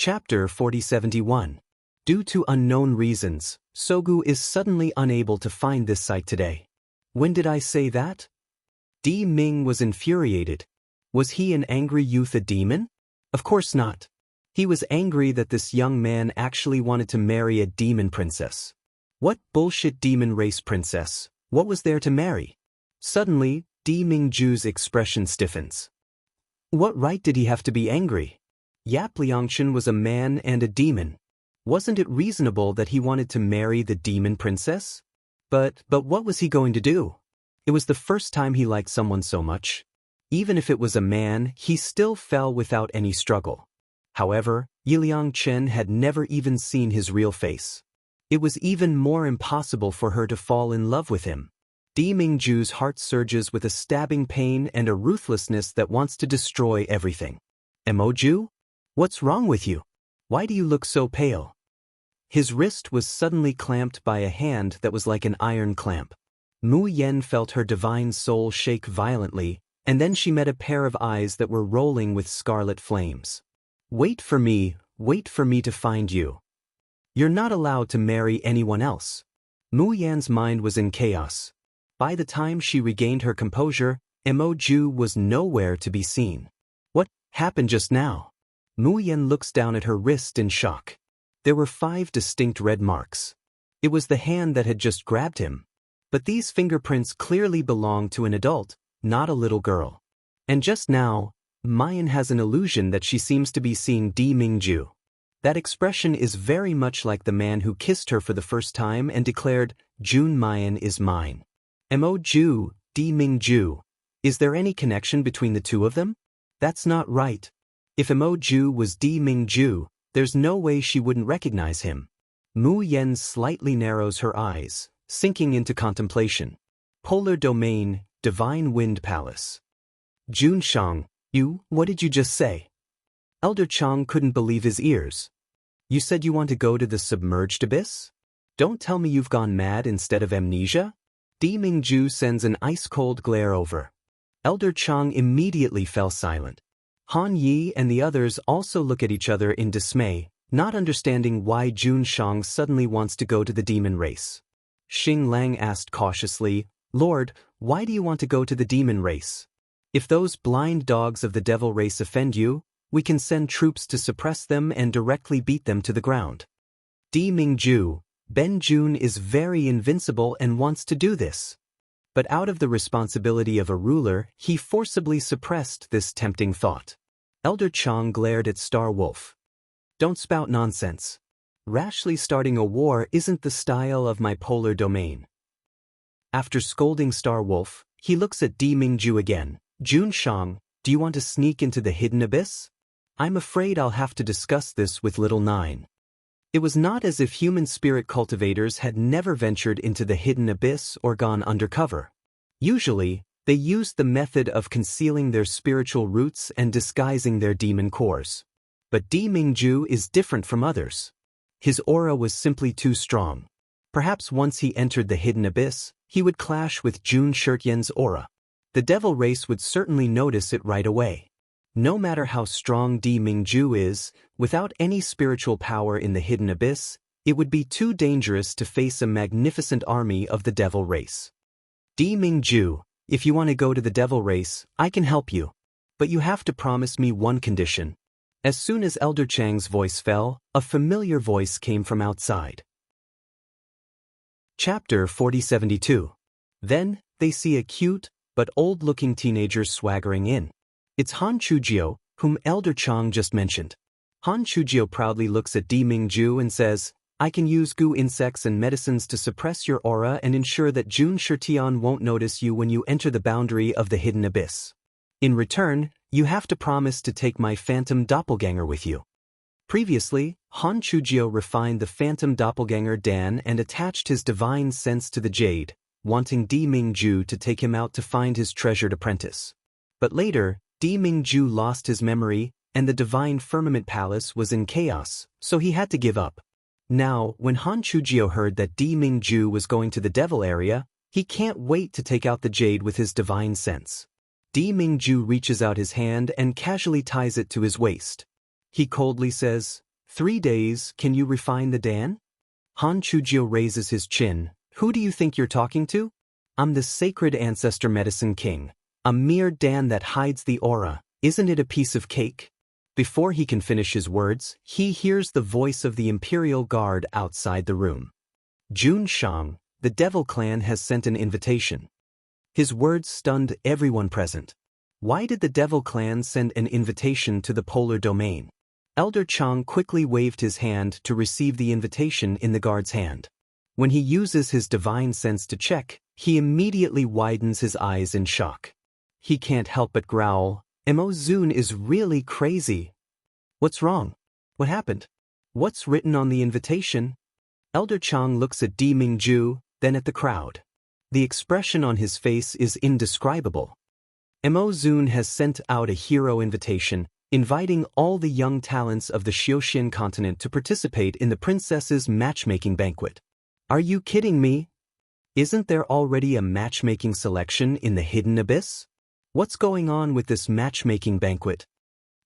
Chapter 4071. Due to unknown reasons, Sogu is suddenly unable to find this site today. When did I say that? Di Ming was infuriated. Was he an angry youth a demon? Of course not. He was angry that this young man actually wanted to marry a demon princess. What bullshit demon race princess? What was there to marry? Suddenly, Di Mingju's expression stiffens. What right did he have to be angry? Yap Liangchen was a man and a demon. Wasn't it reasonable that he wanted to marry the demon princess? But what was he going to do? It was the first time he liked someone so much. Even if it was a man, he still fell without any struggle. However, Yiliang Chen had never even seen his real face. It was even more impossible for her to fall in love with him. Di Mingju's heart surges with a stabbing pain and a ruthlessness that wants to destroy everything. Emoju? What's wrong with you? Why do you look so pale? His wrist was suddenly clamped by a hand that was like an iron clamp. Mu Yen felt her divine soul shake violently, and then she met a pair of eyes that were rolling with scarlet flames. Wait for me to find you. You're not allowed to marry anyone else. Mu Yan's mind was in chaos. By the time she regained her composure, Emoju was nowhere to be seen. What happened just now? Mu Yan looks down at her wrist in shock. There were 5 distinct red marks. It was the hand that had just grabbed him. But these fingerprints clearly belonged to an adult, not a little girl. And just now, Mayan has an illusion that she seems to be seeing Di Mingju. That expression is very much like the man who kissed her for the first time and declared, "Jun Mayan is mine." Emoju, Di Mingju. Is there any connection between the two of them? That's not right. If Emoju was Di Mingju, there's no way she wouldn't recognize him. Mu Yen slightly narrows her eyes, sinking into contemplation. Polar Domain, Divine Wind Palace. Jun Shang, what did you just say? Elder Chang couldn't believe his ears. You said you want to go to the submerged abyss? Don't tell me you've gone mad instead of amnesia? Di Mingju sends an ice-cold glare over. Elder Chang immediately fell silent. Han Yi and the others also look at each other in dismay, not understanding why Jun Shang suddenly wants to go to the demon race. Xing Lang asked cautiously, "Lord, why do you want to go to the demon race? If those blind dogs of the devil race offend you, we can send troops to suppress them and directly beat them to the ground." Di Mingju, Ben Jun is very invincible and wants to do this. But out of the responsibility of a ruler, he forcibly suppressed this tempting thought. Elder Chang glared at Star Wolf. Don't spout nonsense. Rashly starting a war isn't the style of my polar domain. After scolding Star Wolf, he looks at Di Mingju again. Jun Shang, do you want to sneak into the hidden abyss? I'm afraid I'll have to discuss this with Little Nine. It was not as if human spirit cultivators had never ventured into the hidden abyss or gone undercover. Usually, they used the method of concealing their spiritual roots and disguising their demon cores. But Di Mingju is different from others. His aura was simply too strong. Perhaps once he entered the hidden abyss, he would clash with Jun Shirtyen's aura. The devil race would certainly notice it right away. No matter how strong Di Mingju is, without any spiritual power in the hidden abyss, it would be too dangerous to face a magnificent army of the devil race. Di Mingju, if you want to go to the devil race, I can help you. But you have to promise me one condition. As soon as Elder Chang's voice fell, a familiar voice came from outside. Chapter 4072. Then, they see a cute, but old-looking teenager swaggering in. It's Han Chujio, whom Elder Chang just mentioned. Han Chujio proudly looks at Di Mingju and says, I can use goo insects and medicines to suppress your aura and ensure that Jun Shirtian won't notice you when you enter the boundary of the hidden abyss. In return, you have to promise to take my phantom doppelganger with you. Previously, Han Chujio refined the phantom doppelganger Dan and attached his divine sense to the jade, wanting Di Mingju to take him out to find his treasured apprentice. But later, Di Mingju lost his memory, and the divine firmament palace was in chaos, so he had to give up. Now, when Han Chujio heard that Di Mingju was going to the devil area, he can't wait to take out the jade with his divine sense. Di Mingju reaches out his hand and casually ties it to his waist. He coldly says, 3 days, can you refine the Dan? Han Chujio raises his chin. Who do you think you're talking to? I'm the sacred ancestor medicine king. A mere Dan that hides the aura. Isn't it a piece of cake? Before he can finish his words, he hears the voice of the Imperial Guard outside the room. Jun Shang, the Devil Clan has sent an invitation. His words stunned everyone present. Why did the Devil Clan send an invitation to the polar domain? Elder Chang quickly waved his hand to receive the invitation in the guard's hand. When he uses his divine sense to check, he immediately widens his eyes in shock. He can't help but growl. Mo Zun is really crazy. What's wrong? What happened? What's written on the invitation? Elder Chang looks at Di Mingju, then at the crowd. The expression on his face is indescribable. Mo Zun has sent out a hero invitation, inviting all the young talents of the Xiuxian continent to participate in the princess's matchmaking banquet. Are you kidding me? Isn't there already a matchmaking selection in the hidden abyss? What's going on with this matchmaking banquet?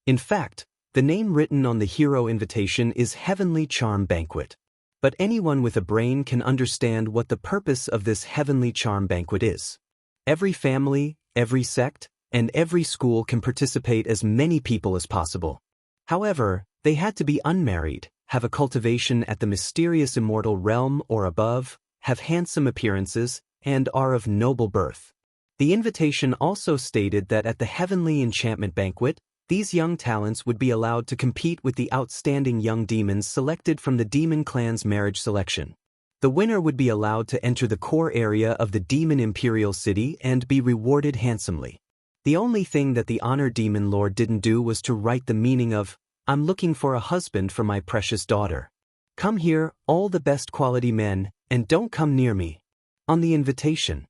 In fact, the name written on the hero invitation is Heavenly Charm Banquet. But anyone with a brain can understand what the purpose of this Heavenly Charm Banquet is. Every family, every sect, and every school can participate as many people as possible. However, they had to be unmarried, have a cultivation at the mysterious immortal realm or above, have handsome appearances, and are of noble birth. The invitation also stated that at the Heavenly Enchantment Banquet, these young talents would be allowed to compete with the outstanding young demons selected from the Demon Clan's marriage selection. The winner would be allowed to enter the core area of the Demon Imperial City and be rewarded handsomely. The only thing that the Honor Demon Lord didn't do was to write the meaning of, "I'm looking for a husband for my precious daughter. Come here, all the best quality men, and don't come near me," on the invitation.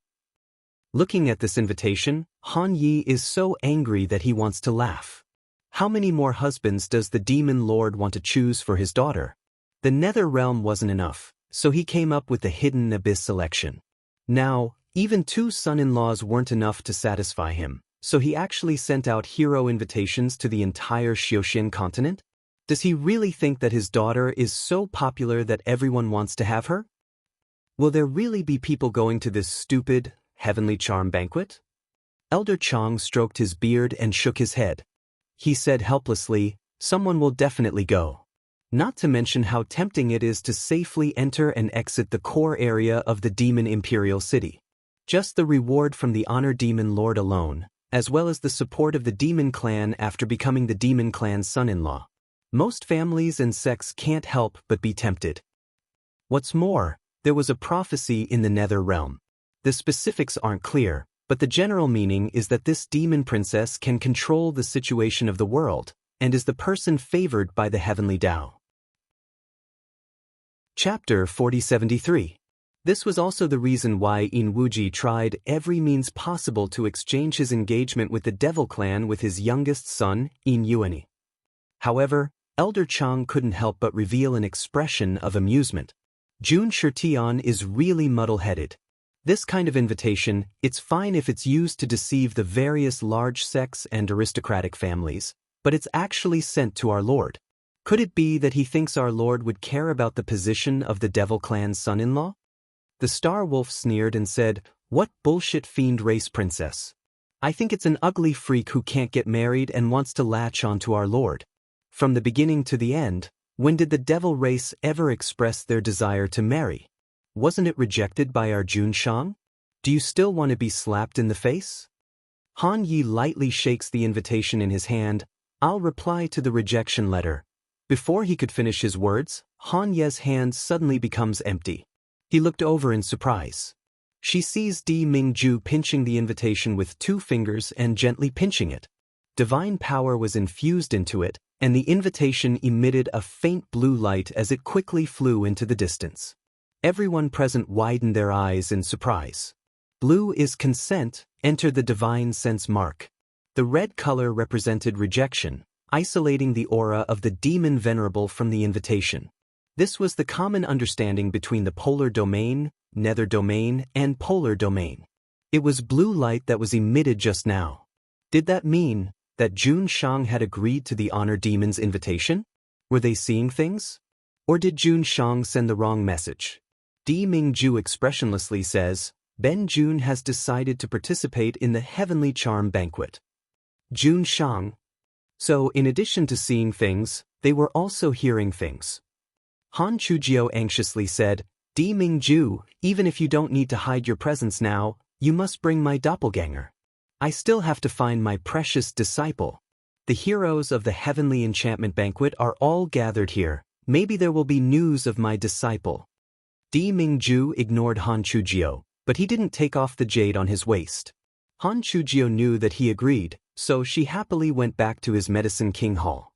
Looking at this invitation, Han Yi is so angry that he wants to laugh. How many more husbands does the Demon Lord want to choose for his daughter? The Nether Realm wasn't enough, so he came up with the Hidden Abyss selection. Now, even 2 son-in-laws weren't enough to satisfy him, so he actually sent out hero invitations to the entire Xiuxian continent? Does he really think that his daughter is so popular that everyone wants to have her? Will there really be people going to this stupid, Heavenly Charm Banquet? Elder Chang stroked his beard and shook his head. He said helplessly, someone will definitely go. Not to mention how tempting it is to safely enter and exit the core area of the Demon Imperial City. Just the reward from the Honor Demon Lord alone, as well as the support of the Demon Clan after becoming the Demon Clan's son-in-law. Most families and sects can't help but be tempted. What's more, there was a prophecy in the Nether Realm. The specifics aren't clear, but the general meaning is that this demon princess can control the situation of the world, and is the person favored by the heavenly Tao. Chapter 4073. This was also the reason why In Wuji tried every means possible to exchange his engagement with the Devil Clan with his youngest son, In Yuani. However, Elder Chang couldn't help but reveal an expression of amusement. Jun Shirtian is really muddle-headed. This kind of invitation, it's fine if it's used to deceive the various large sects and aristocratic families, but it's actually sent to our Lord. Could it be that he thinks our Lord would care about the position of the Devil Clan's son-in-law? The Star Wolf sneered and said, "What bullshit fiend race princess? I think it's an ugly freak who can't get married and wants to latch onto our Lord. From the beginning to the end, when did the devil race ever express their desire to marry? Wasn't it rejected by our Jun Shang? Do you still want to be slapped in the face?" Han Yi lightly shakes the invitation in his hand. "I'll reply to the rejection letter." Before he could finish his words, Han Ye's hand suddenly becomes empty. He looked over in surprise. She sees Di Mingju pinching the invitation with 2 fingers and gently pinching it. Divine power was infused into it, and the invitation emitted a faint blue light as it quickly flew into the distance. Everyone present widened their eyes in surprise. Blue is consent, enter the divine sense mark. The red color represented rejection, isolating the aura of the demon venerable from the invitation. This was the common understanding between the polar domain, nether domain, and polar domain. It was blue light that was emitted just now. Did that mean that Jun Shang had agreed to the Honor Demon's invitation? Were they seeing things? Or did Jun Shang send the wrong message? Di Mingju expressionlessly says, Ben Jun has decided to participate in the Heavenly Charm Banquet. Jun Shang. So, in addition to seeing things, they were also hearing things. Han Chujiu anxiously said, Di Mingju, even if you don't need to hide your presence now, you must bring my doppelganger. I still have to find my precious disciple. The heroes of the Heavenly Enchantment Banquet are all gathered here. Maybe there will be news of my disciple. Di Mingju ignored Han Chujiu, but he didn't take off the jade on his waist. Han Chujiu knew that he agreed, so she happily went back to his Medicine King Hall.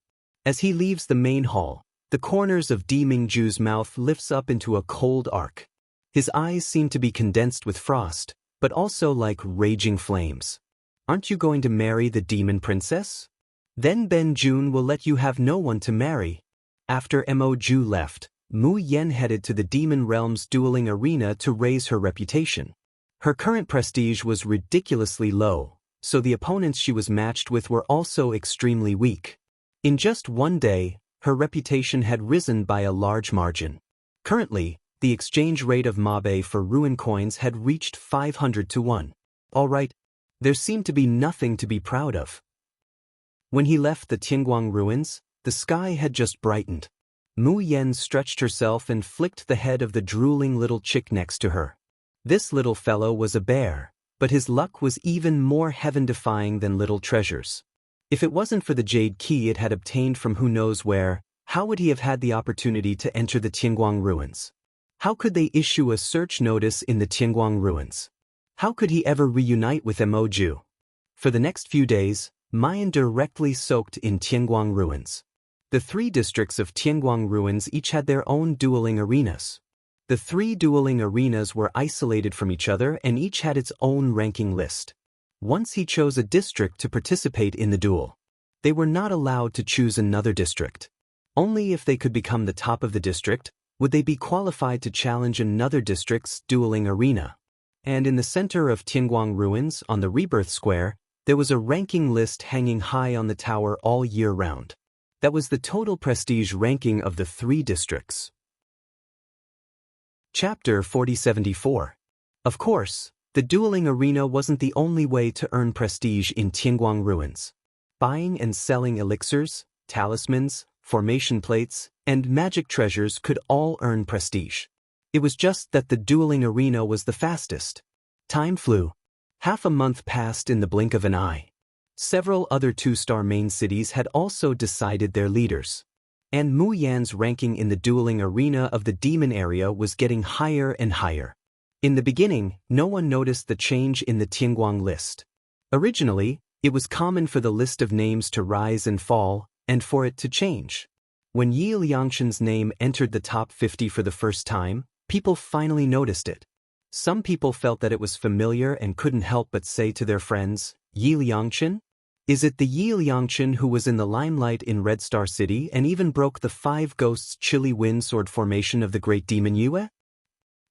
As he leaves the main hall, the corners of Di Mingju's mouth lifts up into a cold arc. His eyes seem to be condensed with frost, but also like raging flames. Aren't you going to marry the demon princess? Then Ben Jun will let you have no one to marry. After Mo Ju left, Mu Yen headed to the Demon Realm's dueling arena to raise her reputation. Her current prestige was ridiculously low, so the opponents she was matched with were also extremely weak. In just one day, her reputation had risen by a large margin. Currently, the exchange rate of Mabe for ruin coins had reached 500 to 1. Alright, there seemed to be nothing to be proud of. When he left the Tianguang ruins, the sky had just brightened. Mu Yen stretched herself and flicked the head of the drooling little chick next to her. This little fellow was a bear, but his luck was even more heaven-defying than little treasures. If it wasn't for the jade key it had obtained from who knows where, how would he have had the opportunity to enter the Tianguang ruins? How could they issue a search notice in the Tianguang ruins? How could he ever reunite with Mo Ju? For the next few days, Mayan directly soaked in Tianguang ruins. The 3 districts of Tianguang ruins each had their own dueling arenas. The 3 dueling arenas were isolated from each other and each had its own ranking list. Once he chose a district to participate in the duel, they were not allowed to choose another district. Only if they could become the top of the district would they be qualified to challenge another district's dueling arena. And in the center of Tianguang ruins, on the Rebirth Square, there was a ranking list hanging high on the tower all year round. That was the total prestige ranking of the 3 districts. Chapter 4074. Of course, the dueling arena wasn't the only way to earn prestige in Tianguang ruins. Buying and selling elixirs, talismans, formation plates, and magic treasures could all earn prestige. It was just that the dueling arena was the fastest. Time flew. Half a month passed in the blink of an eye. Several other 2-star main cities had also decided their leaders. And Mu Yan's ranking in the dueling arena of the demon area was getting higher and higher. In the beginning, no one noticed the change in the Tianguang list. Originally, it was common for the list of names to rise and fall, and for it to change. When Yi Liangshan's name entered the top 50 for the first time, people finally noticed it. Some people felt that it was familiar and couldn't help but say to their friends, Yi Liangshan? Is it the Yi Liangshan who was in the limelight in Red Star City and even broke the 5 Ghosts Chili Wind Sword formation of the Great Demon Yue?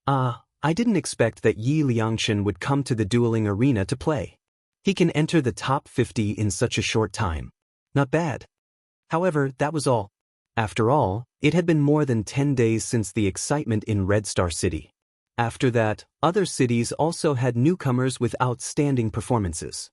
I didn't expect that Yi Liangshan would come to the dueling arena to play. He can enter the top 50 in such a short time. Not bad. However, that was all. After all, it had been more than 10 days since the excitement in Red Star City. After that, other cities also had newcomers with outstanding performances.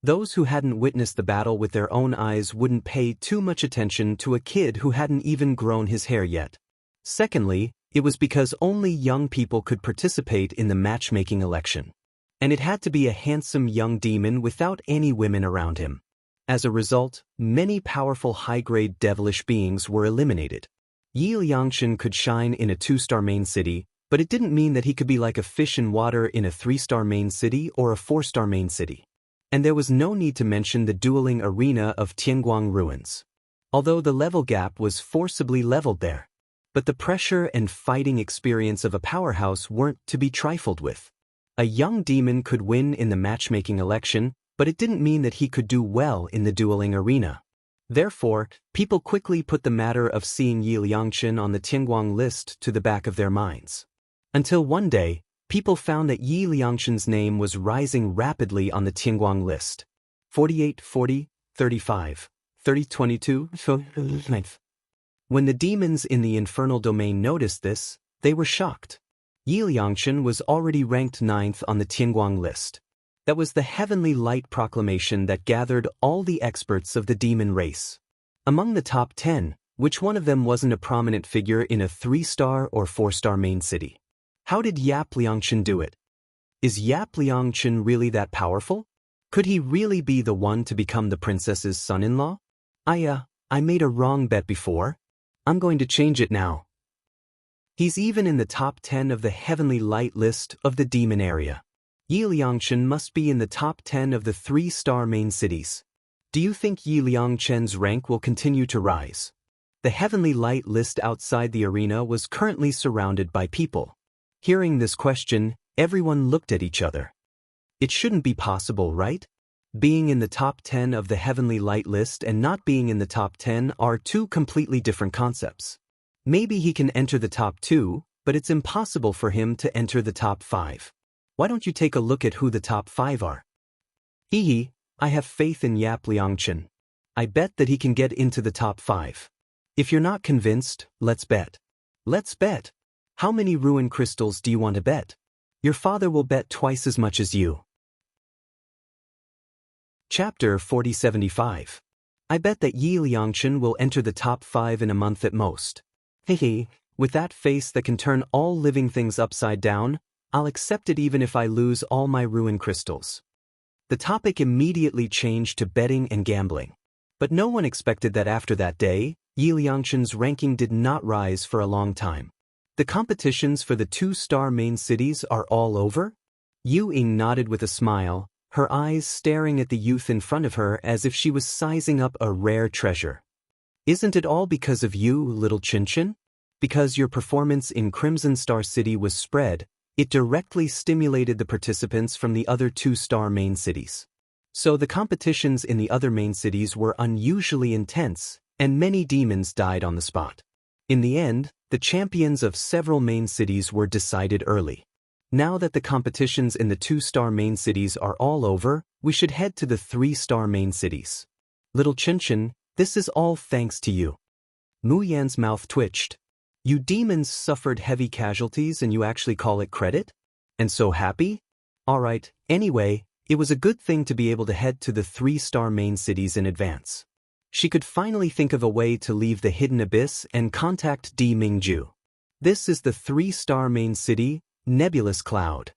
Those who hadn't witnessed the battle with their own eyes wouldn't pay too much attention to a kid who hadn't even grown his hair yet. Secondly, it was because only young people could participate in the matchmaking election. And it had to be a handsome young demon without any women around him. As a result, many powerful high-grade devilish beings were eliminated. Yi Liangshan could shine in a 2-star main city, but it didn't mean that he could be like a fish in water in a 3-star main city or a 4-star main city. And there was no need to mention the dueling arena of Tianguang ruins. Although the level gap was forcibly leveled there. But the pressure and fighting experience of a powerhouse weren't to be trifled with. A young demon could win in the matchmaking election, but it didn't mean that he could do well in the dueling arena. Therefore, people quickly put the matter of seeing Yi Liangshan on the Tianguang list to the back of their minds. Until one day, people found that Yi Liangshan's name was rising rapidly on the Tianguang list. 48, 40, 35, 30, 22, 9. When the demons in the infernal domain noticed this, they were shocked. Yi Liangchen was already ranked 9th on the Tianguang list. That was the heavenly light proclamation that gathered all the experts of the demon race. Among the top 10, which one of them wasn't a prominent figure in a 3-star or 4-star main city? How did Yap Liangchen do it? Is Yap Liangchen really that powerful? Could he really be the one to become the princess's son-in-law? I made a wrong bet before. I'm going to change it now. He's even in the top 10 of the heavenly light list of the demon area. Yi Liangchen must be in the top 10 of the 3-star main cities. Do you think Yi Liangchen's rank will continue to rise? The heavenly light list outside the arena was currently surrounded by people. Hearing this question, everyone looked at each other. It shouldn't be possible, right? Being in the top 10 of the heavenly light list and not being in the top 10 are two completely different concepts. Maybe he can enter the top 2, but it's impossible for him to enter the top 5. Why don't you take a look at who the top 5 are? I have faith in Yap Liangchen. I bet that he can get into the top 5. If you're not convinced, let's bet. Let's bet. How many ruin crystals do you want to bet? Your father will bet twice as much as you. Chapter 4075. I bet that Yi Liangchen will enter the top 5 in a month at most. With that face that can turn all living things upside down, I'll accept it even if I lose all my ruin crystals. The topic immediately changed to betting and gambling. But no one expected that after that day, Yi Liangchen's ranking did not rise for a long time. The competitions for the 2-star main cities are all over? Yu Ying nodded with a smile, her eyes staring at the youth in front of her as if she was sizing up a rare treasure. Isn't it all because of you, little Qinchin? Because your performance in Crimson Star City was spread, it directly stimulated the participants from the other 2-star main cities. So the competitions in the other main cities were unusually intense, and many demons died on the spot. In the end, the champions of several main cities were decided early. Now that the competitions in the 2-star main cities are all over, we should head to the 3-star main cities. Little Qinchin, this is all thanks to you. Mu Yan's mouth twitched. You demons suffered heavy casualties and you actually call it credit? And so happy? Alright, anyway, it was a good thing to be able to head to the 3-star main cities in advance. She could finally think of a way to leave the hidden abyss and contact Di Mingju. This is the 3-star main city, Nebulous Cloud.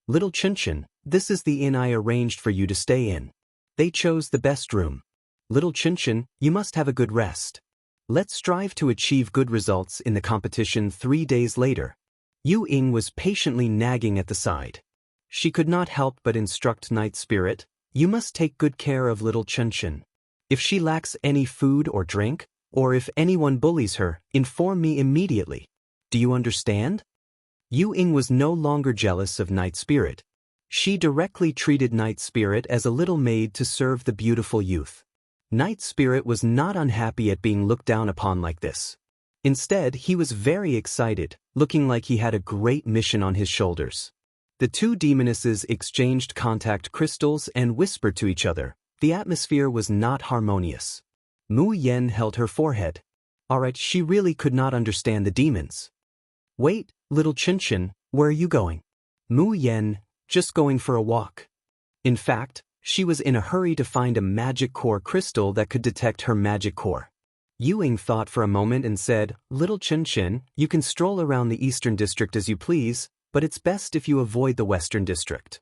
Little Qinchin, this is the inn I arranged for you to stay in. They chose the best room. Little Qinchin, you must have a good rest. Let's strive to achieve good results in the competition 3 days later. Yu Ying was patiently nagging at the side. She could not help but instruct Night Spirit, you must take good care of little Qinchin. If she lacks any food or drink, or if anyone bullies her, inform me immediately. Do you understand? Yu Ying was no longer jealous of Night Spirit. She directly treated Night Spirit as a little maid to serve the beautiful youth. Night Spirit was not unhappy at being looked down upon like this. Instead, he was very excited, looking like he had a great mission on his shoulders. The two demonesses exchanged contact crystals and whispered to each other. The atmosphere was not harmonious. Mu Yan held her forehead. Alright, she really could not understand the demons. Wait, little Qinchin, where are you going? Mu Yan, just going for a walk. In fact, she was in a hurry to find a magic core crystal that could detect her magic core. Yu Ying thought for a moment and said, Little Qinchin, you can stroll around the Eastern District as you please, but it's best if you avoid the Western District.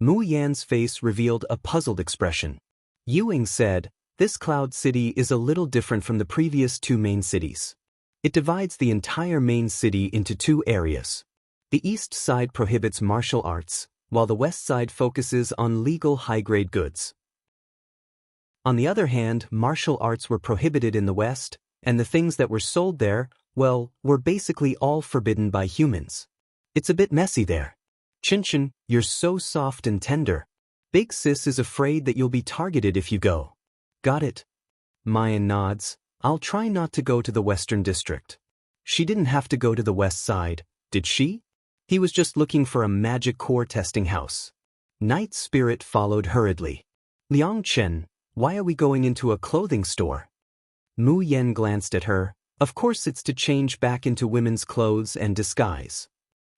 Mu Yan's face revealed a puzzled expression. Yu Ying said, this cloud city is a little different from the previous 2 main cities. It divides the entire main city into 2 areas. The east side prohibits martial arts, while the west side focuses on legal high-grade goods. On the other hand, martial arts were prohibited in the west, and the things that were sold there, well, were basically all forbidden by humans. It's a bit messy there. Qinchin, you're so soft and tender. Big Sis is afraid that you'll be targeted if you go. Got it. Mayan nods. I'll try not to go to the Western District. She didn't have to go to the west side, did she? He was just looking for a magic core testing house. Night Spirit followed hurriedly. Liang Chen, why are we going into a clothing store? Mu Yen glanced at her. Of course it's to change back into women's clothes and disguise.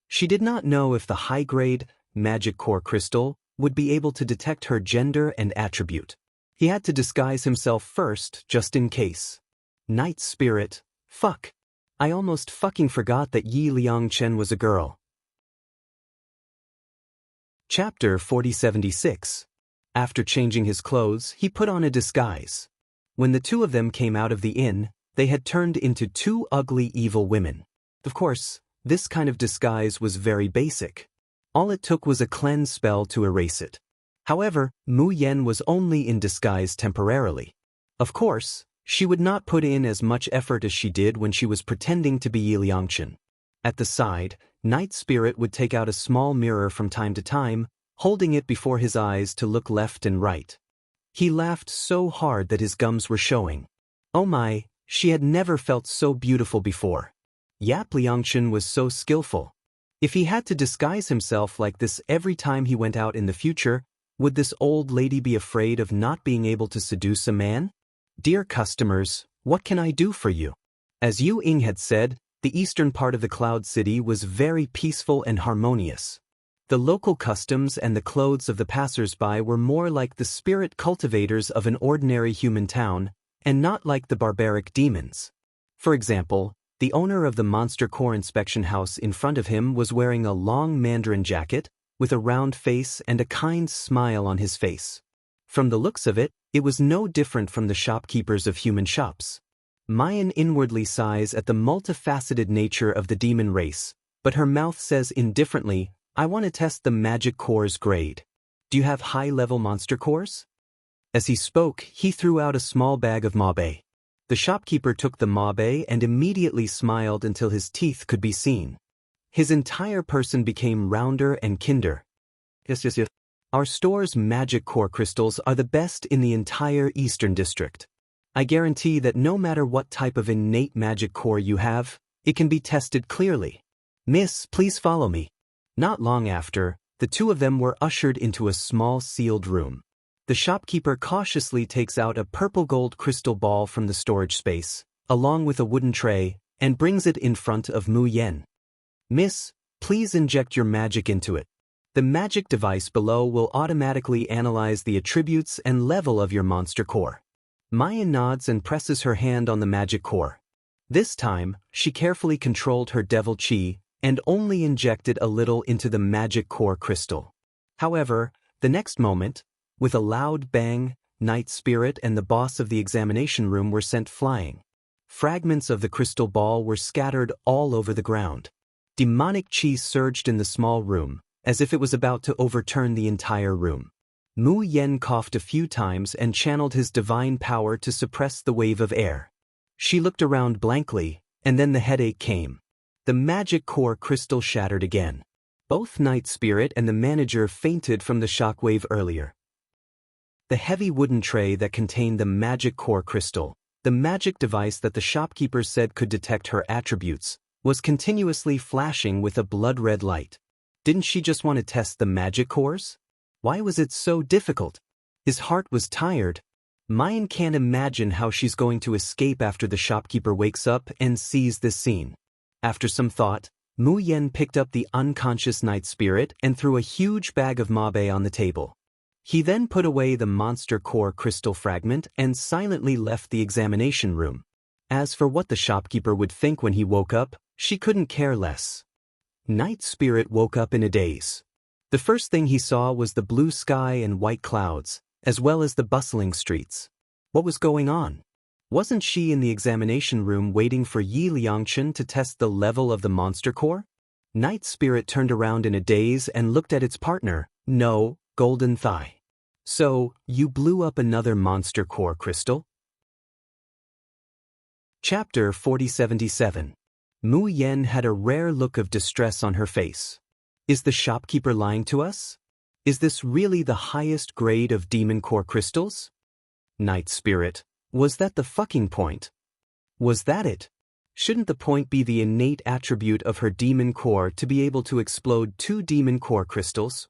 She did not know if the high-grade, magic core crystal would be able to detect her gender and attribute. He had to disguise himself first, just in case. Night Spirit, fuck. I almost fucking forgot that Yi Liangchen was a girl. Chapter 4076. After changing his clothes, he put on a disguise. When the two of them came out of the inn, they had turned into two ugly evil women. Of course, this kind of disguise was very basic. All it took was a cleanse spell to erase it. However, Mu Yen was only in disguise temporarily. Of course, she would not put in as much effort as she did when she was pretending to be Yi Liangchen. At the side, Night Spirit would take out a small mirror from time to time, holding it before his eyes to look left and right. He laughed so hard that his gums were showing. Oh my, she had never felt so beautiful before. Yap Liangchen was so skillful. If he had to disguise himself like this every time he went out in the future, would this old lady be afraid of not being able to seduce a man? Dear customers, what can I do for you? As Yu Ying had said, the eastern part of the Cloud City was very peaceful and harmonious. The local customs and the clothes of the passers-by were more like the spirit cultivators of an ordinary human town, and not like the barbaric demons. For example, the owner of the monster core inspection house in front of him was wearing a long mandarin jacket, with a round face and a kind smile on his face. From the looks of it, it was no different from the shopkeepers of human shops. Mayan inwardly sighs at the multifaceted nature of the demon race, but her mouth says indifferently, I want to test the magic core's grade. Do you have high-level monster cores? As he spoke, he threw out a small bag of mabe. The shopkeeper took the mabe and immediately smiled until his teeth could be seen. His entire person became rounder and kinder. Yes. Our store's magic core crystals are the best in the entire Eastern District. I guarantee that no matter what type of innate magic core you have, it can be tested clearly. Miss, please follow me. Not long after, the two of them were ushered into a small sealed room. The shopkeeper cautiously takes out a purple gold crystal ball from the storage space, along with a wooden tray, and brings it in front of Mu Yen. Miss, please inject your magic into it. The magic device below will automatically analyze the attributes and level of your monster core. Maya nods and presses her hand on the magic core. This time, she carefully controlled her devil chi, and only injected a little into the magic core crystal. However, the next moment, with a loud bang, Night Spirit and the boss of the examination room were sent flying. Fragments of the crystal ball were scattered all over the ground. Demonic chi surged in the small room, as if it was about to overturn the entire room. Mu Yen coughed a few times and channeled his divine power to suppress the wave of air. She looked around blankly, and then the headache came. The magic core crystal shattered again. Both Night Spirit and the manager fainted from the shockwave earlier. The heavy wooden tray that contained the magic core crystal, the magic device that the shopkeeper said could detect her attributes, was continuously flashing with a blood-red light. Didn't she just want to test the magic cores? Why was it so difficult? His heart was tired. Mayan can't imagine how she's going to escape after the shopkeeper wakes up and sees this scene. After some thought, Mu Yen picked up the unconscious Night Spirit and threw a huge bag of mabe on the table. He then put away the monster core crystal fragment and silently left the examination room. As for what the shopkeeper would think when he woke up, she couldn't care less. Night Spirit woke up in a daze. The first thing he saw was the blue sky and white clouds, as well as the bustling streets. What was going on? Wasn't she in the examination room waiting for Yi Liangchen to test the level of the monster core? Night Spirit turned around in a daze and looked at its partner. No, Golden Thigh. So, you blew up another monster core crystal? Chapter 4077. Mu Yen had a rare look of distress on her face. Is the shopkeeper lying to us? Is this really the highest grade of demon core crystals? Night Spirit, was that the fucking point? Was that it? Shouldn't the point be the innate attribute of her demon core to be able to explode 2 demon core crystals?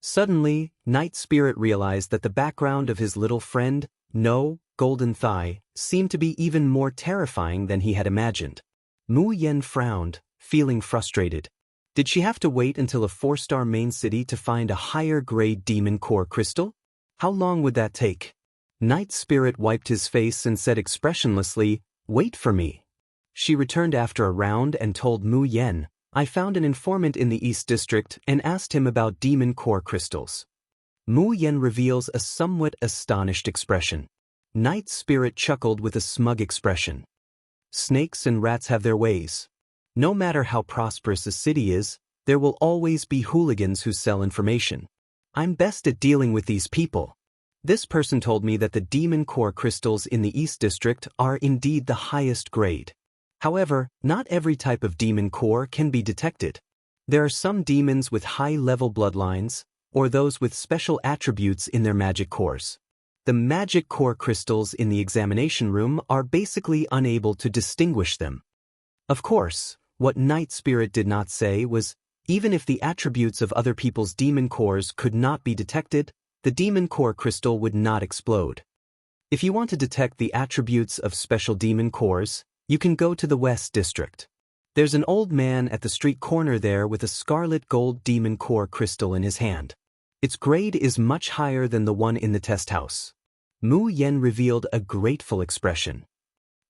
Suddenly, Night Spirit realized that the background of his little friend, No, Golden Thigh, seemed to be even more terrifying than he had imagined. Mu Yen frowned, feeling frustrated. Did she have to wait until a 4-star main city to find a higher-grade demon core crystal? How long would that take? Night Spirit wiped his face and said expressionlessly, "Wait for me." She returned after a round and told Mu Yen, "I found an informant in the East District and asked him about demon core crystals." Mu Yen reveals a somewhat astonished expression. Night Spirit chuckled with a smug expression. Snakes and rats have their ways. No matter how prosperous a city is, there will always be hooligans who sell information. I'm best at dealing with these people. This person told me that the demon core crystals in the East District are indeed the highest grade. However, not every type of demon core can be detected. There are some demons with high-level bloodlines, or those with special attributes in their magic cores. The magic core crystals in the examination room are basically unable to distinguish them. Of course, what Night Spirit did not say was, even if the attributes of other people's demon cores could not be detected, the demon core crystal would not explode. If you want to detect the attributes of special demon cores, you can go to the West District. There's an old man at the street corner there with a scarlet gold demon core crystal in his hand. Its grade is much higher than the one in the test house. Mu Yen revealed a grateful expression.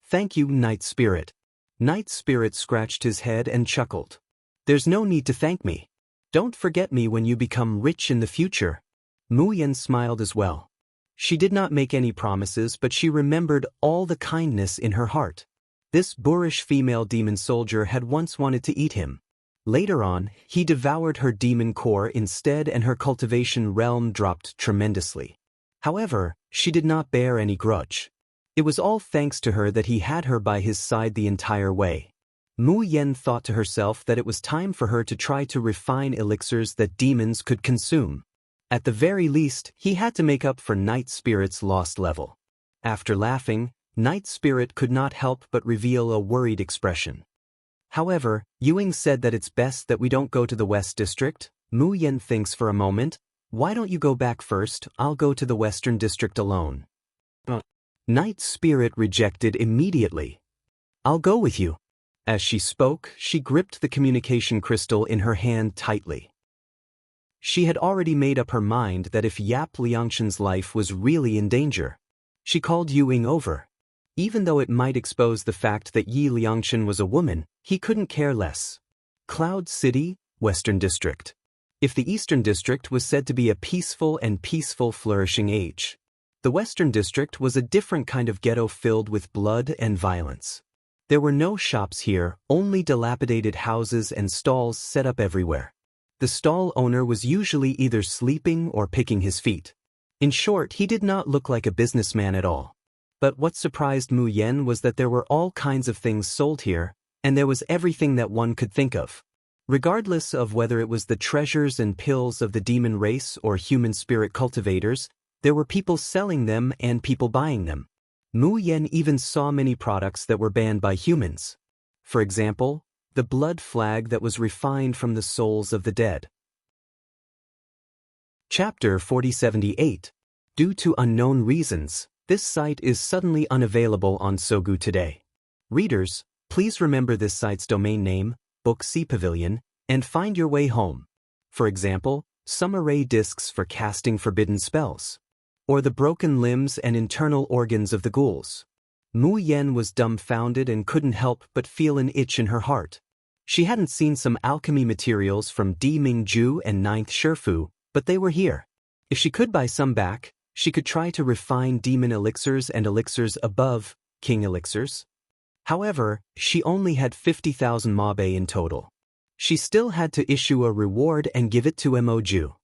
Thank you, Night Spirit. Night Spirit scratched his head and chuckled. There's no need to thank me. Don't forget me when you become rich in the future. Mu Yen smiled as well. She did not make any promises, but she remembered all the kindness in her heart. This boorish female demon soldier had once wanted to eat him. Later on, he devoured her demon core instead and her cultivation realm dropped tremendously. However, she did not bear any grudge. It was all thanks to her that he had her by his side the entire way. Mu Yen thought to herself that it was time for her to try to refine elixirs that demons could consume. At the very least, he had to make up for Night Spirit's lost level. After laughing, Night Spirit could not help but reveal a worried expression. However, Ewing said that it's best that we don't go to the West District. Mu Yen thinks for a moment. Why don't you go back first? I'll go to the Western District alone. Night Spirit rejected immediately. I'll go with you. As she spoke, she gripped the communication crystal in her hand tightly. She had already made up her mind that if Yap Liangshan's life was really in danger. She called Ewing over. Even though it might expose the fact that Yi Liangshan was a woman, he couldn't care less. Cloud City, Western District. If the Eastern District was said to be a peaceful flourishing age, the Western District was a different kind of ghetto filled with blood and violence. There were no shops here, only dilapidated houses and stalls set up everywhere. The stall owner was usually either sleeping or picking his feet. In short, he did not look like a businessman at all. But what surprised Mu Yen was that there were all kinds of things sold here, and there was everything that one could think of. Regardless of whether it was the treasures and pills of the demon race or human spirit cultivators, there were people selling them and people buying them. Mu Yen even saw many products that were banned by humans. For example, the blood flag that was refined from the souls of the dead. Chapter 4078. Due to unknown reasons, this site is suddenly unavailable on Sogu today. Readers, please remember this site's domain name, Book C Pavilion, and find your way home. For example, some array discs for casting forbidden spells. Or the broken limbs and internal organs of the ghouls. Mu Yen was dumbfounded and couldn't help but feel an itch in her heart. She hadn't seen some alchemy materials from Di Mingju and 9th Shifu, but they were here. If she could buy some back, she could try to refine demon elixirs and elixirs above king elixirs. However, she only had 50,000 mabe in total. She still had to issue a reward and give it to Moju.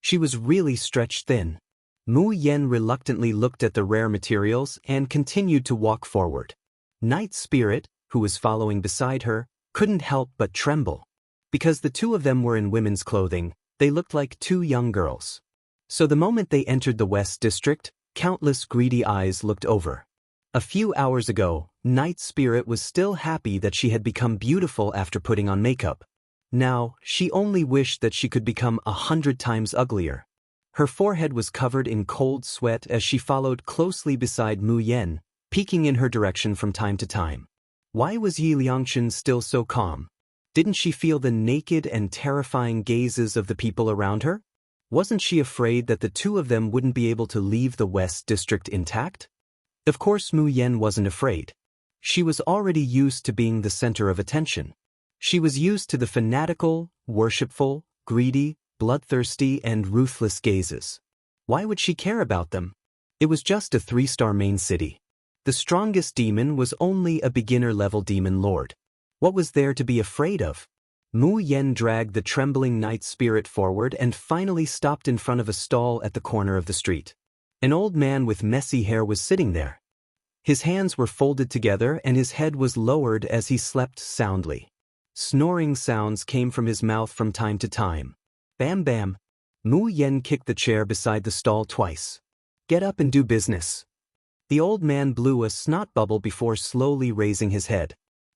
She was really stretched thin. Mu Yen reluctantly looked at the rare materials and continued to walk forward. Night Spirit, who was following beside her, couldn't help but tremble. Because the two of them were in women's clothing, they looked like two young girls. So the moment they entered the West District, countless greedy eyes looked over. A few hours ago, Night Spirit was still happy that she had become beautiful after putting on makeup. Now, she only wished that she could become 100 times uglier. Her forehead was covered in cold sweat as she followed closely beside Mu Yen, peeking in her direction from time to time. Why was Yi Liangchen still so calm? Didn't she feel the naked and terrifying gazes of the people around her? Wasn't she afraid that the two of them wouldn't be able to leave the West District intact? Of course Mu Yen wasn't afraid. She was already used to being the center of attention. She was used to the fanatical, worshipful, greedy, bloodthirsty, and ruthless gazes. Why would she care about them? It was just a 3-star main city. The strongest demon was only a beginner-level demon lord. What was there to be afraid of? Mu Yen dragged the trembling night spirit forward and finally stopped in front of a stall at the corner of the street. An old man with messy hair was sitting there. His hands were folded together and his head was lowered as he slept soundly. Snoring sounds came from his mouth from time to time. Bam bam. Mu Yen kicked the chair beside the stall twice. Get up and do business. The old man blew a snot bubble before slowly raising his head.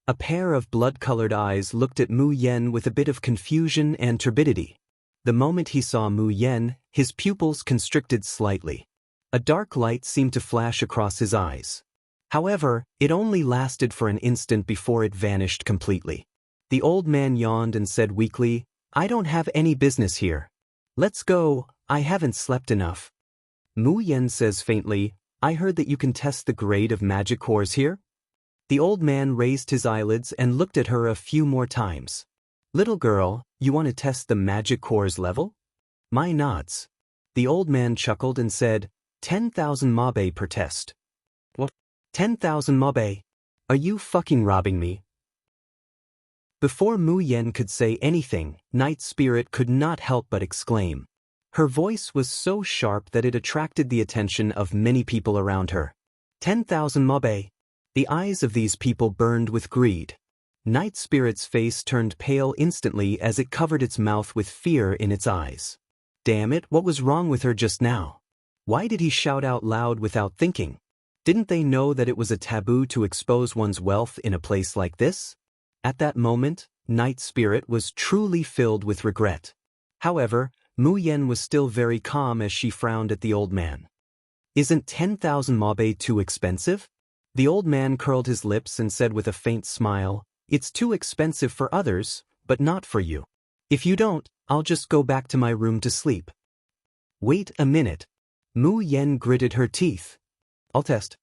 A pair of blood-colored eyes looked at Mu Yen with a bit of confusion and turbidity. The moment he saw Mu Yen, his pupils constricted slightly. A dark light seemed to flash across his eyes. However, it only lasted for an instant before it vanished completely. The old man yawned and said weakly, "I don't have any business here. Let's go, I haven't slept enough." Mu Yen says faintly, "I heard that you can test the grade of magic cores here?" The old man raised his eyelids and looked at her a few more times. "Little girl, you want to test the magic cores level?" Mai nods. The old man chuckled and said, 10,000 mabe per test." "What? 10,000 mabe? Are you fucking robbing me?" Before Mu Yen could say anything, Night Spirit could not help but exclaim. Her voice was so sharp that it attracted the attention of many people around her. 10,000 mabe. The eyes of these people burned with greed. Night Spirit's face turned pale instantly as it covered its mouth with fear in its eyes. Damn it, what was wrong with her just now? Why did he shout out loud without thinking? Didn't they know that it was a taboo to expose one's wealth in a place like this? At that moment, Night Spirit was truly filled with regret. However, Mu Yen was still very calm as she frowned at the old man. "Isn't 10,000 mabe too expensive?" The old man curled his lips and said with a faint smile, "It's too expensive for others, but not for you. If you don't, I'll just go back to my room to sleep." "Wait a minute." Mu Yen gritted her teeth. "I'll test."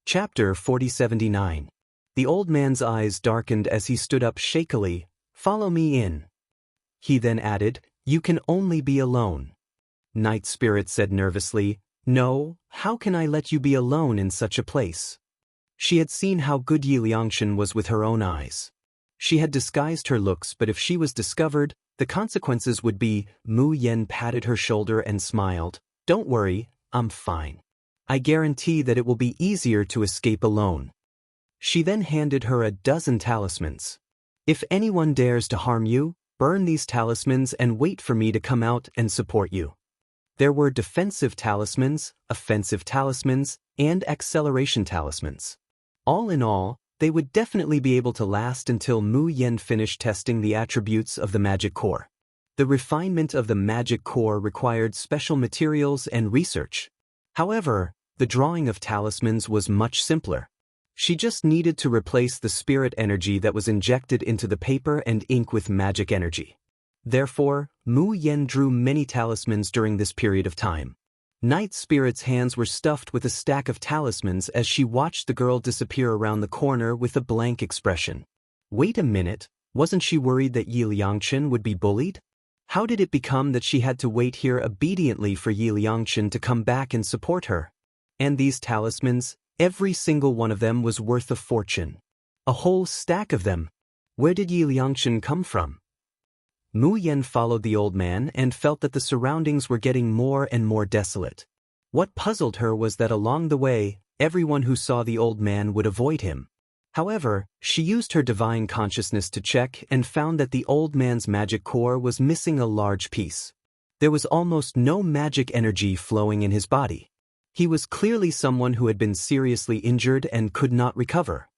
Chapter 4079. The old man's eyes darkened as he stood up shakily. "Follow me in." He then added, "You can only be alone." Night Spirit said nervously, "No, how can I let you be alone in such a place?" She had seen how good Yi Liangchen was with her own eyes. She had disguised her looks, but if she was discovered, the consequences would be. Mu Yen patted her shoulder and smiled. "Don't worry, I'm fine. I guarantee that it will be easier to escape alone." She then handed her a dozen talismans. "If anyone dares to harm you, burn these talismans and wait for me to come out and support you." There were defensive talismans, offensive talismans, and acceleration talismans. All in all, they would definitely be able to last until Mu Yen finished testing the attributes of the magic core. The refinement of the magic core required special materials and research. However, the drawing of talismans was much simpler. She just needed to replace the spirit energy that was injected into the paper and ink with magic energy. Therefore, Mu Yen drew many talismans during this period of time. Night Spirit's hands were stuffed with a stack of talismans as she watched the girl disappear around the corner with a blank expression. Wait a minute, wasn't she worried that Yi Liangchen would be bullied? How did it become that she had to wait here obediently for Yi Liangchen to come back and support her? And these talismans, every single one of them was worth a fortune. A whole stack of them. Where did Yi Liangchen come from? Mu Yen followed the old man and felt that the surroundings were getting more and more desolate. What puzzled her was that along the way, everyone who saw the old man would avoid him. However, she used her divine consciousness to check and found that the old man's magic core was missing a large piece. There was almost no magic energy flowing in his body. He was clearly someone who had been seriously injured and could not recover.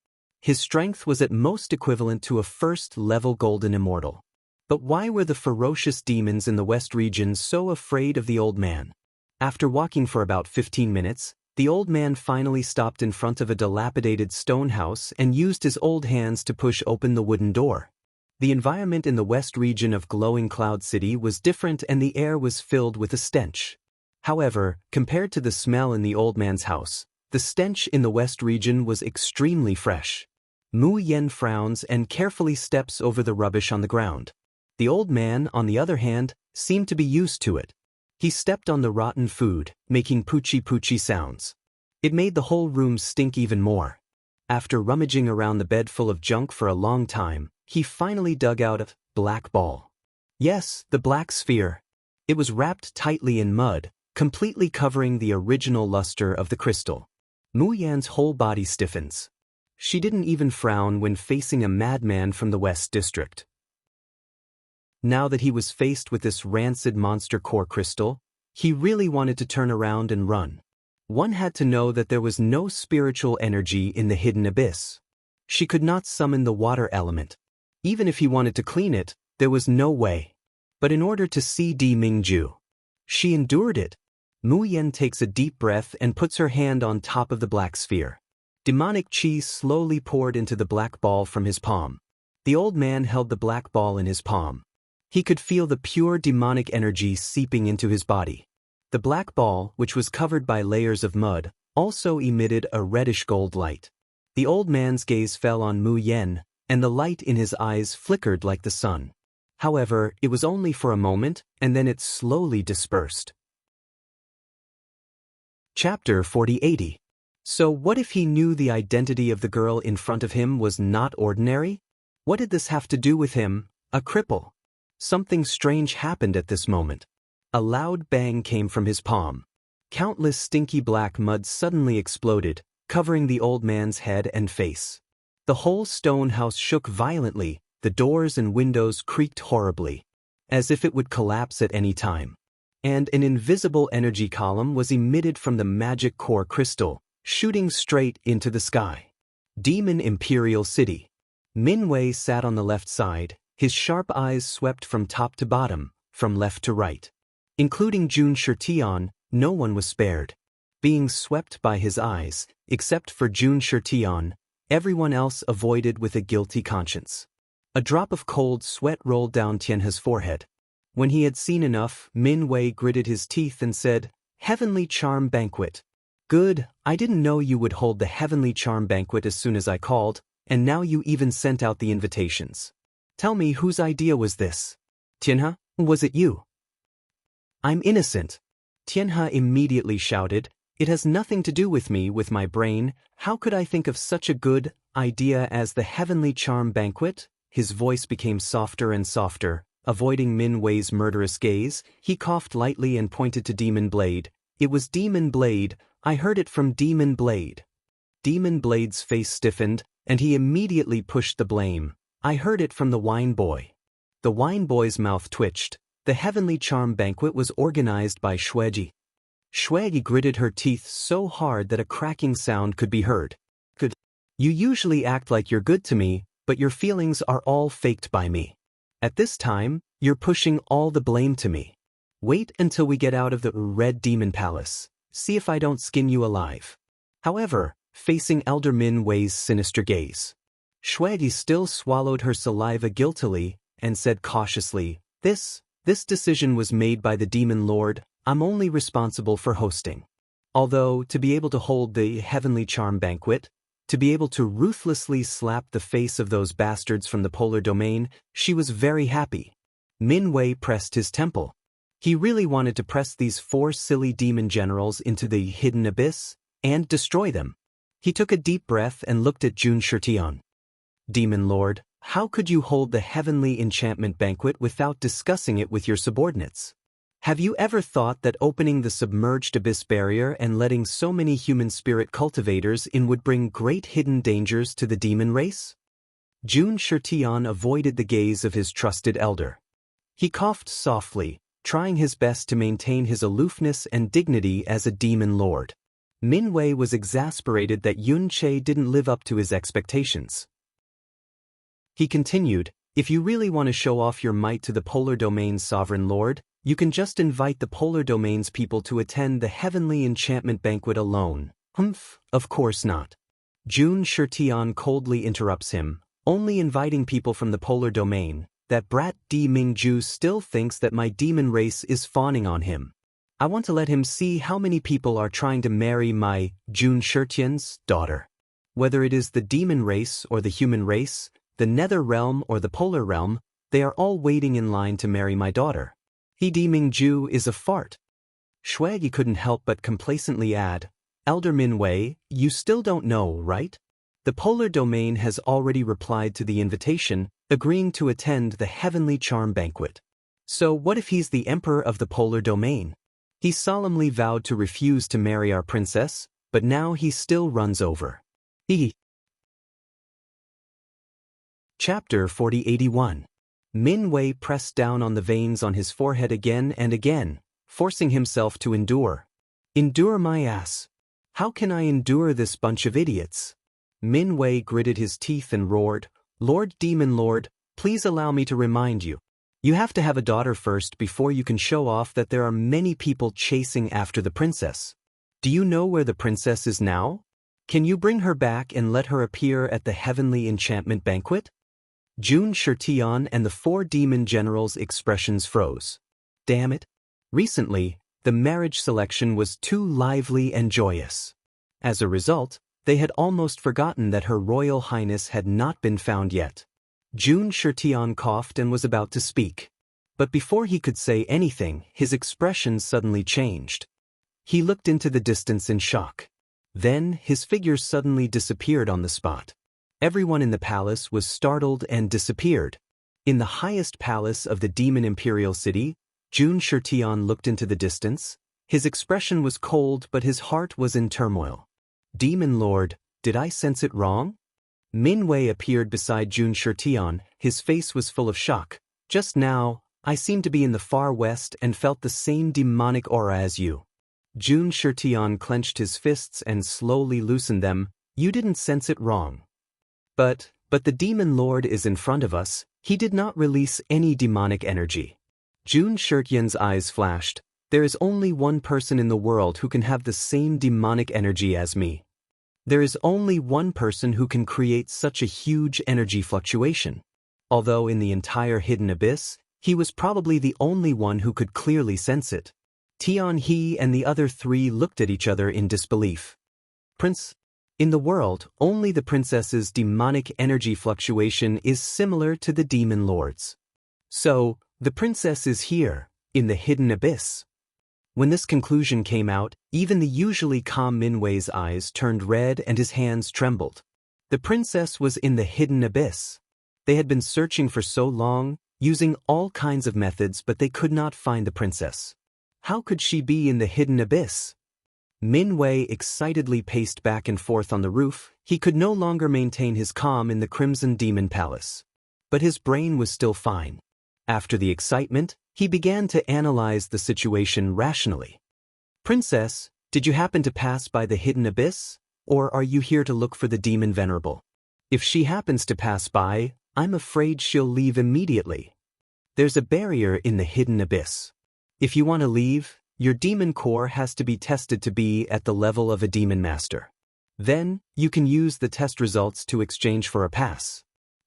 His strength was at most equivalent to a first-level golden immortal. But why were the ferocious demons in the West region so afraid of the old man? After walking for about 15 minutes, The old man finally stopped in front of a dilapidated stone house and used his old hands to push open the wooden door. The environment in the west region of Glowing Cloud City was different and the air was filled with a stench. However, compared to the smell in the old man's house, the stench in the west region was extremely fresh. Mu Yen frowns and carefully steps over the rubbish on the ground. The old man, on the other hand, seemed to be used to it. He stepped on the rotten food, making poochie-poochie sounds. It made the whole room stink even more. After rummaging around the bed full of junk for a long time, he finally dug out a black ball. Yes, the black sphere. It was wrapped tightly in mud, completely covering the original luster of the crystal. Mu Yan's whole body stiffens. She didn't even frown when facing a madman from the West District. Now that he was faced with this rancid monster core crystal, he really wanted to turn around and run. One had to know that there was no spiritual energy in the hidden abyss. She could not summon the water element. Even if he wanted to clean it, there was no way. But in order to see Di Mingju, she endured it. Mu Yen takes a deep breath and puts her hand on top of the black sphere. Demonic chi slowly poured into the black ball from his palm. The old man held the black ball in his palm. He could feel the pure demonic energy seeping into his body. The black ball, which was covered by layers of mud, also emitted a reddish gold light. The old man's gaze fell on Mu Yen, and the light in his eyes flickered like the sun. However, it was only for a moment, and then it slowly dispersed. Chapter 4080. So what if he knew the identity of the girl in front of him was not ordinary? What did this have to do with him, a cripple? Something strange happened at this moment. A loud bang came from his palm. Countless stinky black mud suddenly exploded, covering the old man's head and face. The whole stone house shook violently, the doors and windows creaked horribly, as if it would collapse at any time. And an invisible energy column was emitted from the magic core crystal, shooting straight into the sky. Demon Imperial City. Min Wei sat on the left side, his sharp eyes swept from top to bottom, from left to right. Including Jun Shirtian, no one was spared. Being swept by his eyes, except for Jun Shirtian, everyone else avoided with a guilty conscience. A drop of cold sweat rolled down Tianhe's forehead. When he had seen enough, Min Wei gritted his teeth and said, "Heavenly Charm Banquet. Good, I didn't know you would hold the Heavenly Charm Banquet as soon as I called, and now you even sent out the invitations. Tell me whose idea was this? Tianhe, was it you?" "I'm innocent," Tianhe immediately shouted. "It has nothing to do with me, with my brain. How could I think of such a good idea as the Heavenly Charm Banquet?" His voice became softer and softer. Avoiding Min Wei's murderous gaze, he coughed lightly and pointed to Demon Blade. "It was Demon Blade. I heard it from Demon Blade." Demon Blade's face stiffened, and he immediately pushed the blame. "I heard it from the Wine Boy." The Wine Boy's mouth twitched. The Heavenly Charm Banquet was organized by Shueji. Shueji gritted her teeth so hard that a cracking sound could be heard. "Good. You usually act like you're good to me, but your feelings are all faked by me. At this time, you're pushing all the blame to me. Wait until we get out of the Red Demon Palace. See if I don't skin you alive." However, facing Elder Min Wei's sinister gaze, Shueji still swallowed her saliva guiltily and said cautiously, This decision was made by the Demon Lord. I'm only responsible for hosting. Although, to be able to hold the Heavenly Charm Banquet, to be able to ruthlessly slap the face of those bastards from the Polar Domain, she was very happy. Min Wei pressed his temple. He really wanted to press these 4 silly demon generals into the hidden abyss and destroy them. He took a deep breath and looked at Jun Shirtian. "Demon Lord, how could you hold the Heavenly Enchantment Banquet without discussing it with your subordinates? Have you ever thought that opening the submerged abyss barrier and letting so many human spirit cultivators in would bring great hidden dangers to the demon race?" Jun Shirtian avoided the gaze of his trusted elder. He coughed softly, trying his best to maintain his aloofness and dignity as a demon lord. Min Wei was exasperated that Yun Che didn't live up to his expectations. He continued, "If you really want to show off your might to the Polar Domain's sovereign lord, You can just invite the polar domain's people to attend the heavenly enchantment banquet alone. Humph, of course not. Jun Shirtian coldly interrupts him, only inviting people from the polar domain. That brat Di Mingju still thinks that my demon race is fawning on him. I want to let him see how many people are trying to marry my Jun Shirtian's daughter. Whether it is the demon race or the human race, the nether realm or the polar realm, they are all waiting in line to marry my daughter. He Di Mingju is a fart. Shuagi couldn't help but complacently add, Elder Minwei, you still don't know, right? The polar domain has already replied to the invitation, agreeing to attend the heavenly charm banquet. So what if he's the emperor of the polar domain? He solemnly vowed to refuse to marry our princess, but now he still runs over. Chapter 4081. Min Wei pressed down on the veins on his forehead again and again, forcing himself to endure. Endure my ass. How can I endure this bunch of idiots? Min Wei gritted his teeth and roared, Lord Demon Lord, please allow me to remind you. You have to have a daughter first before you can show off that there are many people chasing after the princess. Do you know where the princess is now? Can you bring her back and let her appear at the heavenly enchantment banquet? Jun Shirtian and the 4 demon generals' expressions froze. Damn it. Recently, the marriage selection was too lively and joyous. As a result, they had almost forgotten that Her Royal Highness had not been found yet. Jun Shirtian coughed and was about to speak. But before he could say anything, his expression suddenly changed. He looked into the distance in shock. Then, his figure suddenly disappeared on the spot. Everyone in the palace was startled and disappeared. In the highest palace of the Demon Imperial City, Jun Shirtian looked into the distance. His expression was cold but his heart was in turmoil. Demon Lord, did I sense it wrong? Min Wei appeared beside Jun Shirtian, his face was full of shock. Just now, I seemed to be in the far west and felt the same demonic aura as you. Jun Shirtian clenched his fists and slowly loosened them. You didn't sense it wrong. But the Demon Lord is in front of us. He did not release any demonic energy. Jun Shirtian's eyes flashed. There is only one person in the world who can have the same demonic energy as me. There is only one person who can create such a huge energy fluctuation. Although in the entire hidden abyss, he was probably the only one who could clearly sense it. Tian He and the other 3 looked at each other in disbelief. Prince? In the world, only the princess's demonic energy fluctuation is similar to the demon lord's. So, the princess is here, in the hidden abyss. When this conclusion came out, even the usually calm Min Wei's eyes turned red and his hands trembled. The princess was in the hidden abyss. They had been searching for so long, using all kinds of methods, but they could not find the princess. How could she be in the hidden abyss? Min Wei excitedly paced back and forth on the roof. He could no longer maintain his calm in the Crimson Demon Palace. But his brain was still fine. After the excitement, he began to analyze the situation rationally. Princess, did you happen to pass by the hidden abyss? Or are you here to look for the demon venerable? If she happens to pass by, I'm afraid she'll leave immediately. There's a barrier in the hidden abyss. If you want to leave, your demon core has to be tested to be at the level of a demon master. Then, you can use the test results to exchange for a pass.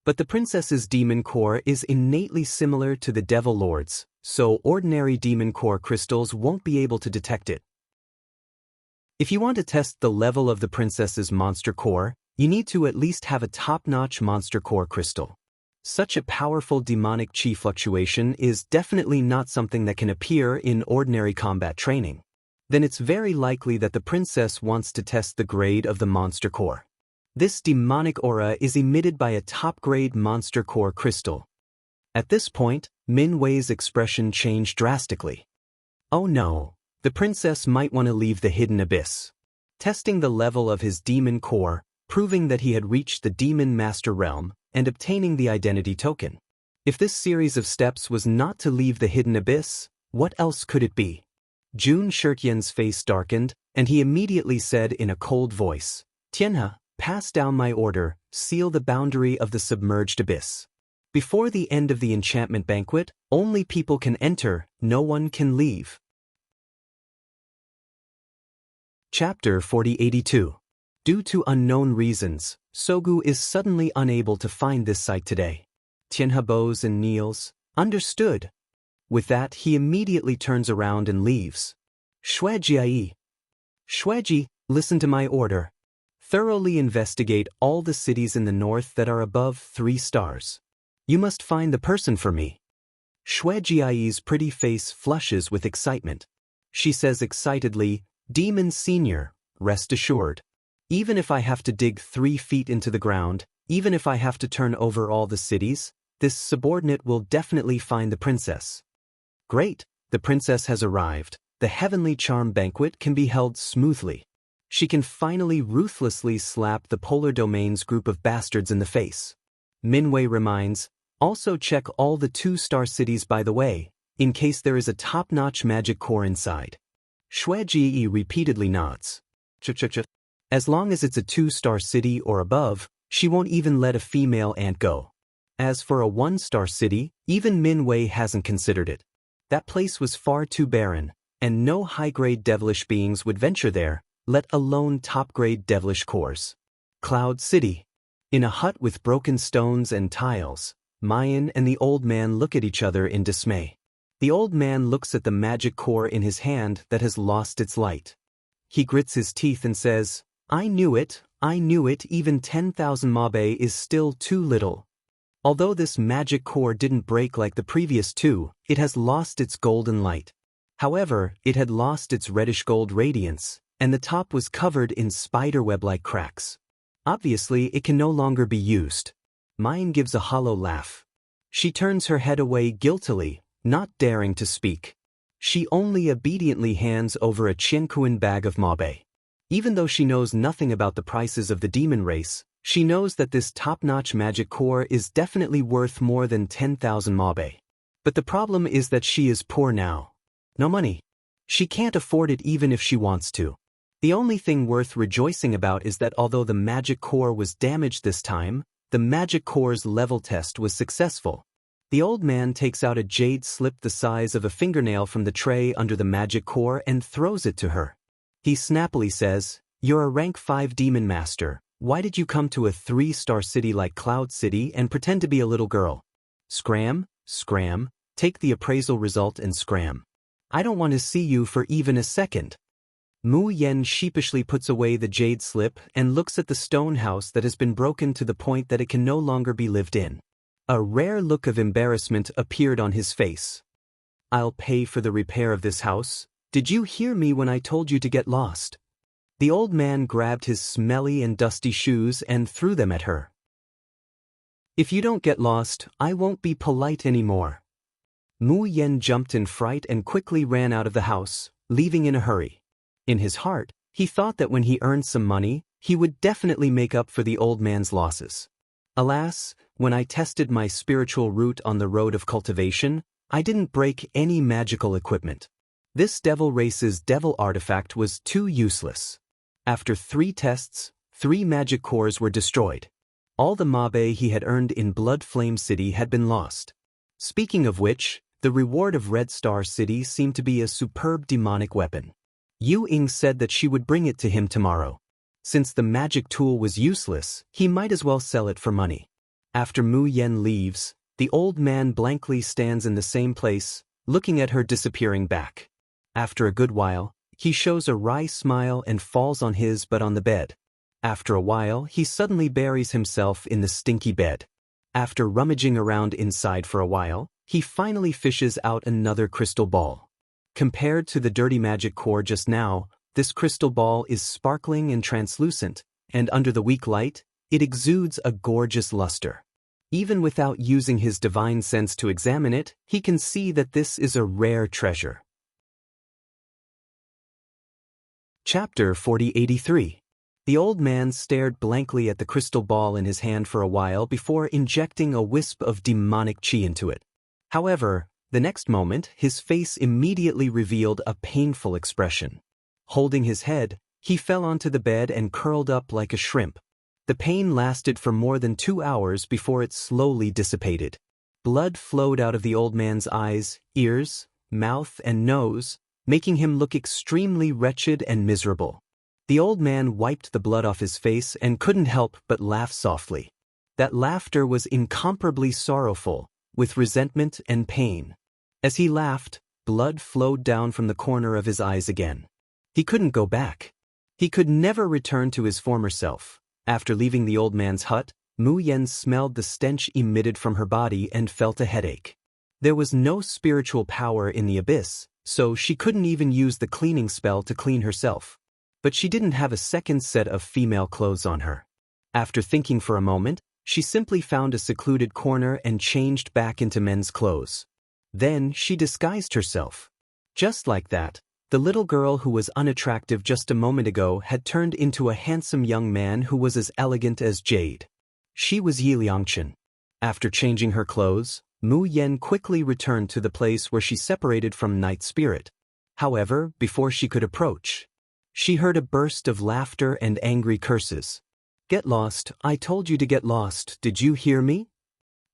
But the princess's demon core is innately similar to the devil lord's, so ordinary demon core crystals won't be able to detect it. If you want to test the level of the princess's monster core, you need to at least have a top-notch monster core crystal. Such a powerful demonic chi fluctuation is definitely not something that can appear in ordinary combat training. Then it's very likely that the princess wants to test the grade of the monster core. This demonic aura is emitted by a top-grade monster core crystal. At this point, Min Wei's expression changed drastically. Oh no, the princess might want to leave the hidden abyss. Testing the level of his demon core, proving that he had reached the demon master realm, and obtaining the identity token. If this series of steps was not to leave the hidden abyss, what else could it be? Jun Shirtian's face darkened, and he immediately said in a cold voice, Tianhe, pass down my order, seal the boundary of the submerged abyss. Before the end of the enchantment banquet, only people can enter, no one can leave. Chapter 4082. Due to unknown reasons, Sogu is suddenly unable to find this site today. Tianhe bows and kneels. Understood. With that, he immediately turns around and leaves. Shuejiai. Shueji, listen to my order. Thoroughly investigate all the cities in the north that are above 3 stars. You must find the person for me. Shuejiai's pretty face flushes with excitement. She says excitedly, Demon Senior, rest assured. Even if I have to dig 3 feet into the ground, even if I have to turn over all the cities, this subordinate will definitely find the princess. Great, the princess has arrived. The heavenly charm banquet can be held smoothly. She can finally ruthlessly slap the Polar Domain's group of bastards in the face. Minwei reminds, also check all the 2-star cities by the way, in case there is a top-notch magic core inside. Shueji repeatedly nods. As long as it's a 2-star city or above, she won't even let a female ant go. As for a 1-star city, even Minwei hasn't considered it. That place was far too barren, and no high-grade devilish beings would venture there, let alone top-grade devilish cores. Cloud City. In a hut with broken stones and tiles, Mayan and the old man look at each other in dismay. The old man looks at the magic core in his hand that has lost its light. He grits his teeth and says, I knew it, even 10,000 mabe is still too little. Although this magic core didn't break like the previous 2, it has lost its golden light. However, it had lost its reddish-gold radiance, and the top was covered in spiderweb-like cracks. Obviously, it can no longer be used. Mayan gives a hollow laugh. She turns her head away guiltily, not daring to speak. She only obediently hands over a Qiankuan bag of mabe. Even though she knows nothing about the prices of the demon race, she knows that this top-notch magic core is definitely worth more than 10,000 mabe. But the problem is that she is poor now. No money. She can't afford it even if she wants to. The only thing worth rejoicing about is that although the magic core was damaged this time, the magic core's level test was successful. The old man takes out a jade slip the size of a fingernail from the tray under the magic core and throws it to her. He snappily says, You're a rank 5 demon master. Why did you come to a 3-star city like Cloud City and pretend to be a little girl? Scram, take the appraisal result and scram. I don't want to see you for even a second. Mu Yen sheepishly puts away the jade slip and looks at the stone house that has been broken to the point that it can no longer be lived in. A rare look of embarrassment appeared on his face. I'll pay for the repair of this house. Did you hear me when I told you to get lost? The old man grabbed his smelly and dusty shoes and threw them at her. If you don't get lost, I won't be polite anymore. Mu Yen jumped in fright and quickly ran out of the house, leaving in a hurry. In his heart, he thought that when he earned some money, he would definitely make up for the old man's losses. Alas, when I tested my spiritual route on the road of cultivation, I didn't break any magical equipment. This devil race's devil artifact was too useless. After 3 tests, 3 magic cores were destroyed. All the mabe he had earned in Blood Flame City had been lost. Speaking of which, the reward of Red Star City seemed to be a superb demonic weapon. Yu Ying said that she would bring it to him tomorrow. Since the magic tool was useless, he might as well sell it for money. After Mu Yen leaves, the old man blankly stands in the same place, looking at her disappearing back. After a good while, he shows a wry smile and falls on his butt on the bed. After a while, he suddenly buries himself in the stinky bed. After rummaging around inside for a while, he finally fishes out another crystal ball. Compared to the dirty magic core just now, this crystal ball is sparkling and translucent, and under the weak light, it exudes a gorgeous luster. Even without using his divine sense to examine it, he can see that this is a rare treasure. Chapter 4083. The old man stared blankly at the crystal ball in his hand for a while before injecting a wisp of demonic chi into it. However, the next moment, his face immediately revealed a painful expression. Holding his head, he fell onto the bed and curled up like a shrimp. The pain lasted for more than 2 hours before it slowly dissipated. Blood flowed out of the old man's eyes, ears, mouth, and nose, making him look extremely wretched and miserable. The old man wiped the blood off his face and couldn't help but laugh softly. That laughter was incomparably sorrowful, with resentment and pain. As he laughed, blood flowed down from the corner of his eyes again. He couldn't go back. He could never return to his former self. After leaving the old man's hut, Mu Yan smelled the stench emitted from her body and felt a headache. There was no spiritual power in the abyss, so she couldn't even use the cleaning spell to clean herself. But she didn't have a second set of female clothes on her. After thinking for a moment, she simply found a secluded corner and changed back into men's clothes. Then she disguised herself. Just like that, the little girl who was unattractive just a moment ago had turned into a handsome young man who was as elegant as jade. She was Yi Liangchen. After changing her clothes, Mu Yan quickly returned to the place where she separated from Night Spirit. However, before she could approach, she heard a burst of laughter and angry curses. "Get lost, I told you to get lost, did you hear me?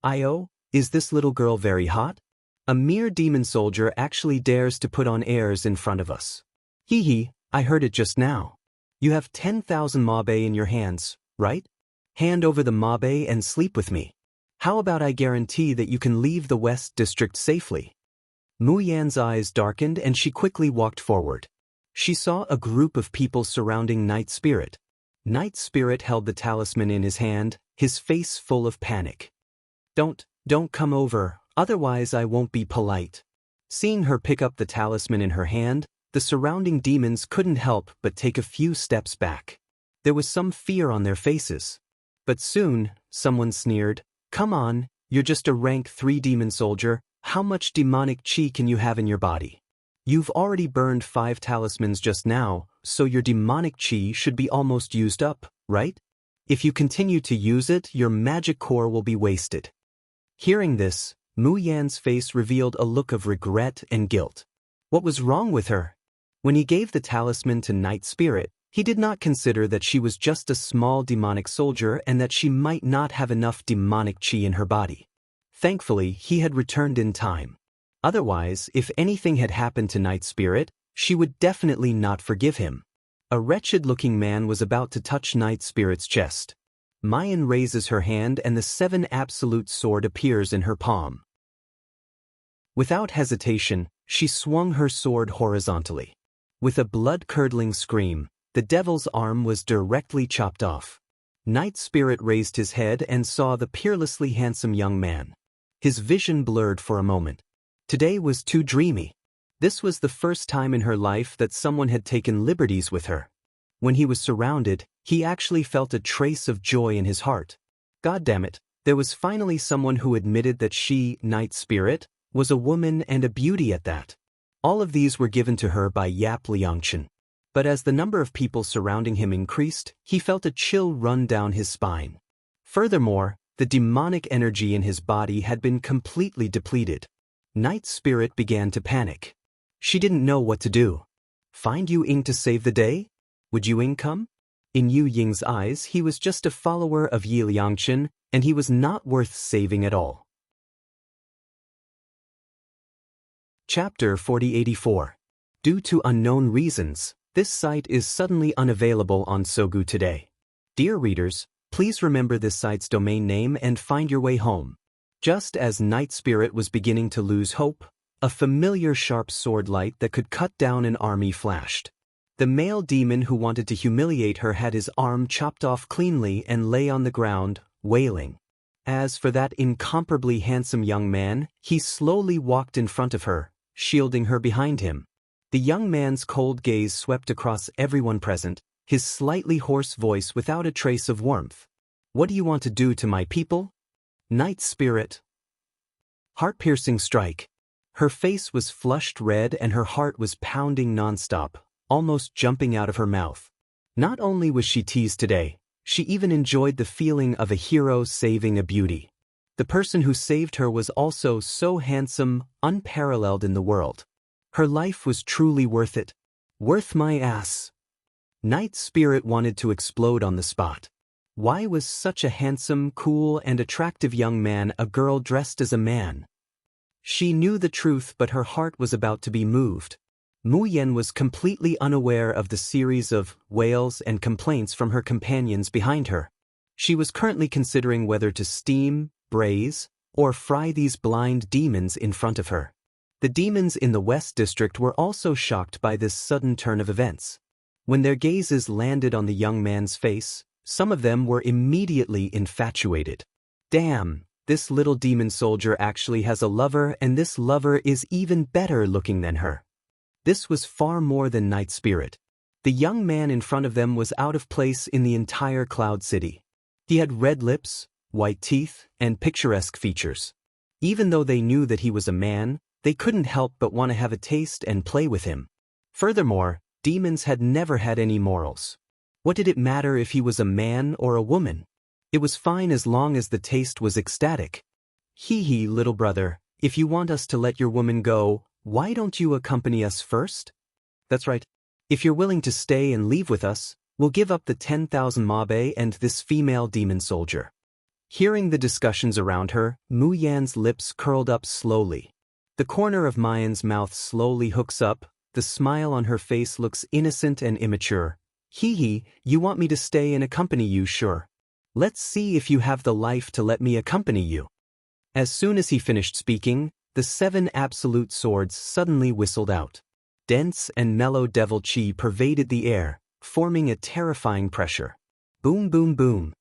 Io, is this little girl very hot? A mere demon soldier actually dares to put on airs in front of us. Hee hee, I heard it just now. You have 10,000 mabe in your hands, right? Hand over the mabe and sleep with me. How about I guarantee that you can leave the West District safely?" Mu Yan's eyes darkened and she quickly walked forward. She saw a group of people surrounding Night Spirit. Night Spirit held the talisman in his hand, his face full of panic. Don't come over, otherwise I won't be polite." Seeing her pick up the talisman in her hand, the surrounding demons couldn't help but take a few steps back. There was some fear on their faces. But soon, someone sneered, "Come on, you're just a rank 3 demon soldier, how much demonic chi can you have in your body? You've already burned 5 talismans just now, so your demonic chi should be almost used up, right? If you continue to use it, your magic core will be wasted." Hearing this, Mu Yan's face revealed a look of regret and guilt. What was wrong with her? When he gave the talisman to Night Spirit, he did not consider that she was just a small demonic soldier and that she might not have enough demonic chi in her body. Thankfully, he had returned in time. Otherwise, if anything had happened to Night Spirit, she would definitely not forgive him. A wretched-looking man was about to touch Night Spirit's chest. Mayan raises her hand and the 7 absolute sword appears in her palm. Without hesitation, she swung her sword horizontally. With a blood-curdling scream, the devil's arm was directly chopped off. Night Spirit raised his head and saw the peerlessly handsome young man. His vision blurred for a moment. Today was too dreamy. This was the first time in her life that someone had taken liberties with her. When he was surrounded, he actually felt a trace of joy in his heart. God damn it, there was finally someone who admitted that she, Night Spirit, was a woman and a beauty at that. All of these were given to her by Yap Liangchen. But as the number of people surrounding him increased, he felt a chill run down his spine. Furthermore, the demonic energy in his body had been completely depleted. Night Spirit began to panic. She didn't know what to do. Find Yu Ying to save the day? Would Yu Ying come? In Yu Ying's eyes, he was just a follower of Yi Liangchen, and he was not worth saving at all. Chapter 4084. Due to unknown reasons, this site is suddenly unavailable on Sogu today. Dear readers, please remember this site's domain name and find your way home. Just as Night Spirit was beginning to lose hope, a familiar sharp sword light that could cut down an army flashed. The male demon who wanted to humiliate her had his arm chopped off cleanly and lay on the ground, wailing. As for that incomparably handsome young man, he slowly walked in front of her, shielding her behind him. The young man's cold gaze swept across everyone present, his slightly hoarse voice without a trace of warmth. "What do you want to do to my people?" Night Spirit. Heart-piercing strike. Her face was flushed red and her heart was pounding nonstop, almost jumping out of her mouth. Not only was she teased today, she even enjoyed the feeling of a hero saving a beauty. The person who saved her was also so handsome, unparalleled in the world. Her life was truly worth it. Worth my ass. Night Spirit wanted to explode on the spot. Why was such a handsome, cool, and attractive young man a girl dressed as a man? She knew the truth, but her heart was about to be moved. Mu Yan was completely unaware of the series of wails and complaints from her companions behind her. She was currently considering whether to steam, braise, or fry these blind demons in front of her. The demons in the West District were also shocked by this sudden turn of events. When their gazes landed on the young man's face, some of them were immediately infatuated. Damn, this little demon soldier actually has a lover, and this lover is even better looking than her. This was far more than Night Spirit. The young man in front of them was out of place in the entire Cloud City. He had red lips, white teeth, and picturesque features. Even though they knew that he was a man, they couldn't help but want to have a taste and play with him. Furthermore, demons had never had any morals. What did it matter if he was a man or a woman? It was fine as long as the taste was ecstatic. Hee hee, little brother, if you want us to let your woman go, why don't you accompany us first? That's right. If you're willing to stay and leave with us, we'll give up the 10,000 mabe and this female demon soldier. Hearing the discussions around her, Mu Yan's lips curled up slowly. The corner of Mayan's mouth slowly hooks up, the smile on her face looks innocent and immature. Hee hee, you want me to stay and accompany you, sure. Let's see if you have the life to let me accompany you. As soon as he finished speaking, the 7 absolute swords suddenly whistled out. Dense and mellow devil chi pervaded the air, forming a terrifying pressure. Boom boom boom.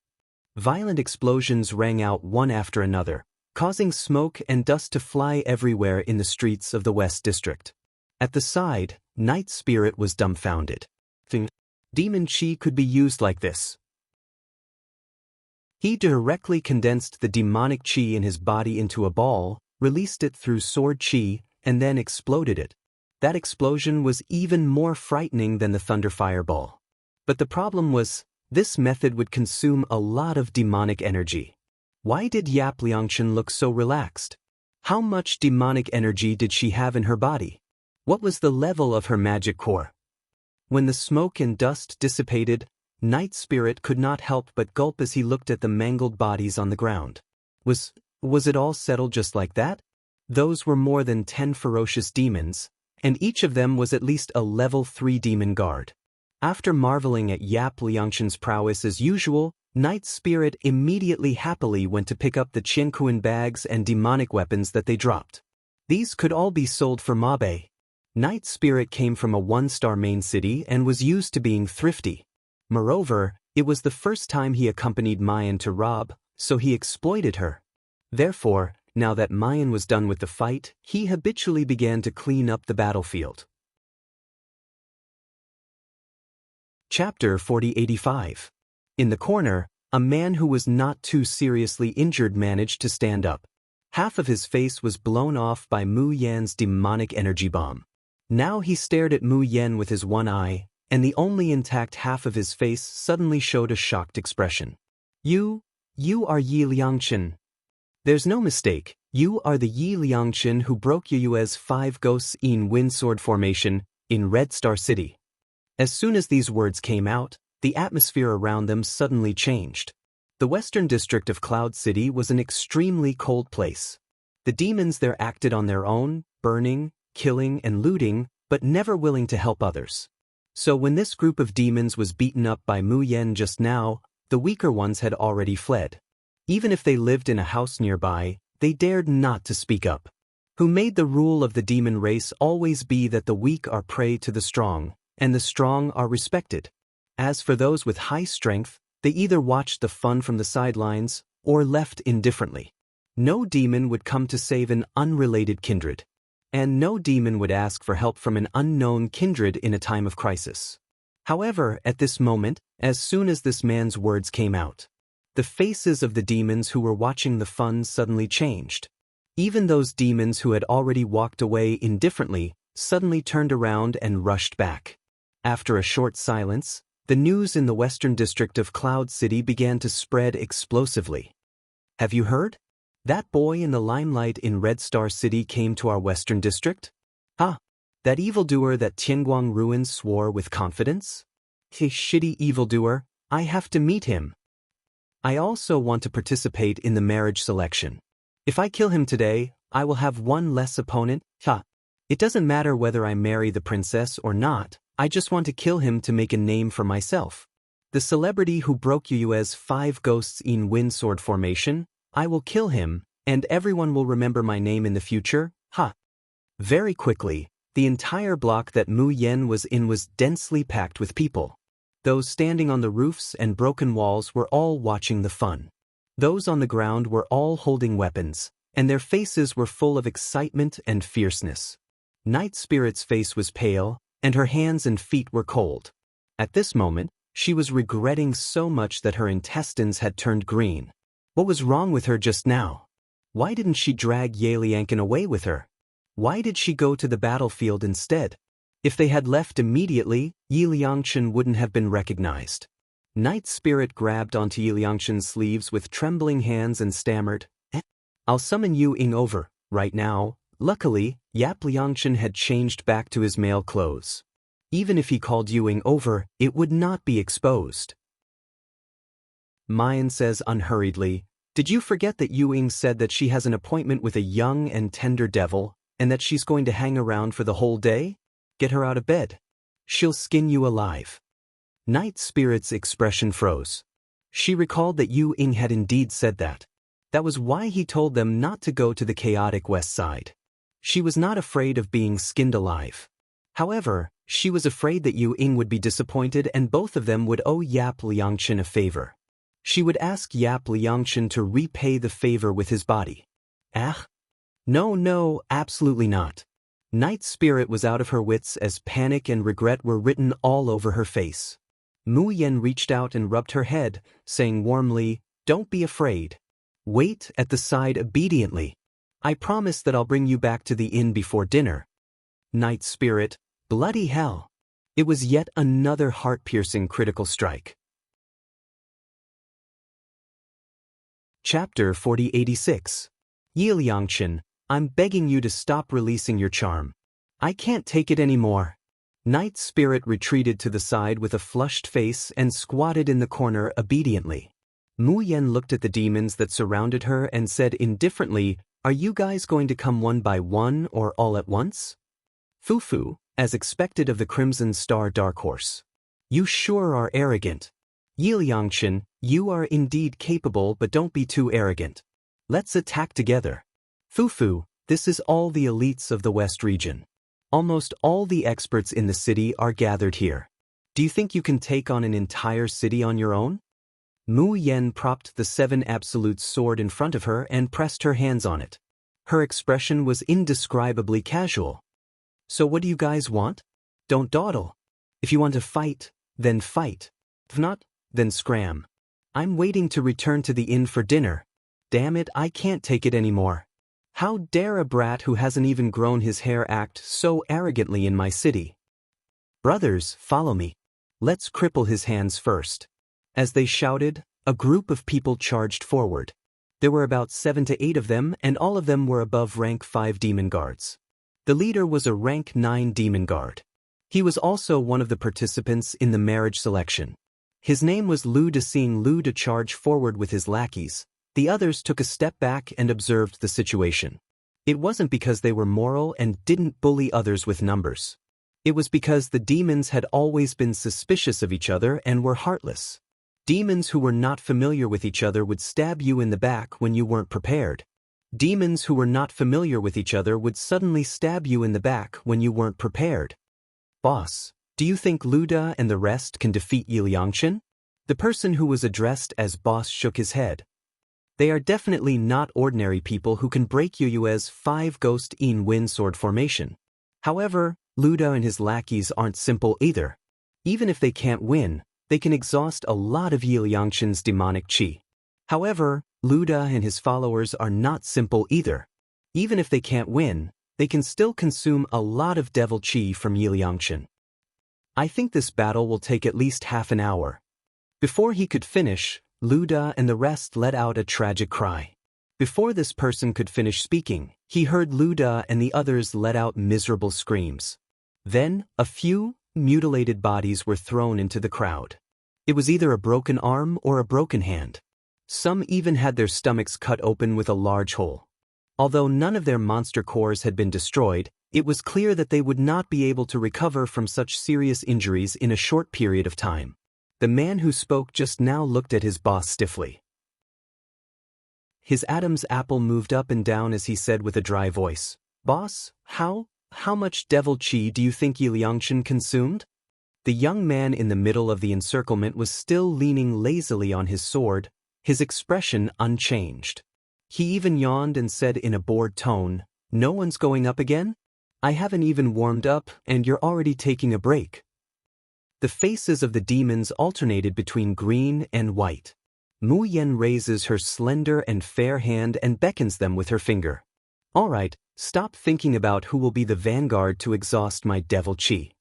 Violent explosions rang out one after another, causing smoke and dust to fly everywhere in the streets of the West District. At the side, Night Spirit was dumbfounded. Demon chi could be used like this. He directly condensed the demonic chi in his body into a ball, released it through sword chi, and then exploded it. That explosion was even more frightening than the thunder fireball. But the problem was, this method would consume a lot of demonic energy. Why did Yap Liangchen look so relaxed? How much demonic energy did she have in her body? What was the level of her magic core? When the smoke and dust dissipated, Night Spirit could not help but gulp as he looked at the mangled bodies on the ground. Was it all settled just like that? Those were more than 10 ferocious demons, and each of them was at least a level 3 demon guard. After marveling at Yap Liangchen's prowess as usual, Night Spirit immediately happily went to pick up the Qiankuan bags and demonic weapons that they dropped. These could all be sold for mabe. Night Spirit came from a 1-star main city and was used to being thrifty. Moreover, it was the first time he accompanied Mayan to rob, so he exploited her. Therefore, now that Mayan was done with the fight, he habitually began to clean up the battlefield. Chapter 4085. In the corner, a man who was not too seriously injured managed to stand up. Half of his face was blown off by Mu Yan's demonic energy bomb. Now he stared at Mu Yan with his one eye, and the only intact half of his face suddenly showed a shocked expression. You are Yi Liangchen. There's no mistake, you are the Yi Liangchen who broke Yue's 5 ghosts in Windsword formation in Red Star City. As soon as these words came out, the atmosphere around them suddenly changed. The western district of Cloud City was an extremely cold place. The demons there acted on their own, burning, killing, and looting, but never willing to help others. So when this group of demons was beaten up by Mu Yan just now, the weaker ones had already fled. Even if they lived in a house nearby, they dared not to speak up. Who made the rule of the demon race always be that the weak are prey to the strong, and the strong are respected. As for those with high strength, they either watched the fun from the sidelines, or left indifferently. No demon would come to save an unrelated kindred. And no demon would ask for help from an unknown kindred in a time of crisis. However, at this moment, as soon as this man's words came out, the faces of the demons who were watching the fun suddenly changed. Even those demons who had already walked away indifferently suddenly turned around and rushed back. After a short silence, the news in the western district of Cloud City began to spread explosively. Have you heard? That boy in the limelight in Red Star City came to our western district? That evildoer that Tianguang Ruin swore with confidence? Hey, shitty evildoer, I have to meet him. I also want to participate in the marriage selection. If I kill him today, I will have one less opponent. Ha! It doesn't matter whether I marry the princess or not, I just want to kill him to make a name for myself. The celebrity who broke Yue's 5 ghosts in wind sword formation, I will kill him, and everyone will remember my name in the future. Ha! Very quickly, the entire block that Mu Yen was in was densely packed with people. Those standing on the roofs and broken walls were all watching the fun. Those on the ground were all holding weapons, and their faces were full of excitement and fierceness. Night Spirit's face was pale, and her hands and feet were cold. At this moment, she was regretting so much that her intestines had turned green. What was wrong with her just now? Why didn't she drag Ye Liangqin away with her? Why did she go to the battlefield instead? If they had left immediately, Ye Liangqin wouldn't have been recognized. Night Spirit grabbed onto Ye Liangqin's sleeves with trembling hands and stammered, I'll summon Yu Ying over, right now. Luckily, Yap Liangqin had changed back to his male clothes. Even if he called Yu Ying over, it would not be exposed. Mayan says unhurriedly, did you forget that Yu Ying said that she has an appointment with a young and tender devil, and that she's going to hang around for the whole day? Get her out of bed. She'll skin you alive. Night Spirit's expression froze. She recalled that Yu Ying had indeed said that. That was why he told them not to go to the chaotic west side. She was not afraid of being skinned alive. However, she was afraid that Yu Ying would be disappointed and both of them would owe Yap Liangqin a favor. She would ask Yap Liangqin to repay the favor with his body. Ah? No, absolutely not. Night Spirit was out of her wits as panic and regret were written all over her face. Mu Yen reached out and rubbed her head, saying warmly, don't be afraid. Wait at the side obediently. I promise that I'll bring you back to the inn before dinner. Night Spirit, bloody hell. It was yet another heart-piercing critical strike. Chapter 4086. Ye Liangqin, I'm begging you to stop releasing your charm. I can't take it anymore. Night Spirit retreated to the side with a flushed face and squatted in the corner obediently. Mu Yen looked at the demons that surrounded her and said indifferently, are you guys going to come one by one or all at once? Fufu, as expected of the Crimson Star Dark Horse. You sure are arrogant. Ye Liangqin, you are indeed capable, but don't be too arrogant. Let's attack together. Fufu, this is all the elites of the West region. Almost all the experts in the city are gathered here. Do you think you can take on an entire city on your own? Mu Yen propped the 7 Absolute sword in front of her and pressed her hands on it. Her expression was indescribably casual. So what do you guys want? Don't dawdle. If you want to fight, then fight. If not, then scram. I'm waiting to return to the inn for dinner. Damn it, I can't take it anymore. How dare a brat who hasn't even grown his hair act so arrogantly in my city? Brothers, follow me. Let's cripple his hands first. As they shouted, a group of people charged forward. There were about 7 to 8 of them, and all of them were above rank 5 demon guards. The leader was a rank 9 demon guard. He was also one of the participants in the marriage selection. His name was Lu De. Seeing Lu De charge forward with his lackeys, the others took a step back and observed the situation. It wasn't because they were moral and didn't bully others with numbers. It was because the demons had always been suspicious of each other and were heartless. Demons who were not familiar with each other would stab you in the back when you weren't prepared. Demons who were not familiar with each other would suddenly stab you in the back when you weren't prepared. Boss, do you think Lu De and the rest can defeat Ye Liangqin? The person who was addressed as boss shook his head. They are definitely not ordinary people who can break Yue's 5 ghost in wind sword formation. However, Lu De and his lackeys aren't simple either. Even if they can't win, they can exhaust a lot of Ye Liangqin's demonic qi. However, Lu De and his followers are not simple either. Even if they can't win, they can still consume a lot of devil qi from Ye Liangqin. I think this battle will take at least half an hour. Before he could finish, Lu De and the rest let out a tragic cry. Before this person could finish speaking, he heard Lu De and the others let out miserable screams. Then, a few mutilated bodies were thrown into the crowd. It was either a broken arm or a broken hand. Some even had their stomachs cut open with a large hole. Although none of their monster cores had been destroyed, it was clear that they would not be able to recover from such serious injuries in a short period of time. The man who spoke just now looked at his boss stiffly. His Adam's apple moved up and down as he said with a dry voice, "Boss, how much devil chi do you think Yi Liangchen consumed?" The young man in the middle of the encirclement was still leaning lazily on his sword, his expression unchanged. He even yawned and said in a bored tone, "No one's going up again? I haven't even warmed up, and you're already taking a break." The faces of the demons alternated between green and white. Mu Yen raises her slender and fair hand and beckons them with her finger. "All right, stop thinking about who will be the vanguard to exhaust my devil chi.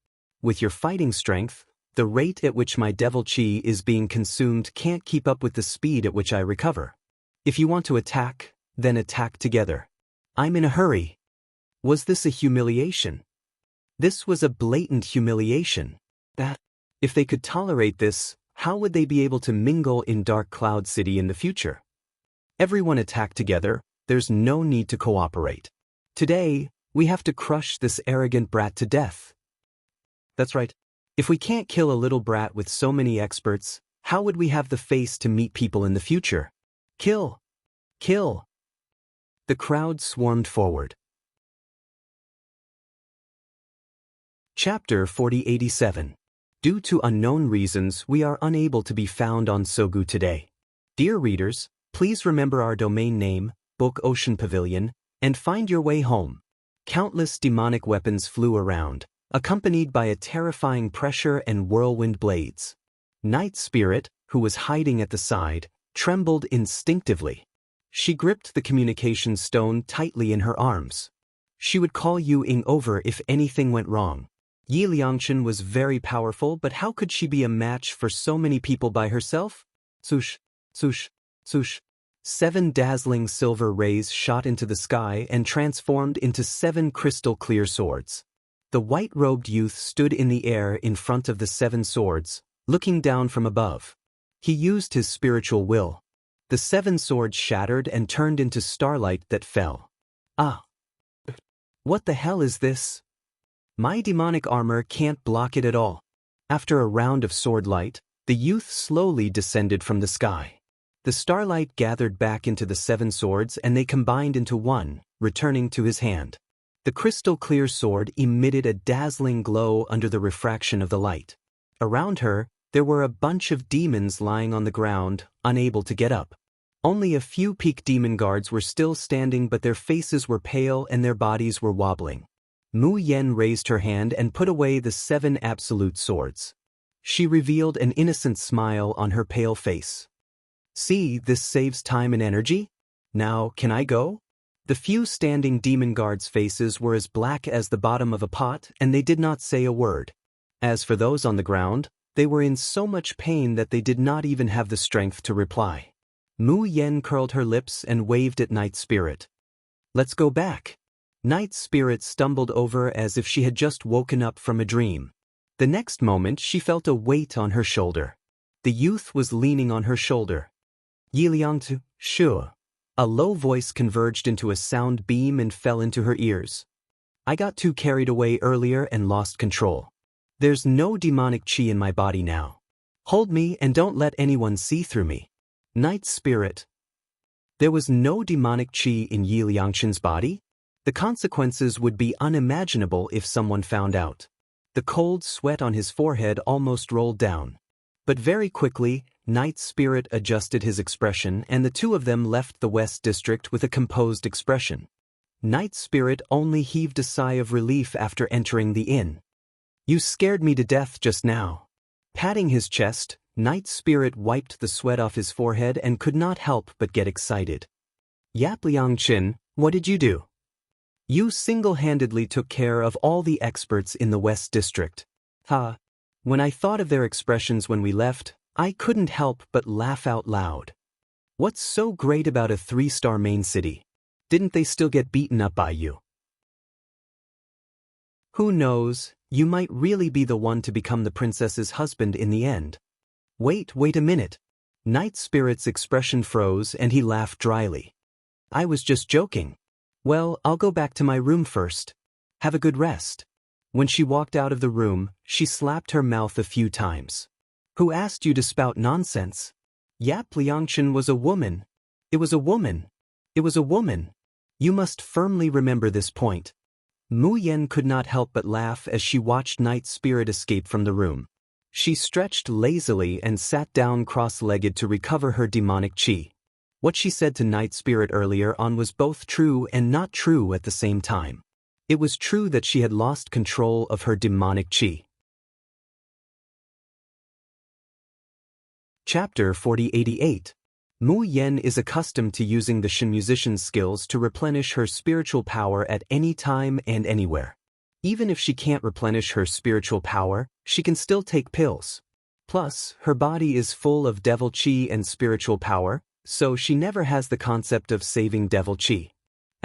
With your fighting strength, the rate at which my devil chi is being consumed can't keep up with the speed at which I recover. If you want to attack, then attack together. I'm in a hurry." Was this a humiliation? This was a blatant humiliation. That, if they could tolerate this, how would they be able to mingle in Dark Cloud City in the future? Everyone attack together, there's no need to cooperate. Today, we have to crush this arrogant brat to death. That's right. If we can't kill a little brat with so many experts, how would we have the face to meet people in the future? Kill! Kill! The crowd swarmed forward. Chapter 4087. Due to unknown reasons, we are unable to be found on Sogu today. Dear readers, please remember our domain name, Book Ocean Pavilion, and find your way home. Countless demonic weapons flew around, accompanied by a terrifying pressure and whirlwind blades. Night Spirit, who was hiding at the side, trembled instinctively. She gripped the communication stone tightly in her arms. She would call Yu Ying over if anything went wrong. Yi Liangchen was very powerful, but how could she be a match for so many people by herself? Swoosh, swoosh, swoosh. 7 dazzling silver rays shot into the sky and transformed into 7 crystal-clear swords. The white-robed youth stood in the air in front of the 7 swords, looking down from above. He used his spiritual will. The 7 swords shattered and turned into starlight that fell. Ah! What the hell is this? My demonic armor can't block it at all. After a round of sword light, the youth slowly descended from the sky. The starlight gathered back into the 7 swords and they combined into one, returning to his hand. The crystal-clear sword emitted a dazzling glow under the refraction of the light. Around her, there were a bunch of demons lying on the ground, unable to get up. Only a few peak demon guards were still standing, but their faces were pale and their bodies were wobbling. Mu Yen raised her hand and put away the 7 absolute swords. She revealed an innocent smile on her pale face. "See, this saves time and energy? Now, can I go?" The few standing demon guards' faces were as black as the bottom of a pot, and they did not say a word. As for those on the ground, they were in so much pain that they did not even have the strength to reply. Mu Yen curled her lips and waved at Night Spirit. "Let's go back." Night Spirit stumbled over as if she had just woken up from a dream. The next moment she felt a weight on her shoulder. The youth was leaning on her shoulder. "Yi Liangtu, sure." A low voice converged into a sound beam and fell into her ears. "I got too carried away earlier and lost control. There's no demonic chi in my body now. Hold me and don't let anyone see through me." Night Spirit. There was no demonic chi in Yi Liangchen's body? The consequences would be unimaginable if someone found out. The cold sweat on his forehead almost rolled down. But very quickly, Night Spirit adjusted his expression and the two of them left the West District with a composed expression. Night Spirit only heaved a sigh of relief after entering the inn. "You scared me to death just now." Patting his chest, Night Spirit wiped the sweat off his forehead and could not help but get excited. "Yap Liangchen, what did you do?" "You single-handedly took care of all the experts in the West District." "Ha! When I thought of their expressions when we left, I couldn't help but laugh out loud. What's so great about a 3-star main city? Didn't they still get beaten up by you?" "Who knows, you might really be the one to become the princess's husband in the end." Wait a minute." Night Spirit's expression froze and he laughed dryly. I was just joking. Well, I'll go back to my room first. Have a good rest. When she walked out of the room, she slapped her mouth a few times. Who asked you to spout nonsense? Yap Liangchen was a woman. It was a woman. It was a woman. You must firmly remember this point. Mu Yen could not help but laugh as she watched Night Spirit escape from the room. She stretched lazily and sat down cross-legged to recover her demonic chi. What she said to Night Spirit earlier on was both true and not true at the same time. It was true that she had lost control of her demonic chi. Chapter 4088. Mu Yen is accustomed to using the Shen musician's skills to replenish her spiritual power at any time and anywhere. Even if she can't replenish her spiritual power, she can still take pills. Plus, her body is full of devil chi and spiritual power, so she never has the concept of saving devil chi.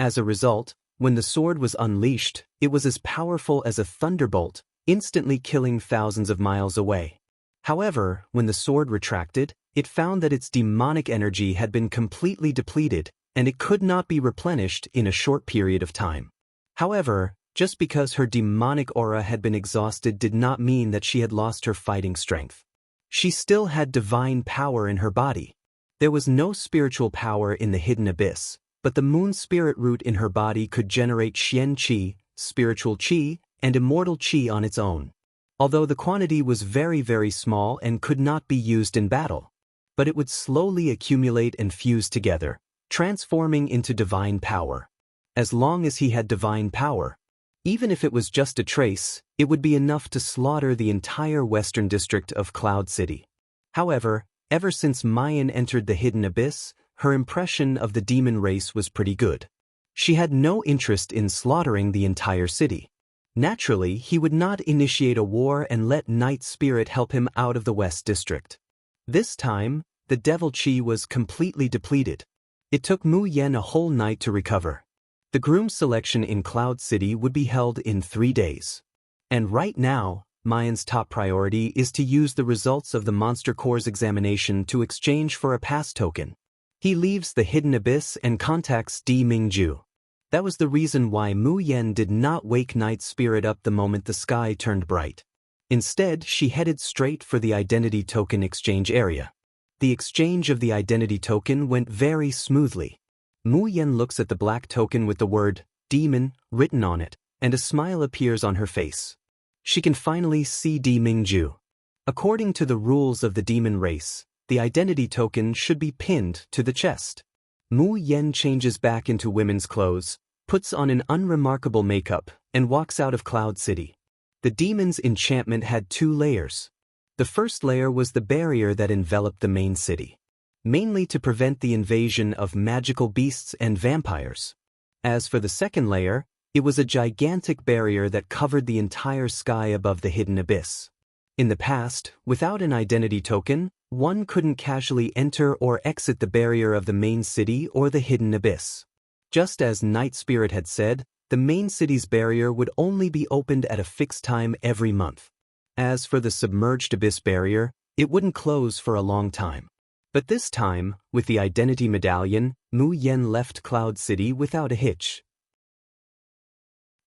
As a result, when the sword was unleashed, it was as powerful as a thunderbolt, instantly killing thousands of miles away. However, when the sword retracted, it found that its demonic energy had been completely depleted, and it could not be replenished in a short period of time. However, just because her demonic aura had been exhausted did not mean that she had lost her fighting strength. She still had divine power in her body. There was no spiritual power in the hidden abyss, but the moon spirit root in her body could generate Xian Qi, spiritual Qi, and immortal Qi on its own. Although the quantity was very, very small and could not be used in battle. But it would slowly accumulate and fuse together, transforming into divine power. As long as he had divine power, even if it was just a trace, it would be enough to slaughter the entire western district of Cloud City. However, ever since Mayan entered the hidden abyss, her impression of the demon race was pretty good. She had no interest in slaughtering the entire city. Naturally, he would not initiate a war and let Night Spirit help him out of the West District. This time, the devil chi was completely depleted. It took Mu Yen a whole night to recover. The groom selection in Cloud City would be held in 3 days. And right now, Mayan's top priority is to use the results of the Monster Corps examination to exchange for a pass token. He leaves the hidden abyss and contacts Di Mingju. That was the reason why Mu Yen did not wake Night Spirit up the moment the sky turned bright. Instead, she headed straight for the identity token exchange area. The exchange of the identity token went very smoothly. Mu Yen looks at the black token with the word demon written on it, and a smile appears on her face. She can finally see Di Mingju. According to the rules of the demon race, the identity token should be pinned to the chest. Mu Yen changes back into women's clothes, puts on an unremarkable makeup, and walks out of Cloud City. The demon's enchantment had 2 layers. The first layer was the barrier that enveloped the main city, mainly to prevent the invasion of magical beasts and vampires. As for the second layer, it was a gigantic barrier that covered the entire sky above the hidden abyss. In the past, without an identity token, one couldn't casually enter or exit the barrier of the main city or the hidden abyss. Just as Night Spirit had said, the main city's barrier would only be opened at a fixed time every month. As for the submerged abyss barrier, it wouldn't close for a long time. But this time, with the identity medallion, Mu Yen left Cloud City without a hitch.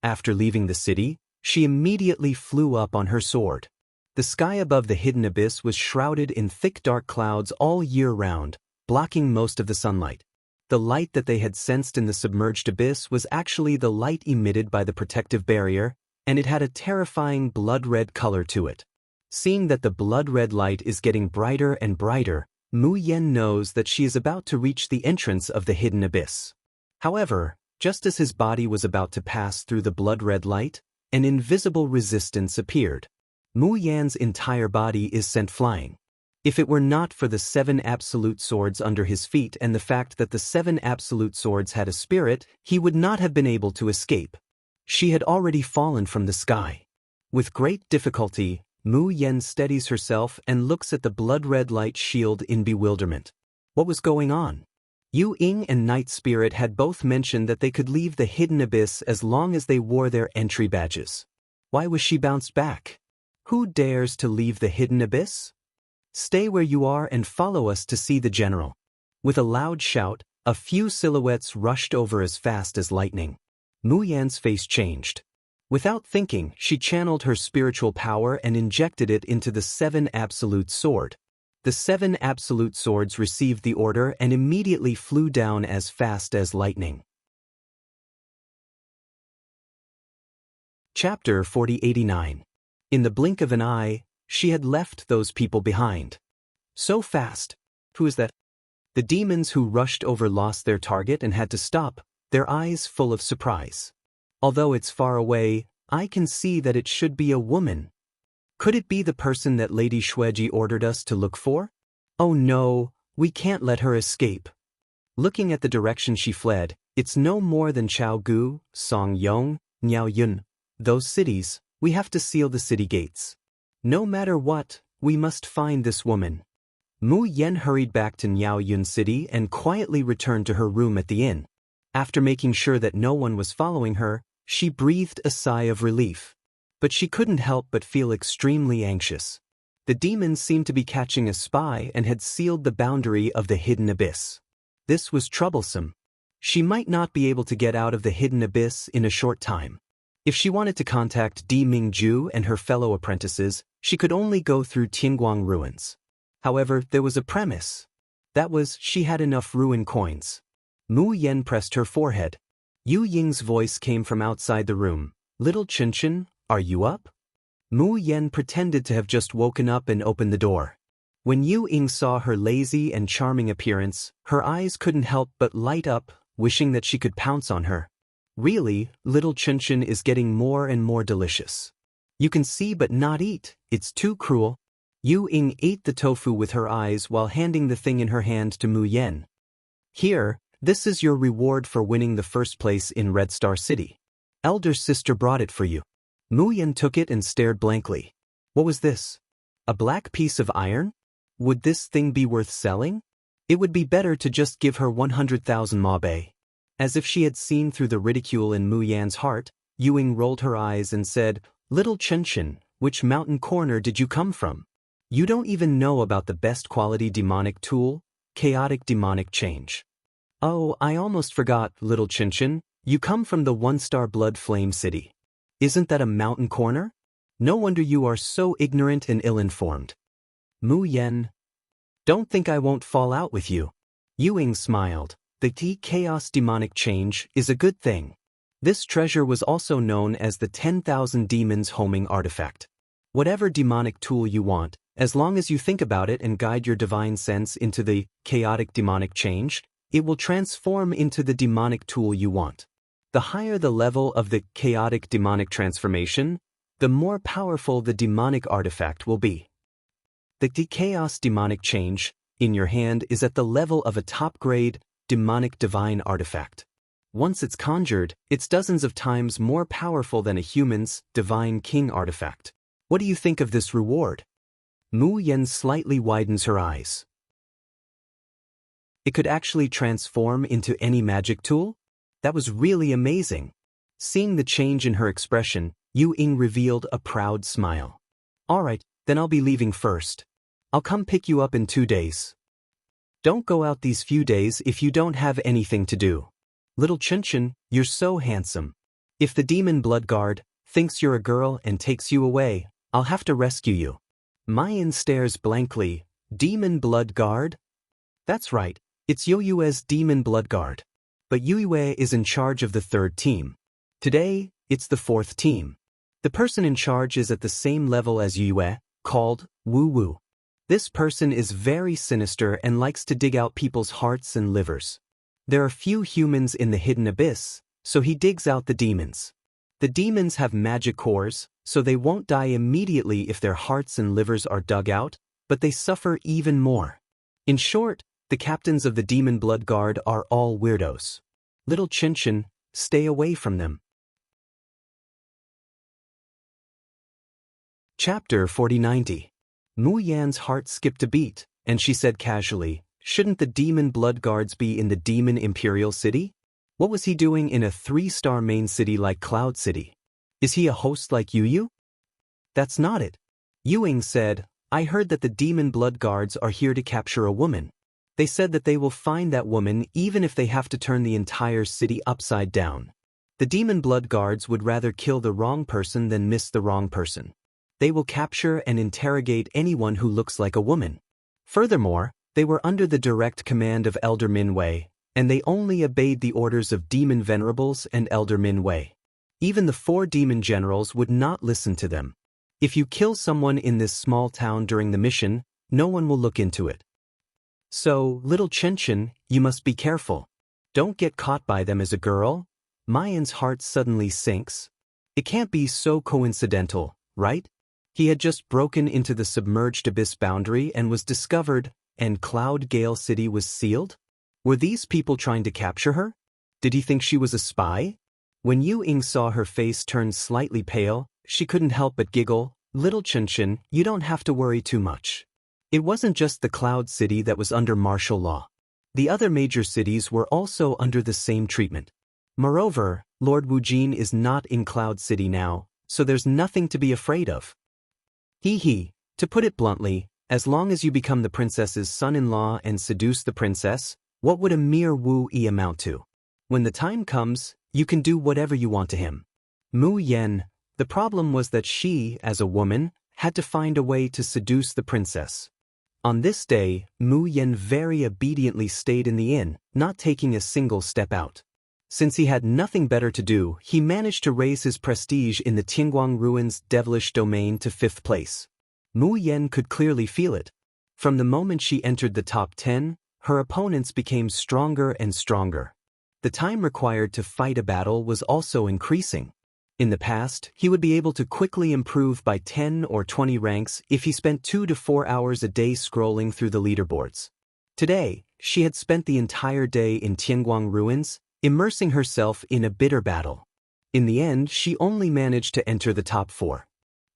After leaving the city, she immediately flew up on her sword. The sky above the hidden abyss was shrouded in thick dark clouds all year round, blocking most of the sunlight. The light that they had sensed in the submerged abyss was actually the light emitted by the protective barrier, and it had a terrifying blood-red color to it. Seeing that the blood-red light is getting brighter and brighter, Mu Yen knows that she is about to reach the entrance of the hidden abyss. However, just as his body was about to pass through the blood-red light, an invisible resistance appeared. Mu Yan's entire body is sent flying. If it were not for the 7 absolute swords under his feet and the fact that the 7 absolute swords had a spirit, he would not have been able to escape. She had already fallen from the sky. With great difficulty, Mu Yen steadies herself and looks at the blood-red light shield in bewilderment. What was going on? Yu Ying and Night Spirit had both mentioned that they could leave the hidden abyss as long as they wore their entry badges. Why was she bounced back? Who dares to leave the hidden abyss? Stay where you are and follow us to see the general. With a loud shout, a few silhouettes rushed over as fast as lightning. Mu Yan's face changed. Without thinking, she channeled her spiritual power and injected it into the 7 absolute sword. The 7 absolute swords received the order and immediately flew down as fast as lightning. Chapter 4089. In the blink of an eye, she had left those people behind. So fast. Who is that? The demons who rushed over lost their target and had to stop, their eyes full of surprise. Although it's far away, I can see that it should be a woman. Could it be the person that Lady Shueji ordered us to look for? Oh no, we can't let her escape. Looking at the direction she fled, it's no more than Chaogu, Songyong, Niaoyun. Those cities, we have to seal the city gates. No matter what, we must find this woman. Mu Yan hurried back to Niaoyun City and quietly returned to her room at the inn. After making sure that no one was following her, she breathed a sigh of relief. But she couldn't help but feel extremely anxious. The demons seemed to be catching a spy and had sealed the boundary of the hidden abyss. This was troublesome. She might not be able to get out of the hidden abyss in a short time. If she wanted to contact Di Mingju and her fellow apprentices, she could only go through Tianguang ruins. However, there was a premise. That was, she had enough ruin coins. Mu Yan pressed her forehead. Yu Ying's voice came from outside the room. Little Qinshan, are you up? Mu Yan pretended to have just woken up and opened the door. When Yu Ying saw her lazy and charming appearance, her eyes couldn't help but light up, wishing that she could pounce on her. Really, little Qinshan is getting more and more delicious. You can see but not eat, it's too cruel. Yu Ying ate the tofu with her eyes while handing the thing in her hand to Mu Yan. Here, this is your reward for winning the first place in Red Star City. Elder sister brought it for you. Mu Yan took it and stared blankly. What was this? A black piece of iron? Would this thing be worth selling? It would be better to just give her 100,000 mabe. As if she had seen through the ridicule in Mu Yan's heart, Yu Ying rolled her eyes and said, Little Qinshan, which mountain corner did you come from? You don't even know about the best quality demonic tool, chaotic demonic change. Oh, I almost forgot, little Qinshan, you come from the 1-star blood flame city. Isn't that a mountain corner? No wonder you are so ignorant and ill-informed. Mu Yan. Don't think I won't fall out with you. Yu Ying smiled. The chaos demonic change is a good thing. This treasure was also known as the 10,000 demons homing artifact. Whatever demonic tool you want, as long as you think about it and guide your divine sense into the chaotic demonic change, it will transform into the demonic tool you want. The higher the level of the chaotic demonic transformation, the more powerful the demonic artifact will be. The chaos demonic change in your hand is at the level of a top-grade demonic divine artifact. Once it's conjured, it's dozens of times more powerful than a human's divine king artifact. What do you think of this reward? Mu Yan slightly widens her eyes. It could actually transform into any magic tool? That was really amazing. Seeing the change in her expression, Yu Ying revealed a proud smile. All right, then I'll be leaving first. I'll come pick you up in 2 days. Don't go out these few days if you don't have anything to do. Little Qinshan, you're so handsome. If the demon blood guard thinks you're a girl and takes you away, I'll have to rescue you. Mayan stares blankly. Demon blood guard? That's right, it's Yoyue's demon blood guard. But Yoyue is in charge of the 3rd team. Today, it's the 4th team. The person in charge is at the same level as Yoyue, called Wu Wu. This person is very sinister and likes to dig out people's hearts and livers. There are few humans in the hidden abyss, so he digs out the demons. The demons have magic cores, so they won't die immediately if their hearts and livers are dug out, but they suffer even more. In short, the captains of the Demon Blood Guard are all weirdos. Little Qinshan, stay away from them. Chapter 4090. Mu Yan's heart skipped a beat, and she said casually, shouldn't the Demon Blood Guards be in the Demon Imperial City? What was he doing in a 3-star main city like Cloud City? Is he a host like Yu? That's not it. Yu Ying said, I heard that the demon blood guards are here to capture a woman. They said that they will find that woman even if they have to turn the entire city upside down. The demon blood guards would rather kill the wrong person than miss the wrong person. They will capture and interrogate anyone who looks like a woman. Furthermore, they were under the direct command of Elder Minwei, and they only obeyed the orders of Demon Venerables and Elder Minwei. Even the 4 demon generals would not listen to them. If you kill someone in this small town during the mission, no one will look into it. So, little Chen, you must be careful. Don't get caught by them as a girl. Mayan's heart suddenly sinks. It can't be so coincidental, right? He had just broken into the submerged abyss boundary and was discovered, and Cloud Gale City was sealed? Were these people trying to capture her? Did he think she was a spy? When Yu Ying saw her face turn slightly pale, she couldn't help but giggle. Little Chen, you don't have to worry too much. It wasn't just the Cloud City that was under martial law. The other major cities were also under the same treatment. Moreover, Lord Wujin is not in Cloud City now, so there's nothing to be afraid of. To put it bluntly, as long as you become the princess's son-in-law and seduce the princess, what would a mere Wu-Yi amount to? When the time comes, you can do whatever you want to him. Mu Yen, the problem was that she, as a woman, had to find a way to seduce the princess. On this day, Mu Yen very obediently stayed in the inn, not taking a single step out. Since he had nothing better to do, he managed to raise his prestige in the Tianguang Ruins' devilish domain to 5th place. Mu Yen could clearly feel it. From the moment she entered the top 10, her opponents became stronger and stronger. The time required to fight a battle was also increasing. In the past, he would be able to quickly improve by 10 or 20 ranks if he spent 2 to 4 hours a day scrolling through the leaderboards. Today, she had spent the entire day in Tianguang Ruins, immersing herself in a bitter battle. In the end, she only managed to enter the top 4.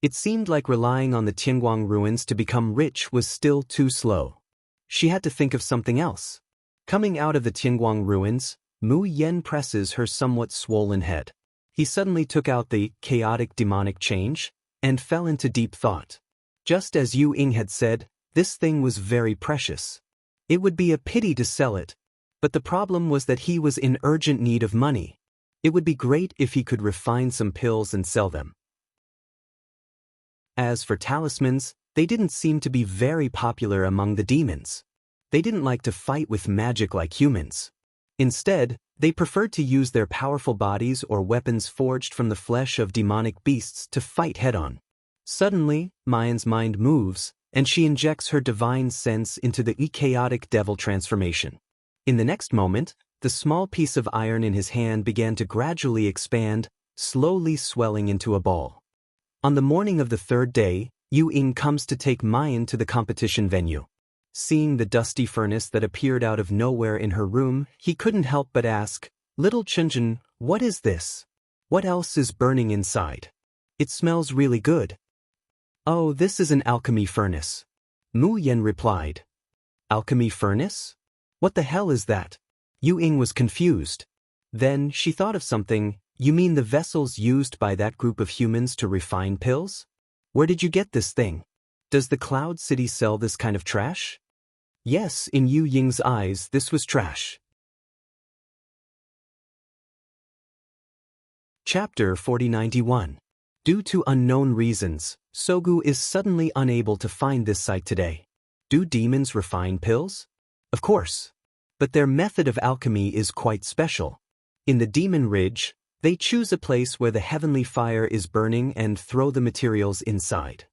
It seemed like relying on the Tianguang Ruins to become rich was still too slow. She had to think of something else. Coming out of the Tianguang Ruins, Mu Yen presses her somewhat swollen head. He suddenly took out the chaotic demonic change and fell into deep thought. Just as Yu Ying had said, this thing was very precious. It would be a pity to sell it, but the problem was that he was in urgent need of money. It would be great if he could refine some pills and sell them. As for talismans, they didn't seem to be very popular among the demons. They didn't like to fight with magic like humans. Instead, they preferred to use their powerful bodies or weapons forged from the flesh of demonic beasts to fight head-on. Suddenly, Mayan's mind moves, and she injects her divine sense into the chaotic devil transformation. In the next moment, the small piece of iron in his hand began to gradually expand, slowly swelling into a ball. On the morning of the 3rd day, Yu Ying comes to take Mayan to the competition venue. Seeing the dusty furnace that appeared out of nowhere in her room, he couldn't help but ask, "Little Chen, what is this? What else is burning inside? It smells really good." "Oh, this is an alchemy furnace," Mu Yen replied. "Alchemy furnace? What the hell is that?" Yu Ying was confused. Then she thought of something. "You mean the vessels used by that group of humans to refine pills? Where did you get this thing? Does the Cloud City sell this kind of trash?" Yes, in Yu Ying's eyes, this was trash. Chapter 4091. Due to unknown reasons, Sogu is suddenly unable to find this site today. Do demons refine pills? Of course. But their method of alchemy is quite special. In the Demon Ridge, they choose a place where the heavenly fire is burning and throw the materials inside.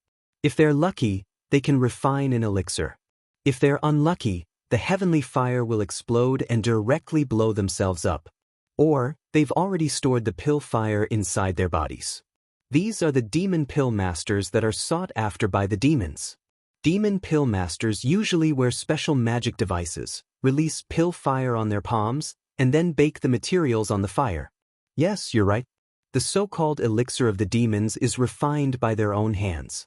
If they're lucky, they can refine an elixir. If they're unlucky, the heavenly fire will explode and directly blow themselves up. Or, they've already stored the pill fire inside their bodies. These are the demon pill masters that are sought after by the demons. Demon pill masters usually wear special magic devices, release pill fire on their palms, and then bake the materials on the fire. Yes, you're right. The so-called elixir of the demons is refined by their own hands.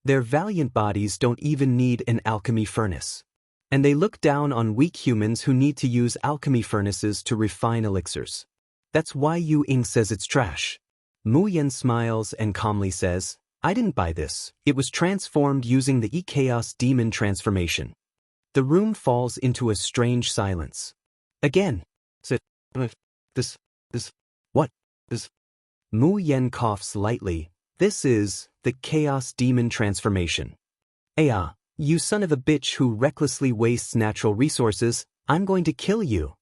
Their valiant bodies don't even need an alchemy furnace. And they look down on weak humans who need to use alchemy furnaces to refine elixirs. That's why Yu Ying says it's trash. Mu Yen smiles and calmly says, I didn't buy this. It was transformed using the E-Chaos Demon transformation. The room falls into a strange silence. Again. What? Mu Yen coughs lightly. This is the Chaos Demon transformation. Aya, you son of a bitch who recklessly wastes natural resources, I'm going to kill you.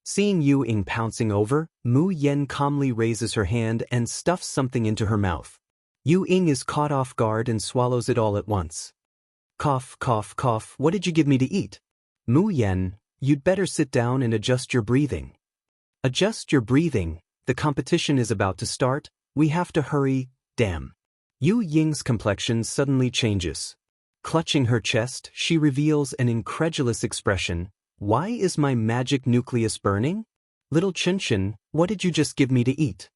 Seeing Yu Ying pouncing over, Mu Yen calmly raises her hand and stuffs something into her mouth. Yu Ying is caught off guard and swallows it all at once. Cough, cough, cough, what did you give me to eat? Mu Yen, you'd better sit down and adjust your breathing. Adjust your breathing, the competition is about to start, we have to hurry, damn. Yu Ying's complexion suddenly changes. Clutching her chest, she reveals an incredulous expression. Why is my magic nucleus burning? Little Qinshan, what did you just give me to eat?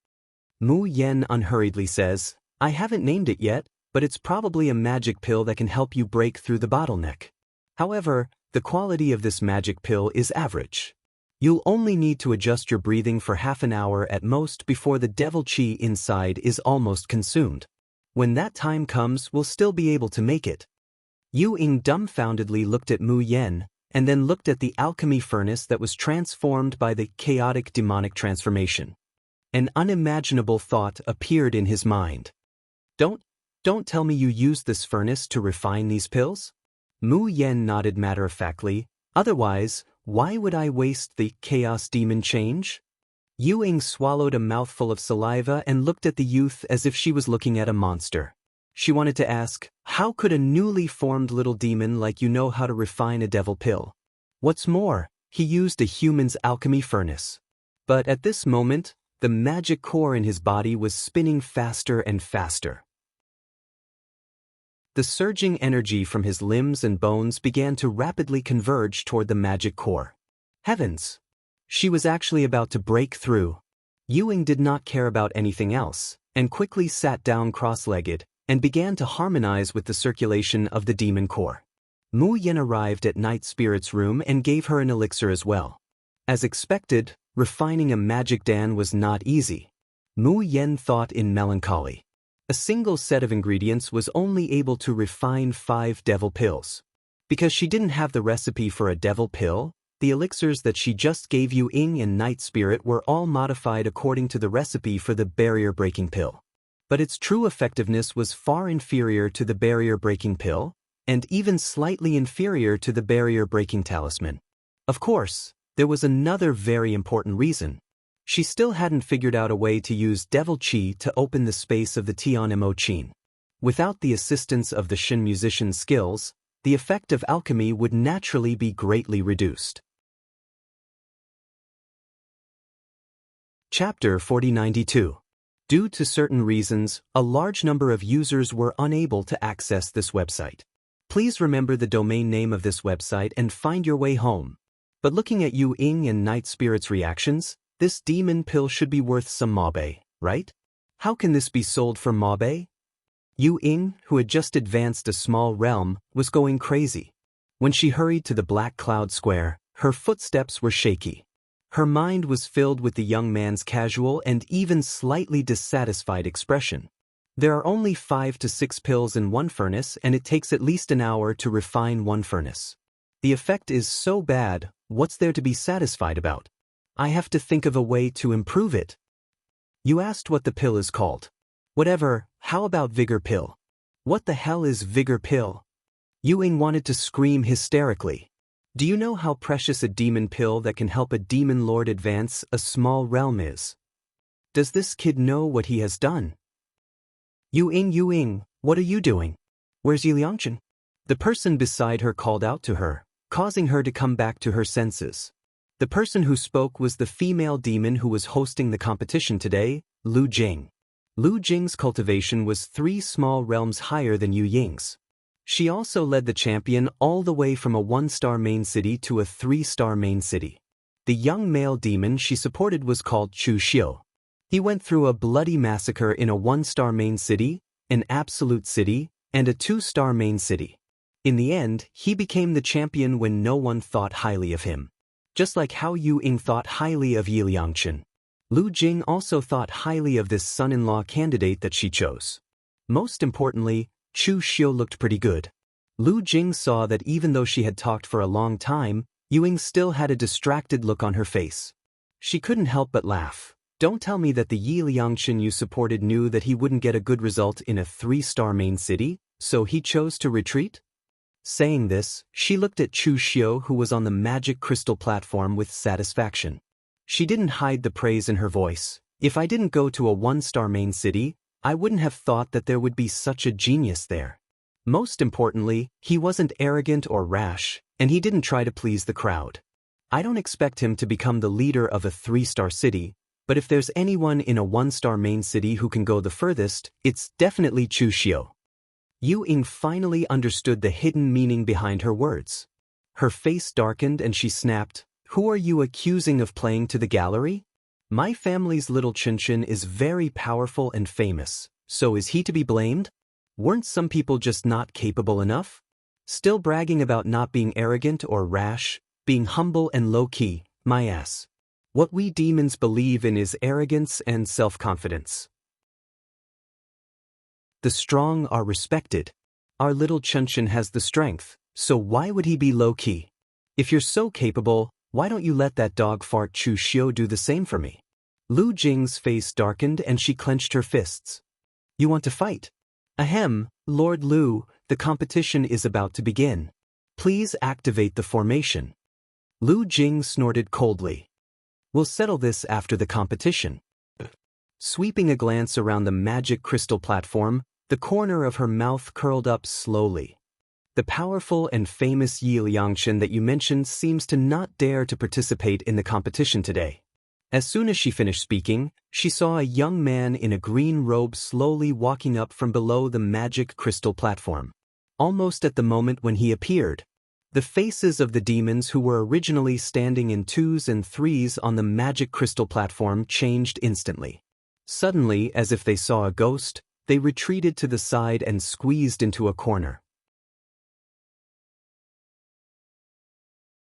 Mu Yen unhurriedly says, I haven't named it yet, but it's probably a magic pill that can help you break through the bottleneck. However, the quality of this magic pill is average. You'll only need to adjust your breathing for half an hour at most before the devil chi inside is almost consumed. When that time comes, we'll still be able to make it. Yu Ying dumbfoundedly looked at Mu Yen, and then looked at the alchemy furnace that was transformed by the chaotic demonic transformation. An unimaginable thought appeared in his mind. Don't tell me you used this furnace to refine these pills? Mu Yen nodded matter-of-factly, otherwise, why would I waste the chaos demon change? Yu Ying swallowed a mouthful of saliva and looked at the youth as if she was looking at a monster. She wanted to ask, how could a newly formed little demon like you know how to refine a devil pill? What's more, he used a human's alchemy furnace. But at this moment, the magic core in his body was spinning faster and faster. The surging energy from his limbs and bones began to rapidly converge toward the magic core. Heavens! She was actually about to break through. Yu Ying did not care about anything else, and quickly sat down cross-legged, and began to harmonize with the circulation of the demon core. Mu Yen arrived at Night Spirit's room and gave her an elixir as well. As expected, refining a magic dan was not easy. Mu Yen thought in melancholy. A single set of ingredients was only able to refine 5 devil pills. Because she didn't have the recipe for a devil pill, the elixirs that she just gave Yu Ying and Night Spirit were all modified according to the recipe for the barrier-breaking pill. But its true effectiveness was far inferior to the barrier-breaking pill, and even slightly inferior to the barrier-breaking talisman. Of course, there was another very important reason. She still hadn't figured out a way to use devil chi to open the space of the Tian Mo Qin. Without the assistance of the Shin musician's skills, the effect of alchemy would naturally be greatly reduced. Chapter 4092. Due to certain reasons, a large number of users were unable to access this website. Please remember the domain name of this website and find your way home. But looking at Yu Ying and Night Spirit's reactions, this demon pill should be worth some mabe, right? How can this be sold for mabe? Yu Ying, who had just advanced a small realm, was going crazy. When she hurried to the Black Cloud Square, her footsteps were shaky. Her mind was filled with the young man's casual and even slightly dissatisfied expression. There are only 5 to 6 pills in one furnace, and it takes at least an hour to refine one furnace. The effect is so bad, what's there to be satisfied about? I have to think of a way to improve it. You asked what the pill is called. Whatever, how about Vigor Pill? What the hell is Vigor Pill? Yu Ying wanted to scream hysterically. Do you know how precious a demon pill that can help a demon lord advance a small realm is? Does this kid know what he has done? Yu Ying, what are you doing? Where's Yiliangchen? The person beside her called out to her, causing her to come back to her senses. The person who spoke was the female demon who was hosting the competition today, Lu Jing. Lu Jing's cultivation was 3 small realms higher than Yu Ying's. She also led the champion all the way from a 1-star main city to a 3-star main city. The young male demon she supported was called Chu Xiu. He went through a bloody massacre in a 1-star main city, an absolute city, and a 2-star main city. In the end, he became the champion when no one thought highly of him. Just like how Yu Ying thought highly of Yiliangchen. Lu Jing also thought highly of this son-in-law candidate that she chose. Most importantly, Chu Xiu looked pretty good. Lu Jing saw that even though she had talked for a long time, Yuing still had a distracted look on her face. She couldn't help but laugh. Don't tell me that the Yi Liangchen you supported knew that he wouldn't get a good result in a 3-star main city, so he chose to retreat? Saying this, she looked at Chu Xiu, who was on the magic crystal platform, with satisfaction. She didn't hide the praise in her voice. If I didn't go to a 1-star main city, I wouldn't have thought that there would be such a genius there. Most importantly, he wasn't arrogant or rash, and he didn't try to please the crowd. I don't expect him to become the leader of a 3-star city, but if there's anyone in a 1-star main city who can go the furthest, it's definitely Chu Xiu. Yu Ying finally understood the hidden meaning behind her words. Her face darkened and she snapped, "Who are you accusing of playing to the gallery? My family's little Qinshan is very powerful and famous, so is he to be blamed? Weren't some people just not capable enough? Still bragging about not being arrogant or rash, being humble and low-key, my ass. What we demons believe in is arrogance and self-confidence. The strong are respected. Our little Qinshan has the strength, so why would he be low-key? If you're so capable, why don't you let that dog fart Chu Xiu do the same for me?" Lu Jing's face darkened and she clenched her fists. "You want to fight? Ahem, Lord Lu, the competition is about to begin. Please activate the formation." Lu Jing snorted coldly. "We'll settle this after the competition." Sweeping a glance around the magic crystal platform, the corner of her mouth curled up slowly. "The powerful and famous Yi Liangchen that you mentioned seems to not dare to participate in the competition today." As soon as she finished speaking, she saw a young man in a green robe slowly walking up from below the magic crystal platform. Almost at the moment when he appeared, the faces of the demons who were originally standing in 2s and 3s on the magic crystal platform changed instantly. Suddenly, as if they saw a ghost, they retreated to the side and squeezed into a corner.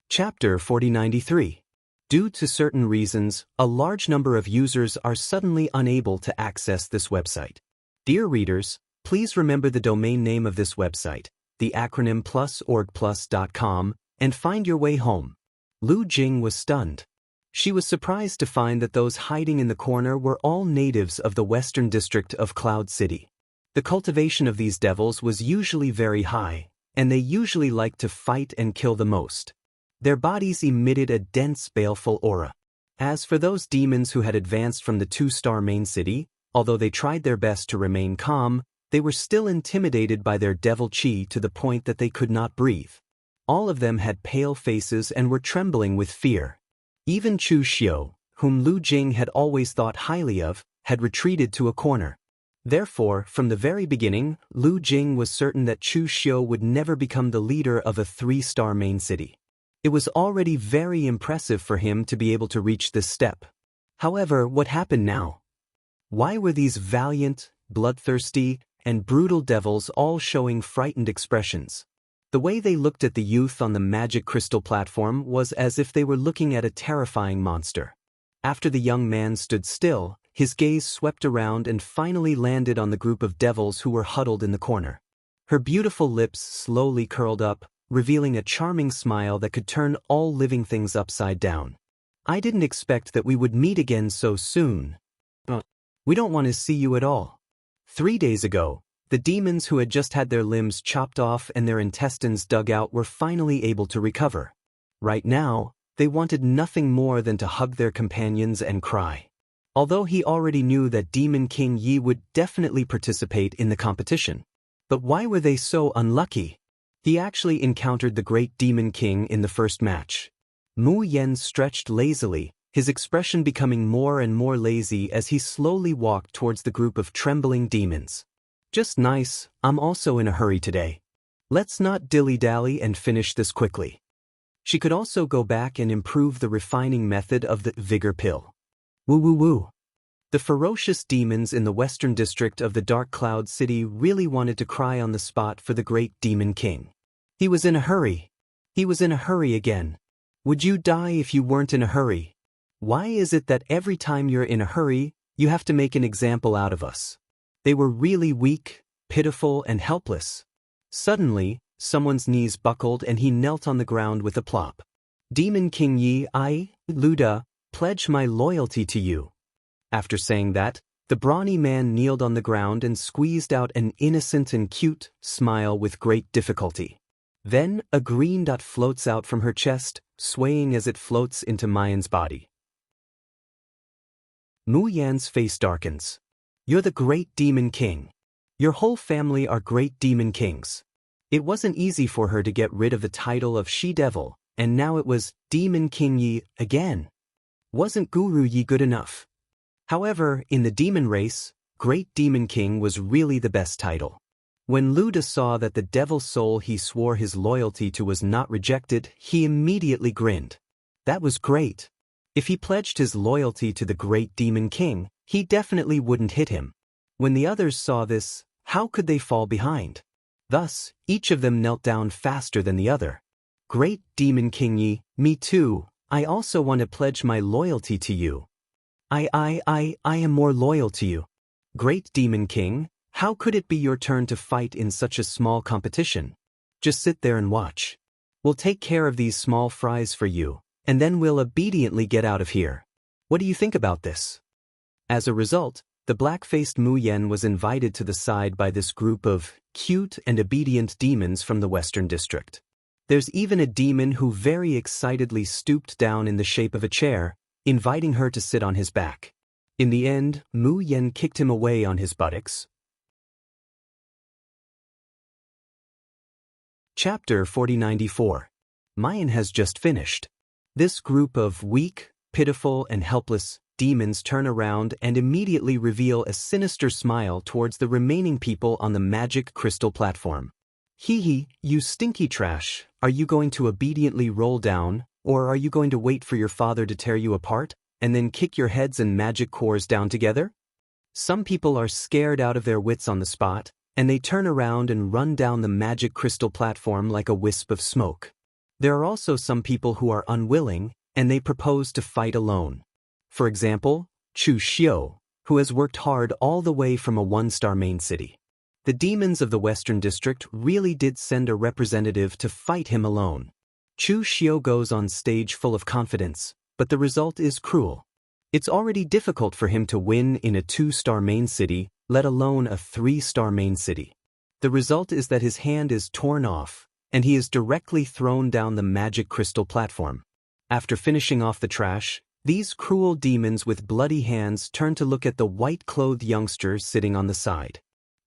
Chapter 4093. Due to certain reasons, a large number of users are suddenly unable to access this website. Dear readers, please remember the domain name of this website, the acronym +orgplus.com, and find your way home. Lu Jing was stunned. She was surprised to find that those hiding in the corner were all natives of the western district of Cloud City. The cultivation of these devils was usually very high, and they usually liked to fight and kill the most. Their bodies emitted a dense, baleful aura. As for those demons who had advanced from the 2-star main city, although they tried their best to remain calm, they were still intimidated by their devil chi to the point that they could not breathe. All of them had pale faces and were trembling with fear. Even Chu Xiu, whom Lu Jing had always thought highly of, had retreated to a corner. Therefore, from the very beginning, Lu Jing was certain that Chu Xiu would never become the leader of a 3-star main city. It was already very impressive for him to be able to reach this step. However, what happened now? Why were these valiant, bloodthirsty, and brutal devils all showing frightened expressions? The way they looked at the youth on the magic crystal platform was as if they were looking at a terrifying monster. After the young man stood still, his gaze swept around and finally landed on the group of devils who were huddled in the corner. Her beautiful lips slowly curled up, revealing a charming smile that could turn all living things upside down. "I didn't expect that we would meet again so soon. We don't want to see you at all." 3 days ago, the demons who had just had their limbs chopped off and their intestines dug out were finally able to recover. Right now, they wanted nothing more than to hug their companions and cry. Although he already knew that Demon King Yi would definitely participate in the competition. But why were they so unlucky? He actually encountered the great Demon King in the first match. Mu Yen stretched lazily, his expression becoming more and more lazy as he slowly walked towards the group of trembling demons. "Just nice, I'm also in a hurry today. Let's not dilly-dally and finish this quickly." She could also go back and improve the refining method of the vigor pill. Woo woo woo. The ferocious demons in the western district of the Dark Cloud City really wanted to cry on the spot for the great Demon King. He was in a hurry. He was in a hurry again. Would you die if you weren't in a hurry? Why is it that every time you're in a hurry, you have to make an example out of us? They were really weak, pitiful and helpless. Suddenly, someone's knees buckled and he knelt on the ground with a plop. Demon King Yi, I, Luda, pledge my loyalty to you. After saying that, the brawny man kneeled on the ground and squeezed out an innocent and cute smile with great difficulty. Then, a green dot floats out from her chest, swaying as it floats into Mayan's body. Mu Yan's face darkens. You're the great demon king. Your whole family are great demon kings. It wasn't easy for her to get rid of the title of she-devil, and now it was Demon King Yi again. Wasn't Guru Yi good enough? However, in the demon race, Great Demon King was really the best title. When Luda saw that the devil soul he swore his loyalty to was not rejected, he immediately grinned. That was great. If he pledged his loyalty to the Great Demon King, he definitely wouldn't hit him. When the others saw this, how could they fall behind? Thus, each of them knelt down faster than the other. Great Demon King Yi, me too, I also want to pledge my loyalty to you. I am more loyal to you. Great Demon King, how could it be your turn to fight in such a small competition? Just sit there and watch. We'll take care of these small fries for you, and then we'll obediently get out of here. What do you think about this? As a result, the black-faced Mu Yan was invited to the side by this group of cute and obedient demons from the Western District. There's even a demon who very excitedly stooped down in the shape of a chair, inviting her to sit on his back. In the end, Mu Yan kicked him away on his buttocks. Chapter 4094. Mayan has just finished. This group of weak, pitiful, and helpless demons turn around and immediately reveal a sinister smile towards the remaining people on the magic crystal platform. Hee hee, you stinky trash, are you going to obediently roll down, or are you going to wait for your father to tear you apart, and then kick your heads and magic cores down together? Some people are scared out of their wits on the spot, and they turn around and run down the magic crystal platform like a wisp of smoke. There are also some people who are unwilling, and they propose to fight alone. For example, Chu Xiu, who has worked hard all the way from a one-star main city. The demons of the Western District really did send a representative to fight him alone. Chu Xiu goes on stage full of confidence, but the result is cruel. It's already difficult for him to win in a 2-star main city, let alone a 3-star main city. The result is that his hand is torn off, and he is directly thrown down the magic crystal platform. After finishing off the trash, these cruel demons with bloody hands turn to look at the white-clothed youngster sitting on the side.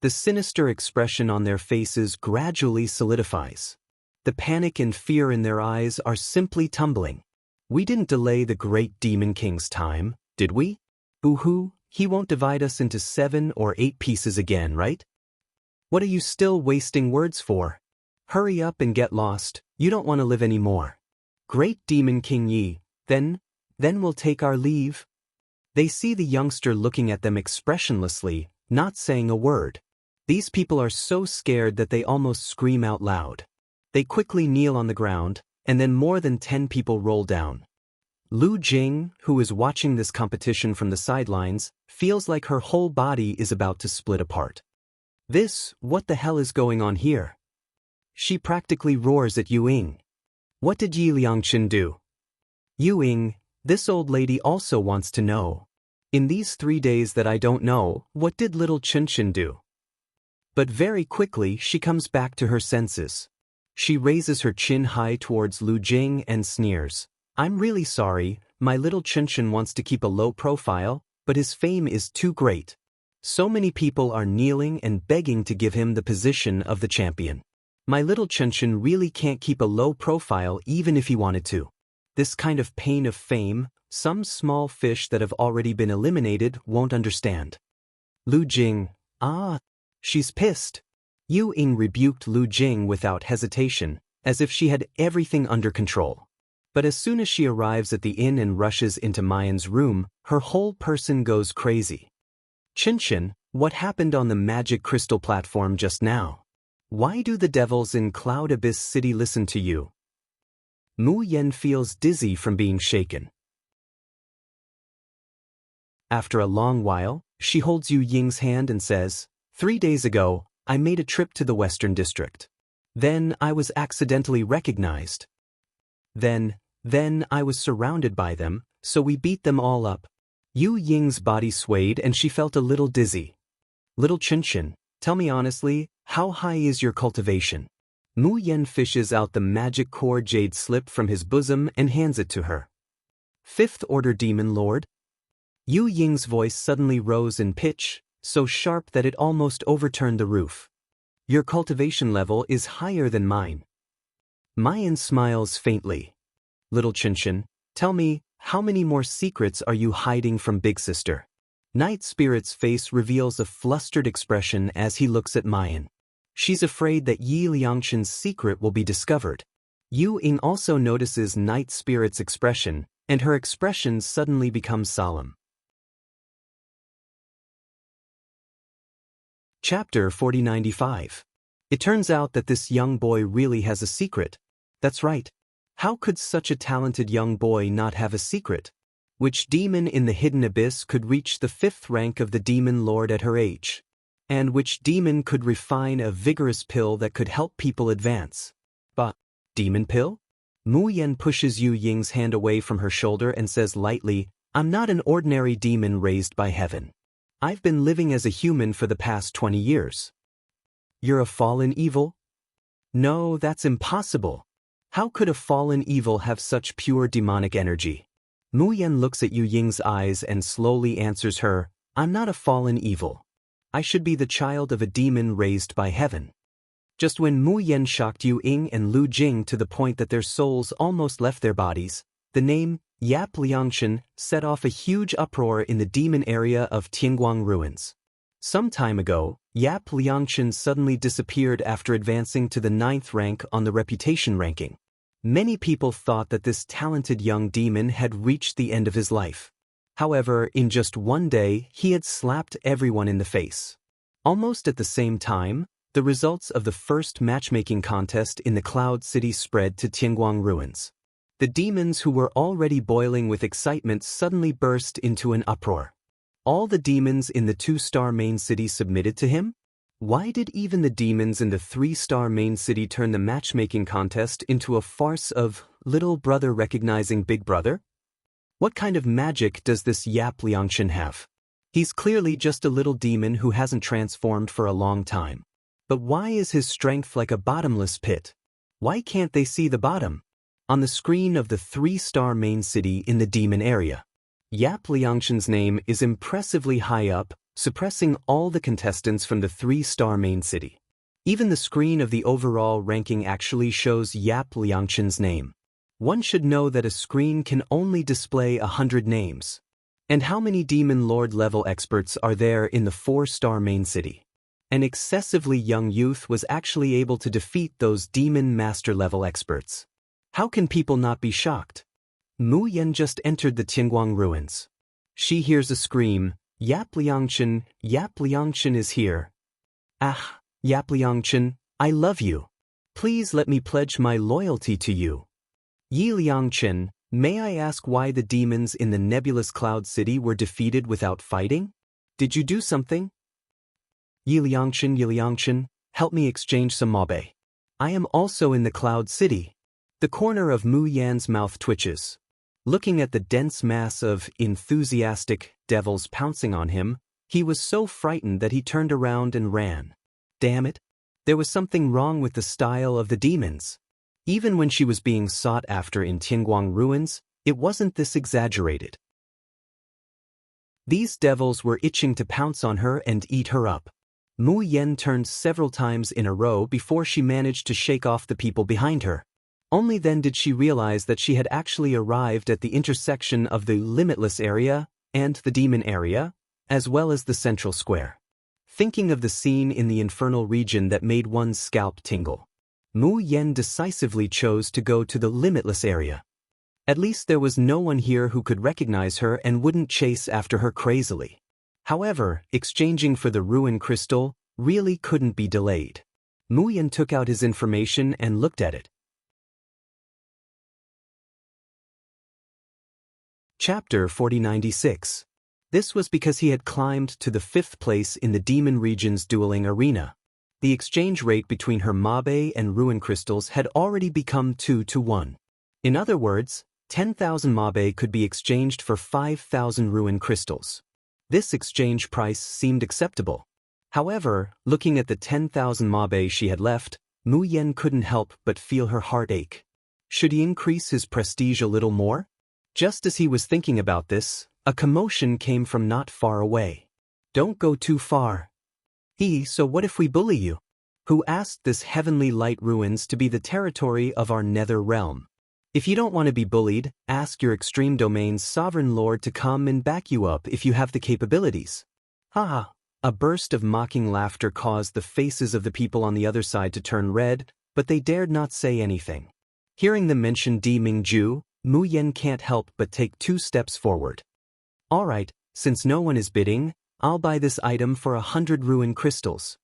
The sinister expression on their faces gradually solidifies. The panic and fear in their eyes are simply tumbling. We didn't delay the great Demon King's time, did we? Boo-hoo, he won't divide us into 7 or 8 pieces again, right? What are you still wasting words for? Hurry up and get lost, you don't want to live anymore. Great Demon King Yi, then we'll take our leave. They see the youngster looking at them expressionlessly, not saying a word. These people are so scared that they almost scream out loud. They quickly kneel on the ground, and then more than 10 people roll down. Lu Jing, who is watching this competition from the sidelines, feels like her whole body is about to split apart. What the hell is going on here? She practically roars at Yu Ying. What did Yi Liangqin do? Yu Ying, this old lady also wants to know. In these 3 days that I don't know, what did little Qinshin do? But very quickly she comes back to her senses. She raises her chin high towards Lu Jing and sneers. I'm really sorry, my little Qinshin wants to keep a low profile, but his fame is too great. So many people are kneeling and begging to give him the position of the champion. My little Qinshin really can't keep a low profile even if he wanted to. This kind of pain of fame, some small fish that have already been eliminated won't understand. Lu Jing, she's pissed. Yu Ying rebuked Lu Jing without hesitation, as if she had everything under control. But as soon as she arrives at the inn and rushes into Mayan's room, her whole person goes crazy. Qinshin, what happened on the magic crystal platform just now? Why do the devils in Cloud Abyss City listen to you? Mu Yan feels dizzy from being shaken. After a long while, she holds Yu Ying's hand and says, 3 days ago, I made a trip to the Western District. Then I was accidentally recognized. Then I was surrounded by them, so we beat them all up. Yu Ying's body swayed and she felt a little dizzy. Little Qinshan, tell me honestly, how high is your cultivation? Mu Yen fishes out the magic core jade slip from his bosom and hands it to her. 5th Order Demon Lord? Yu Ying's voice suddenly rose in pitch, so sharp that it almost overturned the roof. Your cultivation level is higher than mine. Mayan smiles faintly. Little Qinshan, tell me, how many more secrets are you hiding from Big Sister? Night Spirit's face reveals a flustered expression as he looks at Mayan. She's afraid that Yi Liangshan's secret will be discovered. Yu Ying also notices Night Spirit's expression, and her expression suddenly becomes solemn. Chapter 4095. It turns out that this young boy really has a secret. That's right. How could such a talented young boy not have a secret? Which demon in the hidden abyss could reach the 5th rank of the demon lord at her age? And which demon could refine a vigorous pill that could help people advance? But, demon pill? Mu Yen pushes Yu Ying's hand away from her shoulder and says lightly, I'm not an ordinary demon raised by heaven. I've been living as a human for the past 20 years. You're a fallen evil? No, that's impossible. How could a fallen evil have such pure demonic energy? Mu Yen looks at Yu Ying's eyes and slowly answers her, I'm not a fallen evil. I should be the child of a demon raised by heaven. Just when Mu Yen shocked Yu Ying and Lu Jing to the point that their souls almost left their bodies, the name Yap Liangshan set off a huge uproar in the demon area of Tianguang ruins. Some time ago, Yap Liangshan suddenly disappeared after advancing to the 9th rank on the reputation ranking. Many people thought that this talented young demon had reached the end of his life. However, in just one day, he had slapped everyone in the face. Almost at the same time, the results of the first matchmaking contest in the Cloud City spread to Tianguang ruins. The demons who were already boiling with excitement suddenly burst into an uproar. All the demons in the 2-star main city submitted to him? Why did even the demons in the 3-star main city turn the matchmaking contest into a farce of little brother recognizing big brother? What kind of magic does this Yap Liangshan have? He's clearly just a little demon who hasn't transformed for a long time. But why is his strength like a bottomless pit? Why can't they see the bottom? On the screen of the 3-star main city in the demon area, Yap Liangshan's name is impressively high up, suppressing all the contestants from the 3-star main city. Even the screen of the overall ranking actually shows Yap Liangshan's name. One should know that a screen can only display 100 names. And how many Demon Lord level experts are there in the 4-star main city? An excessively young youth was actually able to defeat those Demon Master level experts. How can people not be shocked? Mu Yen just entered the Tianguang ruins. She hears a scream, Yap Liangshan is here. Ah, Yap Liangshan, I love you. Please let me pledge my loyalty to you. Yi Liangshan, may I ask why the demons in the nebulous Cloud City were defeated without fighting? Did you do something? Yi Liangshan, help me exchange some mabe. I am also in the Cloud City. The corner of Mu Yan's mouth twitches. Looking at the dense mass of enthusiastic devils pouncing on him, he was so frightened that he turned around and ran. Damn it! There was something wrong with the style of the demons. Even when she was being sought after in Tianguang ruins, it wasn't this exaggerated. These devils were itching to pounce on her and eat her up. Mu Yen turned several times in a row before she managed to shake off the people behind her. Only then did she realize that she had actually arrived at the intersection of the limitless area and the demon area, as well as the central square. Thinking of the scene in the infernal region that made one's scalp tingle, Mu Yen decisively chose to go to the limitless area. At least there was no one here who could recognize her and wouldn't chase after her crazily. However, exchanging for the ruin crystal really couldn't be delayed. Mu Yen took out his information and looked at it. Chapter 4096. This was because he had climbed to the 5th place in the demon region's dueling arena. The exchange rate between her mabe and ruin crystals had already become 2-to-1. In other words, 10,000 mabe could be exchanged for 5,000 ruin crystals. This exchange price seemed acceptable. However, looking at the 10,000 mabe she had left, Mu Yen couldn't help but feel her heart ache. Should he increase his prestige a little more? Just as he was thinking about this, a commotion came from not far away. Don't go too far. So what if we bully you? Who asked this heavenly light ruins to be the territory of our nether realm? If you don't want to be bullied, ask your extreme domain's sovereign lord to come and back you up if you have the capabilities. Haha. A burst of mocking laughter caused the faces of the people on the other side to turn red, but they dared not say anything. Hearing them mention Di Mingju, Mu Yen can't help but take 2 steps forward. Alright, since no one is bidding, I'll buy this item for 100 ruin crystals.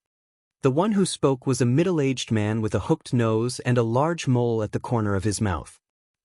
The one who spoke was a middle-aged man with a hooked nose and a large mole at the corner of his mouth.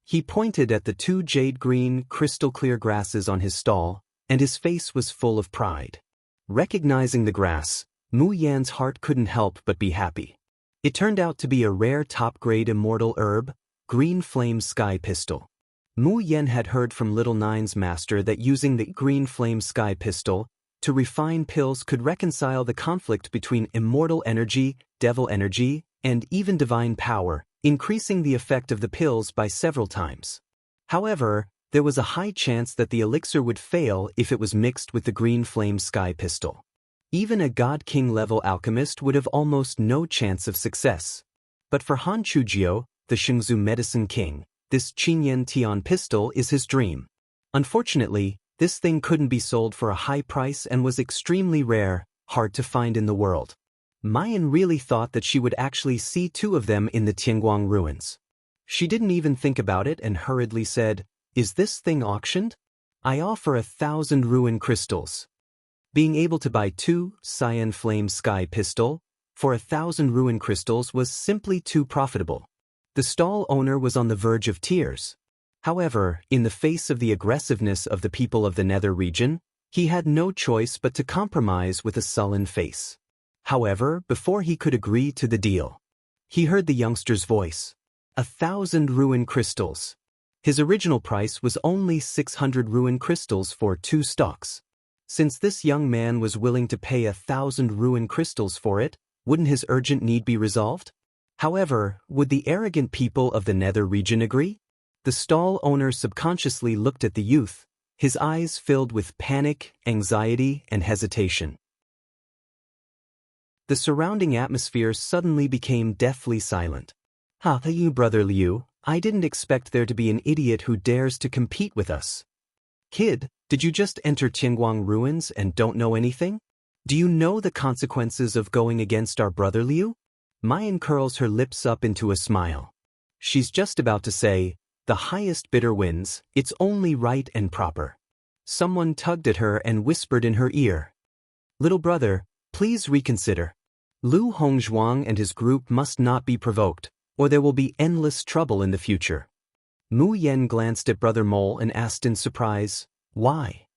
He pointed at the 2 jade-green, crystal-clear grasses on his stall, and his face was full of pride. Recognizing the grass, Mu Yan's heart couldn't help but be happy. It turned out to be a rare top-grade immortal herb, Green Flame Sky Pistol. Mu Yen had heard from Little Nine's master that using the Green Flame Sky Pistol to refine pills could reconcile the conflict between immortal energy, devil energy, and even divine power, increasing the effect of the pills by several times. However, there was a high chance that the elixir would fail if it was mixed with the Green Flame Sky Pistol. Even a God King level alchemist would have almost no chance of success. But for Han Chujiu, the Shengzu Medicine King, this Qingyan Tian pistol is his dream. Unfortunately, this thing couldn't be sold for a high price and was extremely rare, hard to find in the world. Mayan really thought that she would actually see 2 of them in the Tianguang ruins. She didn't even think about it and hurriedly said, "Is this thing auctioned? I offer 1,000 ruin crystals." Being able to buy 2 Cyan Flame Sky Pistol for 1,000 ruin crystals was simply too profitable. The stall owner was on the verge of tears. However, in the face of the aggressiveness of the people of the Nether region, he had no choice but to compromise with a sullen face. However, before he could agree to the deal, he heard the youngster's voice. 1,000 ruin crystals. His original price was only 600 ruin crystals for 2 stalks. Since this young man was willing to pay 1,000 ruin crystals for it, wouldn't his urgent need be resolved? However, would the arrogant people of the Nether region agree? The stall owner subconsciously looked at the youth, his eyes filled with panic, anxiety, and hesitation. The surrounding atmosphere suddenly became deathly silent. You brother Liu, I didn't expect there to be an idiot who dares to compete with us. Kid, did you just enter Tianguang ruins and don't know anything? Do you know the consequences of going against our brother Liu? Mayan curls her lips up into a smile. She's just about to say, "The highest bidder wins, it's only right and proper." Someone tugged at her and whispered in her ear, "Little brother, please reconsider. Lu Hongzhuang and his group must not be provoked, or there will be endless trouble in the future." Mu Yen glanced at Brother Mole and asked in surprise, "Why?"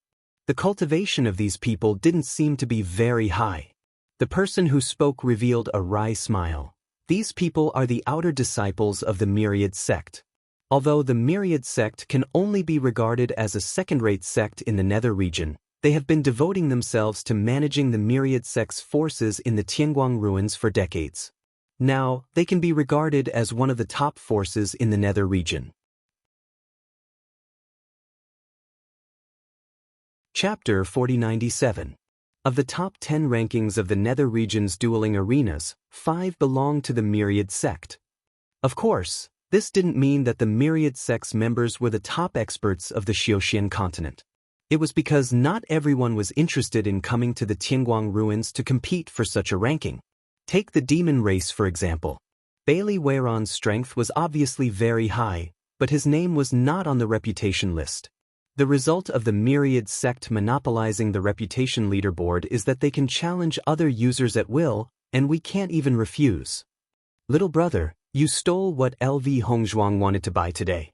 The cultivation of these people didn't seem to be very high. The person who spoke revealed a wry smile. These people are the outer disciples of the Myriad sect. Although the Myriad sect can only be regarded as a second-rate sect in the Nether region, they have been devoting themselves to managing the Myriad sect's forces in the Tianguang ruins for decades. Now, they can be regarded as one of the top forces in the Nether region. Chapter 4097. Of the top 10 rankings of the Nether region's dueling arenas, 5 belong to the Myriad sect. Of course, this didn't mean that the Myriad sect's members were the top experts of the Xiuxian continent. It was because not everyone was interested in coming to the Tianguang ruins to compete for such a ranking. Take the demon race for example. Bailey Weiron's strength was obviously very high, but his name was not on the reputation list. The result of the Myriad sect monopolizing the reputation leaderboard is that they can challenge other users at will, and we can't even refuse. Little brother, you stole what LV Hongzhuang wanted to buy today.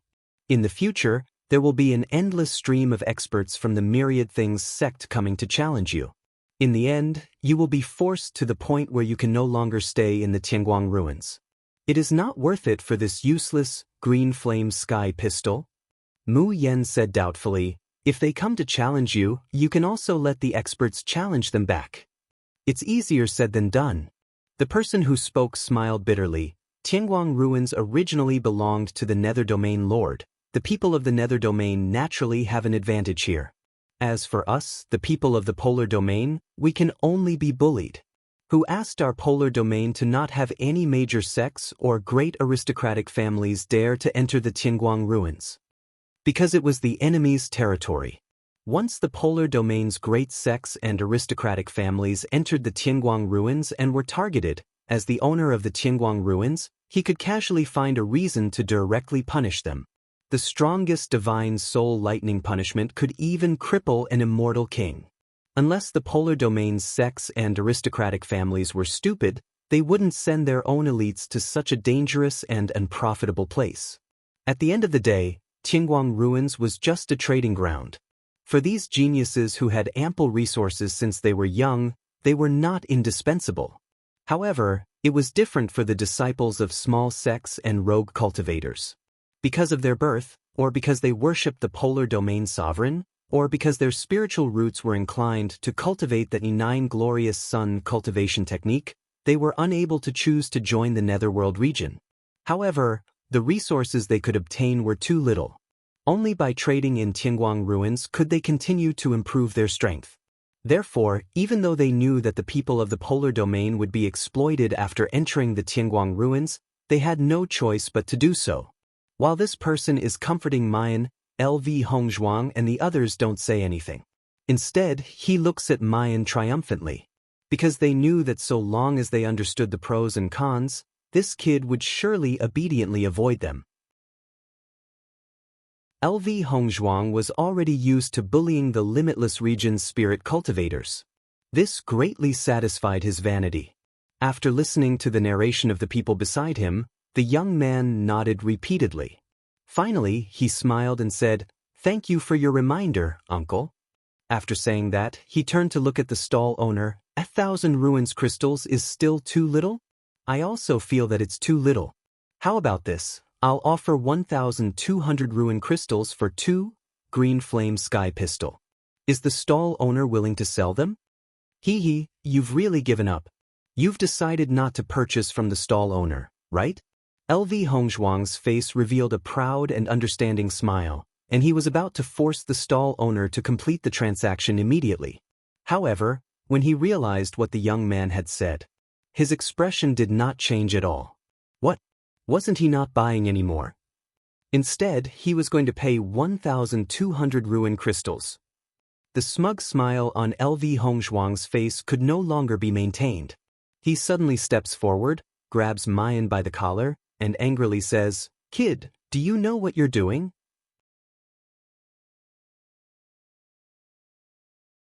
In the future, there will be an endless stream of experts from the Myriad Things sect coming to challenge you. In the end, you will be forced to the point where you can no longer stay in the Tianguang ruins. It is not worth it for this useless, green flame sky pistol. Mu Yan said doubtfully, if they come to challenge you, you can also let the experts challenge them back. It's easier said than done. The person who spoke smiled bitterly. Tianguang ruins originally belonged to the Nether Domain Lord. The people of the Nether Domain naturally have an advantage here. As for us, the people of the Polar Domain, we can only be bullied. Who asked our Polar Domain to not have any major sects or great aristocratic families dare to enter the Tianguang ruins? Because it was the enemy's territory. Once the Polar Domain's great sects and aristocratic families entered the Tianguang ruins and were targeted, as the owner of the Tianguang ruins, he could casually find a reason to directly punish them. The strongest divine soul lightning punishment could even cripple an immortal king. Unless the Polar Domain's sects and aristocratic families were stupid, they wouldn't send their own elites to such a dangerous and unprofitable place. At the end of the day, Tianguang ruins was just a trading ground. For these geniuses who had ample resources since they were young, they were not indispensable. However, it was different for the disciples of small sects and rogue cultivators. Because of their birth, or because they worshipped the Polar Domain sovereign, or because their spiritual roots were inclined to cultivate the Nine Glorious Sun cultivation technique, they were unable to choose to join the Netherworld region. However, the resources they could obtain were too little. Only by trading in Tianguang ruins could they continue to improve their strength. Therefore, even though they knew that the people of the Polar Domain would be exploited after entering the Tianguang ruins, they had no choice but to do so. While this person is comforting Mayan, LV Hongzhuang and the others don't say anything. Instead, he looks at Mayan triumphantly. Because they knew that so long as they understood the pros and cons, this kid would surely obediently avoid them. LV Hongzhuang was already used to bullying the Limitless Region's spirit cultivators. This greatly satisfied his vanity. After listening to the narration of the people beside him, the young man nodded repeatedly. Finally, he smiled and said, "Thank you for your reminder, uncle." After saying that, he turned to look at the stall owner. 1,000 ruins crystals is still too little? I also feel that it's too little. How about this? I'll offer 1,200 ruin crystals for 2 green flame sky pistol. Is the stall owner willing to sell them? Hee, you've really given up. You've decided not to purchase from the stall owner, right? LV Hongzhuang's face revealed a proud and understanding smile, and he was about to force the stall owner to complete the transaction immediately. However, when he realized what the young man had said, his expression did not change at all. What? Wasn't he not buying anymore? Instead, he was going to pay 1,200 ruin crystals. The smug smile on LV Hongzhuang's face could no longer be maintained. He suddenly steps forward, grabs Mayan by the collar, and angrily says, "Kid, do you know what you're doing?"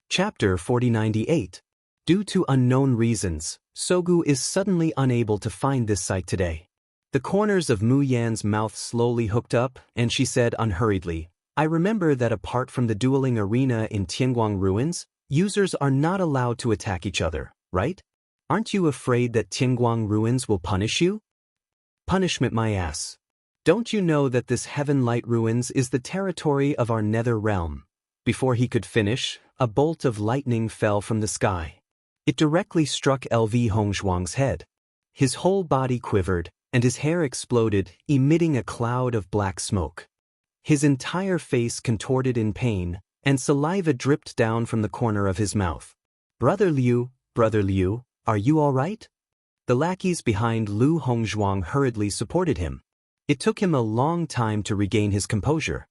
Chapter 4098. Due to unknown reasons, Sogu is suddenly unable to find this site today. The corners of Mu Yan's mouth slowly hooked up, and she said unhurriedly, "I remember that apart from the dueling arena in Tianguang ruins, users are not allowed to attack each other, right? Aren't you afraid that Tianguang ruins will punish you?" "Punishment my ass. Don't you know that this Heaven Light ruins is the territory of our nether realm?" Before he could finish, a bolt of lightning fell from the sky. It directly struck LV Hongzhuang's head. His whole body quivered, and his hair exploded, emitting a cloud of black smoke. His entire face contorted in pain, and saliva dripped down from the corner of his mouth. Brother Liu, are you all right?" The lackeys behind Lu Hongzhuang hurriedly supported him. It took him a long time to regain his composure.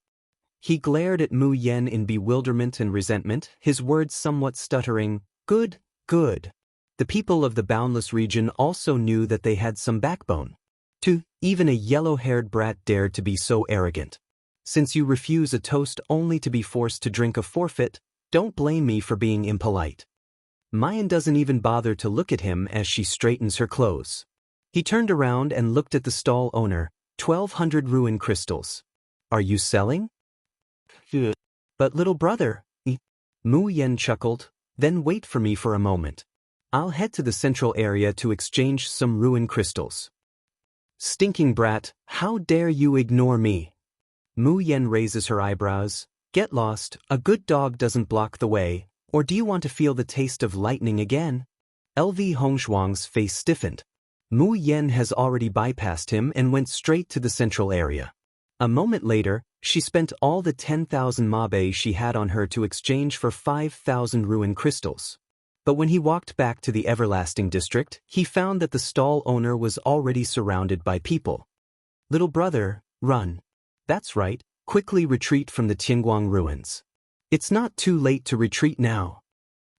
He glared at Mu Yan in bewilderment and resentment, his words somewhat stuttering. Good. The people of the Boundless region also knew that they had some backbone. Even a yellow-haired brat dared to be so arrogant. Since you refuse a toast only to be forced to drink a forfeit, don't blame me for being impolite. Mayan doesn't even bother to look at him as she straightens her clothes. He turned around and looked at the stall owner. 1,200 ruin crystals. Are you selling? But little brother, Mu Yan chuckled. Then wait for me for a moment. I'll head to the central area to exchange some ruin crystals. Stinking brat, how dare you ignore me? Mu Yen raises her eyebrows. Get lost, a good dog doesn't block the way, or do you want to feel the taste of lightning again? LV Hongshuang's face stiffened. Mu Yen has already bypassed him and went straight to the central area. A moment later, she spent all the 10,000 mabe she had on her to exchange for 5,000 ruin crystals. But when he walked back to the Everlasting District, he found that the stall owner was already surrounded by people. Little brother, run. That's right, quickly retreat from the Tianguang ruins. It's not too late to retreat now.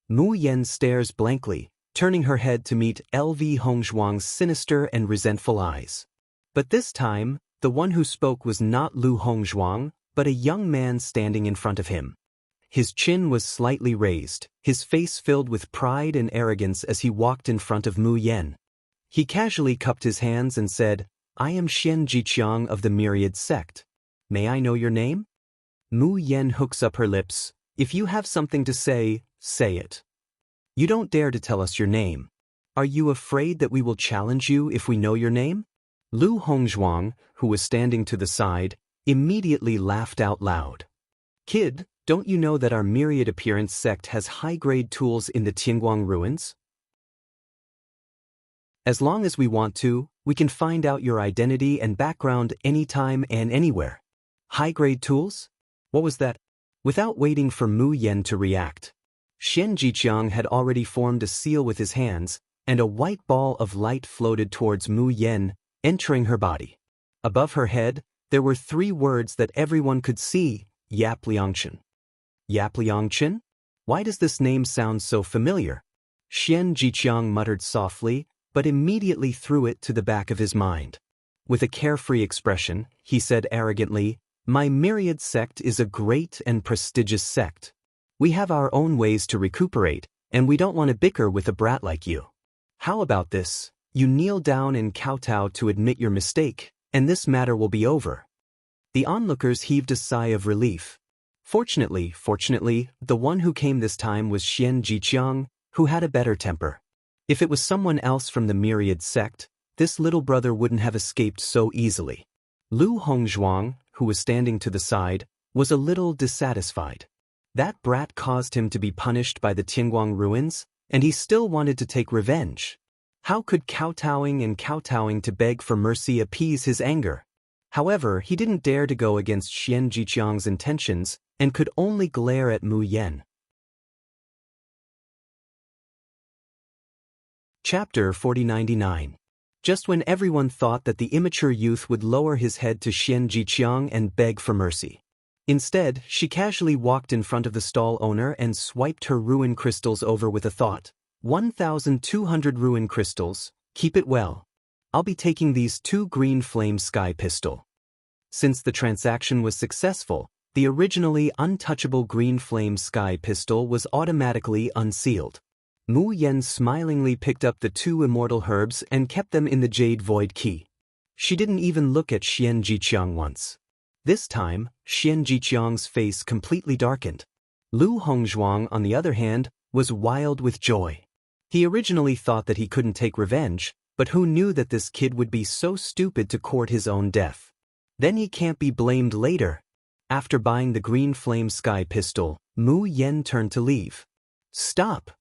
Mu Yen stares blankly, turning her head to meet LV Hongshuang's sinister and resentful eyes. But this time, the one who spoke was not Lu Hongshuang, but a young man standing in front of him. His chin was slightly raised, his face filled with pride and arrogance as he walked in front of Mu Yen. He casually cupped his hands and said, I am Xian Jiqiang of the Myriad Sect. May I know your name? Mu Yen hooks up her lips. If you have something to say, say it. You don't dare to tell us your name. Are you afraid that we will challenge you if we know your name? Lu Hongshuang, who was standing to the side, immediately laughed out loud. Kid, don't you know that our Myriad Appearance sect has high-grade tools in the Tianguang ruins? As long as we want to, we can find out your identity and background anytime and anywhere. High-grade tools? What was that? Without waiting for Mu Yen to react, Xian Jiqiang had already formed a seal with his hands, and a white ball of light floated towards Mu Yen, entering her body. Above her head, there were 3 words that everyone could see, Yap Liangchen. Yap Liangchen? Why does this name sound so familiar? Xian Jiqiang muttered softly, but immediately threw it to the back of his mind. With a carefree expression, he said arrogantly, My Myriad sect is a great and prestigious sect. We have our own ways to recuperate, and we don't want to bicker with a brat like you. How about this? You kneel down and kowtow to admit your mistake, and this matter will be over. The onlookers heaved a sigh of relief. Fortunately, the one who came this time was Xian Jiqiang, who had a better temper. If it was someone else from the Myriad sect, this little brother wouldn't have escaped so easily. Lu Hongshuang, who was standing to the side, was a little dissatisfied. That brat caused him to be punished by the Tianguang ruins, and he still wanted to take revenge. How could kowtowing to beg for mercy appease his anger? However, he didn't dare to go against Xian Jiqiang's intentions and could only glare at Mu Yen. Chapter 4099. Just when everyone thought that the immature youth would lower his head to Xian Jiqiang and beg for mercy. Instead, she casually walked in front of the stall owner and swiped her ruin crystals over with a thought. 1,200 ruin crystals, keep it well. I'll be taking these 2 green flame sky pistol. Since the transaction was successful, the originally untouchable green flame sky pistol was automatically unsealed. Mu Yen smilingly picked up the 2 immortal herbs and kept them in the jade void key. She didn't even look at Xian Jiqiang once. This time, Xian Jiqiang's face completely darkened. Lu Hongshuang, on the other hand, was wild with joy. He originally thought that he couldn't take revenge, but who knew that this kid would be so stupid to court his own death? Then he can't be blamed later. After buying the green flame sky pistol, Mu Yen turned to leave. Stop!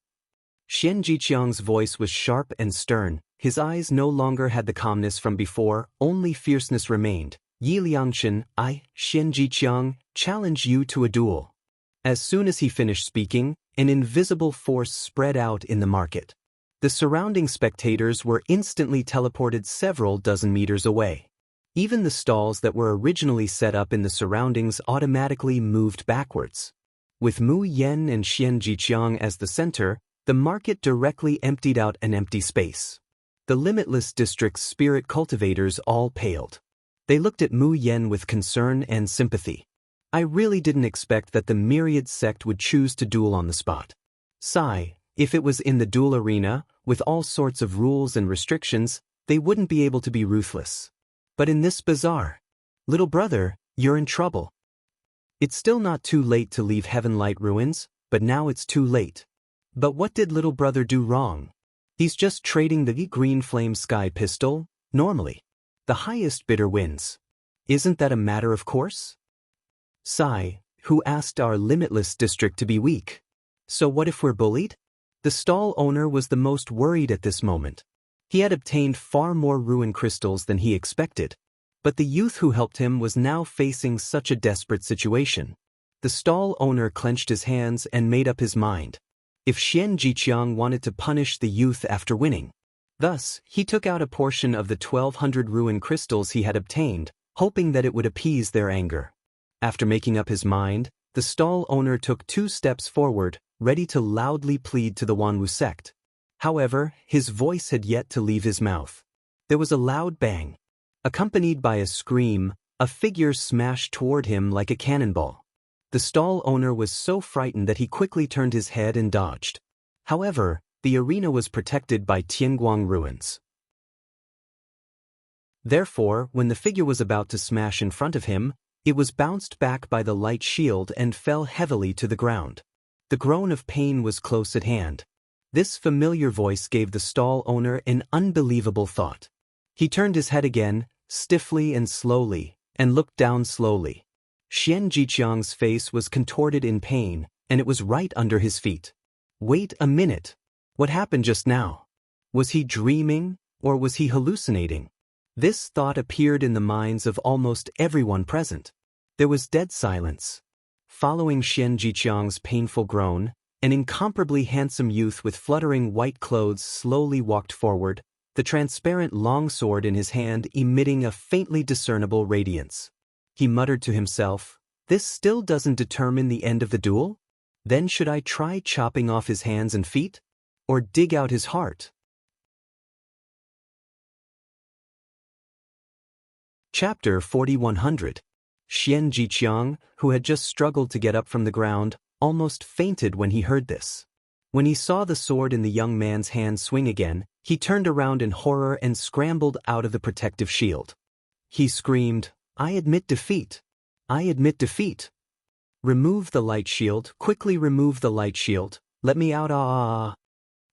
Xian Jiqiang's voice was sharp and stern. His eyes no longer had the calmness from before, only fierceness remained. Yi Liangchen, I, Xian Jiqiang, challenge you to a duel. As soon as he finished speaking, an invisible force spread out in the market. The surrounding spectators were instantly teleported several dozen meters away. Even the stalls that were originally set up in the surroundings automatically moved backwards. With Mu Yen and Xian Jiqiang as the center, the market directly emptied out an empty space. The Limitless District's spirit cultivators all paled. They looked at Mu Yen with concern and sympathy. I really didn't expect that the Myriad sect would choose to duel on the spot. Sigh, if it was in the duel arena, with all sorts of rules and restrictions, they wouldn't be able to be ruthless. But in this bazaar, little brother, you're in trouble. It's still not too late to leave Heavenlight Ruins, but now it's too late. But what did little brother do wrong? He's just trading the green flame sky pistol, normally. The highest bidder wins. Isn't that a matter of course? Sai, who asked our limitless district to be weak. So what if we're bullied? The stall owner was the most worried at this moment. He had obtained far more ruin crystals than he expected. But the youth who helped him was now facing such a desperate situation. The stall owner clenched his hands and made up his mind. If Xian Jiqiang wanted to punish the youth after winning. Thus, he took out a portion of the 1,200 ruin crystals he had obtained, hoping that it would appease their anger. After making up his mind, the stall owner took 2 steps forward, ready to loudly plead to the Wanwu sect. However, his voice had yet to leave his mouth. There was a loud bang. Accompanied by a scream, a figure smashed toward him like a cannonball. The stall owner was so frightened that he quickly turned his head and dodged. However, the arena was protected by Tianguang ruins. Therefore, when the figure was about to smash in front of him, it was bounced back by the light shield and fell heavily to the ground. The groan of pain was close at hand. This familiar voice gave the stall owner an unbelievable thought. He turned his head again, stiffly and slowly, and looked down slowly. Xian Jiqiang's face was contorted in pain, and it was right under his feet. Wait a minute. What happened just now? Was he dreaming, or was he hallucinating? This thought appeared in the minds of almost everyone present. There was dead silence. Following Xian Jiqiang's painful groan, an incomparably handsome youth with fluttering white clothes slowly walked forward, the transparent longsword in his hand emitting a faintly discernible radiance. He muttered to himself, "This still doesn't determine the end of the duel? Then should I try chopping off his hands and feet? Or dig out his heart?" Chapter 4100. Xian Jiqiang, who had just struggled to get up from the ground, almost fainted when he heard this. When he saw the sword in the young man's hand swing again, he turned around in horror and scrambled out of the protective shield. He screamed, "I admit defeat! I admit defeat! Remove the light shield, quickly remove the light shield, let me out ah!"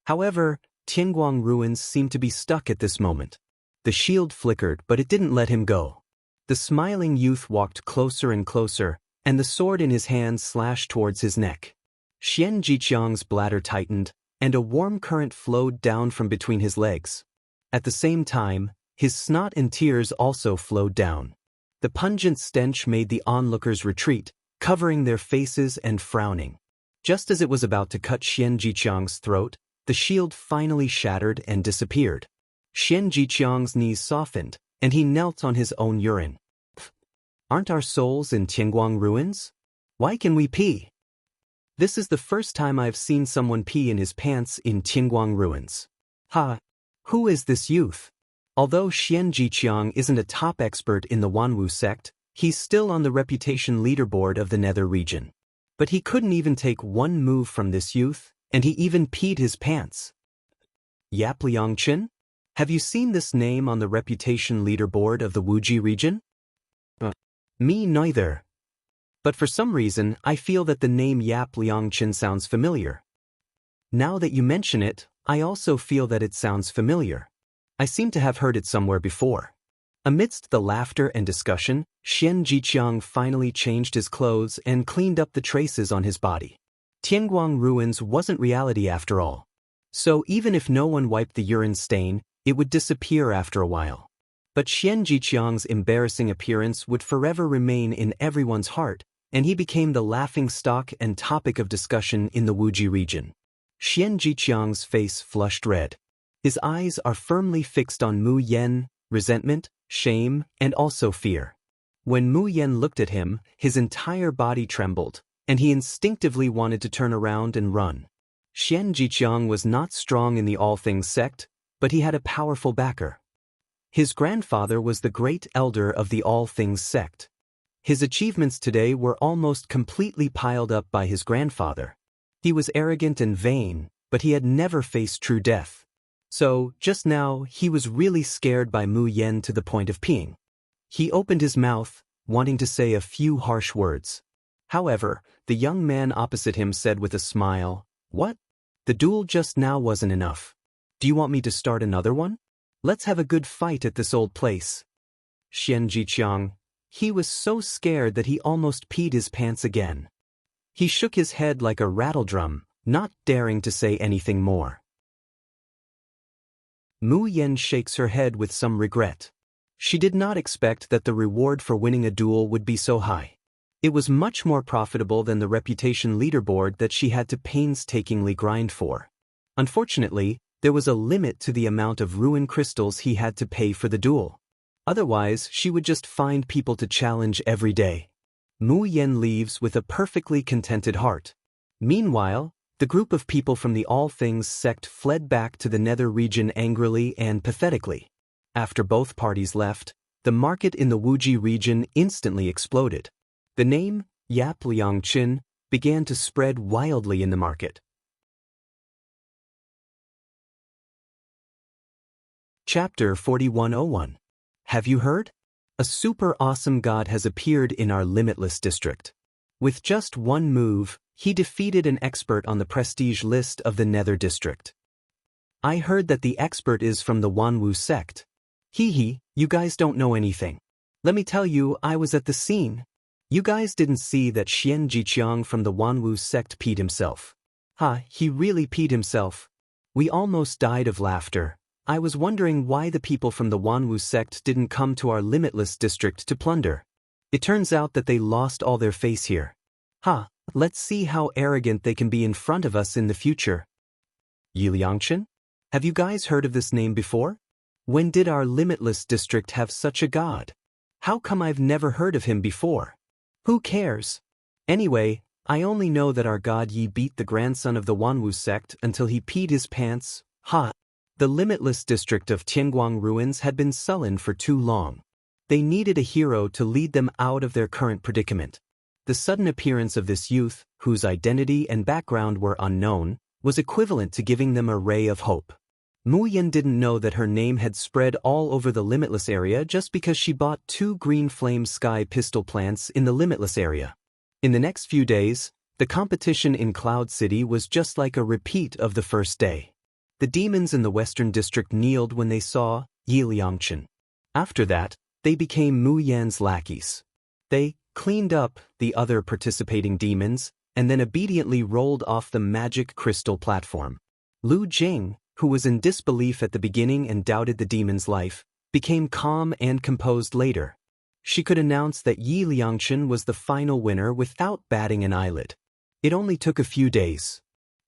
However, Tianguang ruins seemed to be stuck at this moment. The shield flickered, but it didn't let him go. The smiling youth walked closer and closer, and the sword in his hand slashed towards his neck. Xian Jiqiang's bladder tightened, and a warm current flowed down from between his legs. At the same time, his snot and tears also flowed down. The pungent stench made the onlookers retreat, covering their faces and frowning. Just as it was about to cut Xian Jiqiang's throat, the shield finally shattered and disappeared. Xian Jiqiang's knees softened, and he knelt on his own urine. Aren't our souls in Tianguang ruins? Why can we pee? This is the first time I've seen someone pee in his pants in Tianguang ruins. Ha! Who is this youth? Although Xian Jiqiang isn't a top expert in the Wanwu sect, he's still on the reputation leaderboard of the Nether region. But he couldn't even take one move from this youth, and he even peed his pants. Yap Liangchen? Have you seen this name on the reputation leaderboard of the Wuji region? Me neither. But for some reason, I feel that the name Yap Liangchen sounds familiar. Now that you mention it, I also feel that it sounds familiar. I seem to have heard it somewhere before. Amidst the laughter and discussion, Xian Jiqiang finally changed his clothes and cleaned up the traces on his body. Tianguang ruins wasn't reality after all. So even if no one wiped the urine stain, it would disappear after a while. But Xian Jiqiang's embarrassing appearance would forever remain in everyone's heart, and he became the laughingstock and topic of discussion in the Wuji region. Xian Jiqiang's face flushed red. His eyes are firmly fixed on Mu Yan, resentment, shame, and also fear. When Mu Yan looked at him, his entire body trembled, and he instinctively wanted to turn around and run. Xian Jiqiang was not strong in the All Things sect, but he had a powerful backer. His grandfather was the great elder of the All Things sect. His achievements today were almost completely piled up by his grandfather. He was arrogant and vain, but he had never faced true death. So, just now, he was really scared by Mu Yan to the point of peeing. He opened his mouth, wanting to say a few harsh words. However, the young man opposite him said with a smile, "What? The duel just now wasn't enough. Do you want me to start another one? Let's have a good fight at this old place. Xian Jiqiang. He was so scared that he almost peed his pants again. He shook his head like a rattledrum, not daring to say anything more. Mu Yan shakes her head with some regret. She did not expect that the reward for winning a duel would be so high. It was much more profitable than the reputation leaderboard that she had to painstakingly grind for. Unfortunately, there was a limit to the amount of ruin crystals he had to pay for the duel. Otherwise, she would just find people to challenge every day. Mu Yan leaves with a perfectly contented heart. Meanwhile, the group of people from the All Things sect fled back to the Nether region angrily and pathetically. After both parties left, the market in the Wuji region instantly exploded. The name, Yap Liangqin, began to spread wildly in the market. Chapter 4101. Have you heard? A super awesome god has appeared in our limitless district. With just one move, he defeated an expert on the prestige list of the Nether district. I heard that the expert is from the Wanwu sect. Hee, you guys don't know anything. Let me tell you, I was at the scene. You guys didn't see that Xian Jiqiang from the Wanwu sect peed himself. He really peed himself. We almost died of laughter. I was wondering why the people from the Wanwu sect didn't come to our limitless district to plunder. It turns out that they lost all their face here. Let's see how arrogant they can be in front of us in the future. Yi Liangqin? Have you guys heard of this name before? When did our limitless district have such a god? How come I've never heard of him before? Who cares? Anyway, I only know that our god Yi beat the grandson of the Wanwu sect until he peed his pants. The limitless district of Tianguang Ruins had been sullen for too long. They needed a hero to lead them out of their current predicament. The sudden appearance of this youth, whose identity and background were unknown, was equivalent to giving them a ray of hope. Mu Yan didn't know that her name had spread all over the limitless area just because she bought 2 green flame sky pistol plants in the limitless area. In the next few days, the competition in Cloud City was just like a repeat of the first day. The demons in the Western District kneeled when they saw Yi Liangqin. After that, they became Mu Yan's lackeys. They cleaned up the other participating demons and then obediently rolled off the magic crystal platform. Lu Jing, who was in disbelief at the beginning and doubted the demon's life, became calm and composed later. She could announce that Yi Liangqin was the final winner without batting an eyelid. It only took a few days.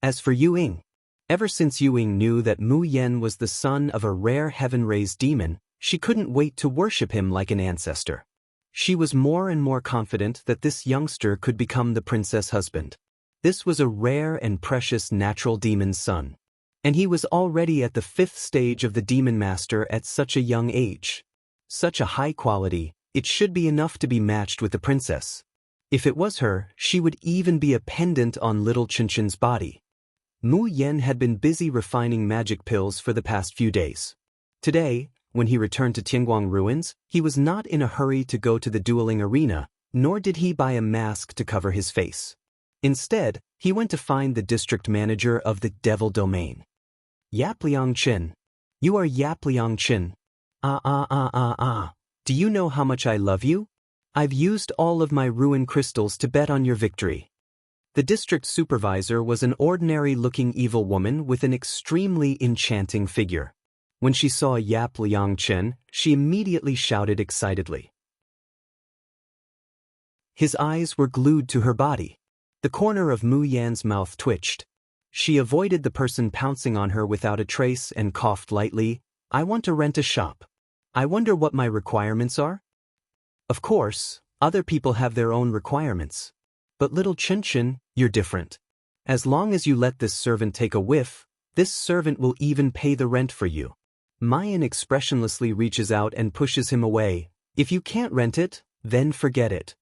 As for Yu Ying, ever since Yu Ying knew that Mu Yan was the son of a rare heaven-raised demon, she couldn't wait to worship him like an ancestor. She was more and more confident that this youngster could become the princess husband. This was a rare and precious natural demon's son. And he was already at the 5th stage of the Demon Master at such a young age. Such a high quality, it should be enough to be matched with the princess. If it was her, she would even be a pendant on little Qinchin's body. Mu Yan had been busy refining magic pills for the past few days. Today, when he returned to Tianguang Ruins, he was not in a hurry to go to the dueling arena, nor did he buy a mask to cover his face. Instead, he went to find the district manager of the Devil Domain. Yap Liangqin. You are Yap Liangqin. Do you know how much I love you? I've used all of my ruin crystals to bet on your victory. The district supervisor was an ordinary-looking evil woman with an extremely enchanting figure. When she saw Yap Liangqin, she immediately shouted excitedly. His eyes were glued to her body. The corner of Mu Yan's mouth twitched. She avoided the person pouncing on her without a trace and coughed lightly. I want to rent a shop. I wonder what my requirements are? Of course, other people have their own requirements. But little Qinchin, you're different. As long as you let this servant take a whiff, this servant will even pay the rent for you. Mayan expressionlessly reaches out and pushes him away. If you can't rent it, then forget it.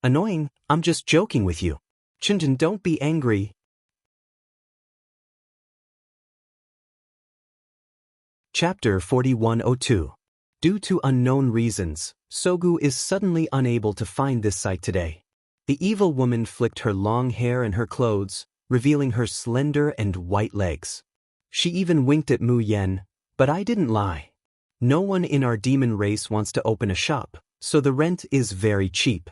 Annoying, I'm just joking with you. Qinchin, don't be angry. Chapter 4102. Due to unknown reasons, Sogu is suddenly unable to find this site today. The evil woman flicked her long hair and her clothes, revealing her slender and white legs. She even winked at Mu Yen, but I didn't lie. No one in our demon race wants to open a shop, so the rent is very cheap.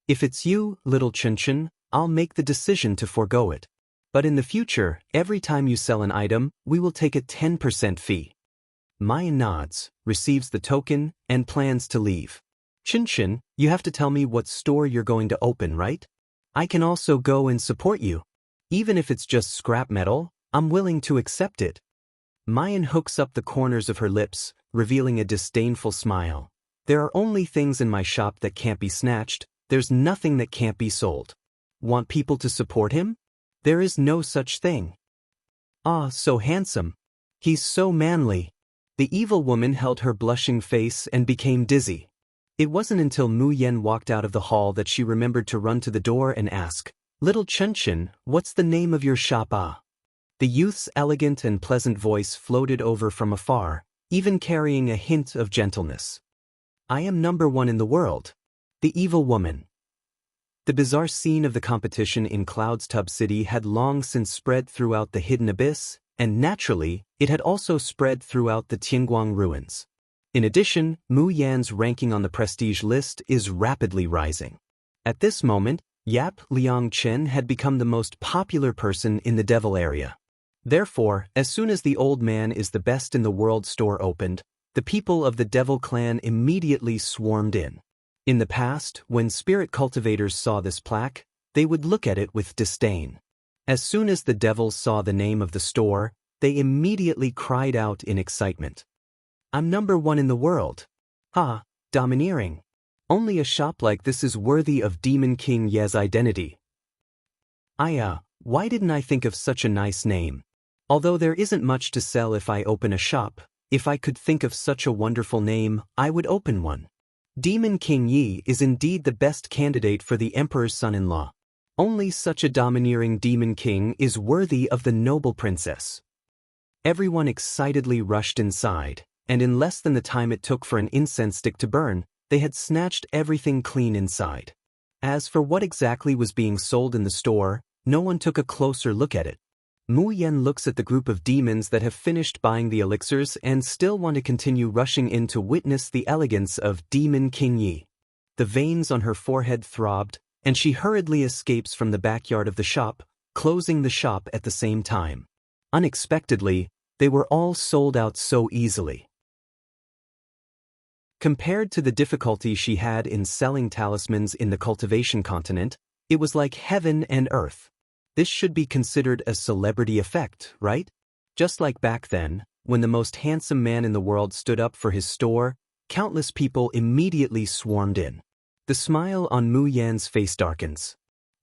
If it's you, little Chun-Chun, I'll make the decision to forego it. But in the future, every time you sell an item, we will take a 10% fee. Mayan nods, receives the token, and plans to leave. Chun-Chun, you have to tell me what store you're going to open, right? I can also go and support you. Even if it's just scrap metal, I'm willing to accept it. Mayan hooks up the corners of her lips, revealing a disdainful smile. There are only things in my shop that can't be snatched, there's nothing that can't be sold. Want people to support him? There is no such thing. Ah, so handsome. He's so manly. The evil woman held her blushing face and became dizzy. It wasn't until Mu Yen walked out of the hall that she remembered to run to the door and ask, "Little Chun-Chun, what's the name of your shop?" The youth's elegant and pleasant voice floated over from afar, even carrying a hint of gentleness. "I am #1 in the world." The evil woman. The bizarre scene of the competition in Cloud's Tub City had long since spread throughout the hidden abyss, and naturally, it had also spread throughout the Tianguang ruins. In addition, Mu Yan's ranking on the prestige list is rapidly rising. At this moment, Yap Liang Chen had become the most popular person in the devil area. Therefore, as soon as the old man is the best in the world store opened, the people of the devil clan immediately swarmed in. In the past, when spirit cultivators saw this plaque, they would look at it with disdain. As soon as the devils saw the name of the store, they immediately cried out in excitement. "I'm #1 in the world. Ha, domineering. Only a shop like this is worthy of Demon King Ye's identity. Why didn't I think of such a nice name? Although there isn't much to sell if I open a shop, if I could think of such a wonderful name, I would open one. Demon King Yi is indeed the best candidate for the Emperor's son-in-law. Only such a domineering Demon King is worthy of the noble princess." Everyone excitedly rushed inside, and in less than the time it took for an incense stick to burn, they had snatched everything clean inside. As for what exactly was being sold in the store, no one took a closer look at it. Mu Yen looks at the group of demons that have finished buying the elixirs and still want to continue rushing in to witness the elegance of Demon King Yi. The veins on her forehead throbbed, and she hurriedly escapes from the backyard of the shop, closing the shop at the same time. Unexpectedly, they were all sold out so easily. Compared to the difficulty she had in selling talismans in the cultivation continent, it was like heaven and earth. This should be considered a celebrity effect, right? Just like back then, when the most handsome man in the world stood up for his store, countless people immediately swarmed in. The smile on Mu Yan's face darkens.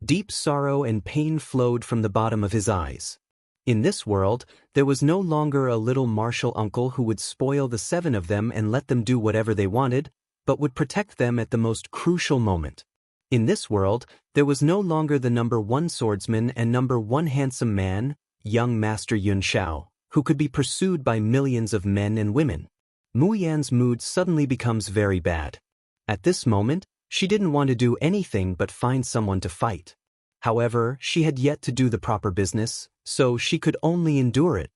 Deep sorrow and pain flowed from the bottom of his eyes. In this world, there was no longer a little martial uncle who would spoil the 7 of them and let them do whatever they wanted, but would protect them at the most crucial moment. In this world, there was no longer the #1 swordsman and #1 handsome man, young Master Yun Xiao, who could be pursued by millions of men and women. Mu Yan's mood suddenly becomes very bad. At this moment, she didn't want to do anything but find someone to fight. However, she had yet to do the proper business, so she could only endure it.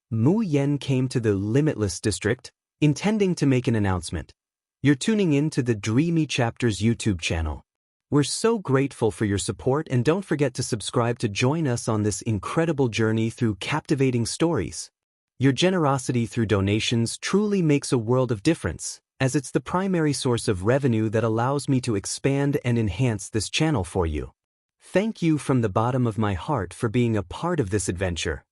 Mu Yen came to the Limitless District, intending to make an announcement. "You're tuning in to the Dreamy Chapters YouTube channel. We're so grateful for your support, and don't forget to subscribe to join us on this incredible journey through captivating stories. Your generosity through donations truly makes a world of difference, as it's the primary source of revenue that allows me to expand and enhance this channel for you. Thank you from the bottom of my heart for being a part of this adventure."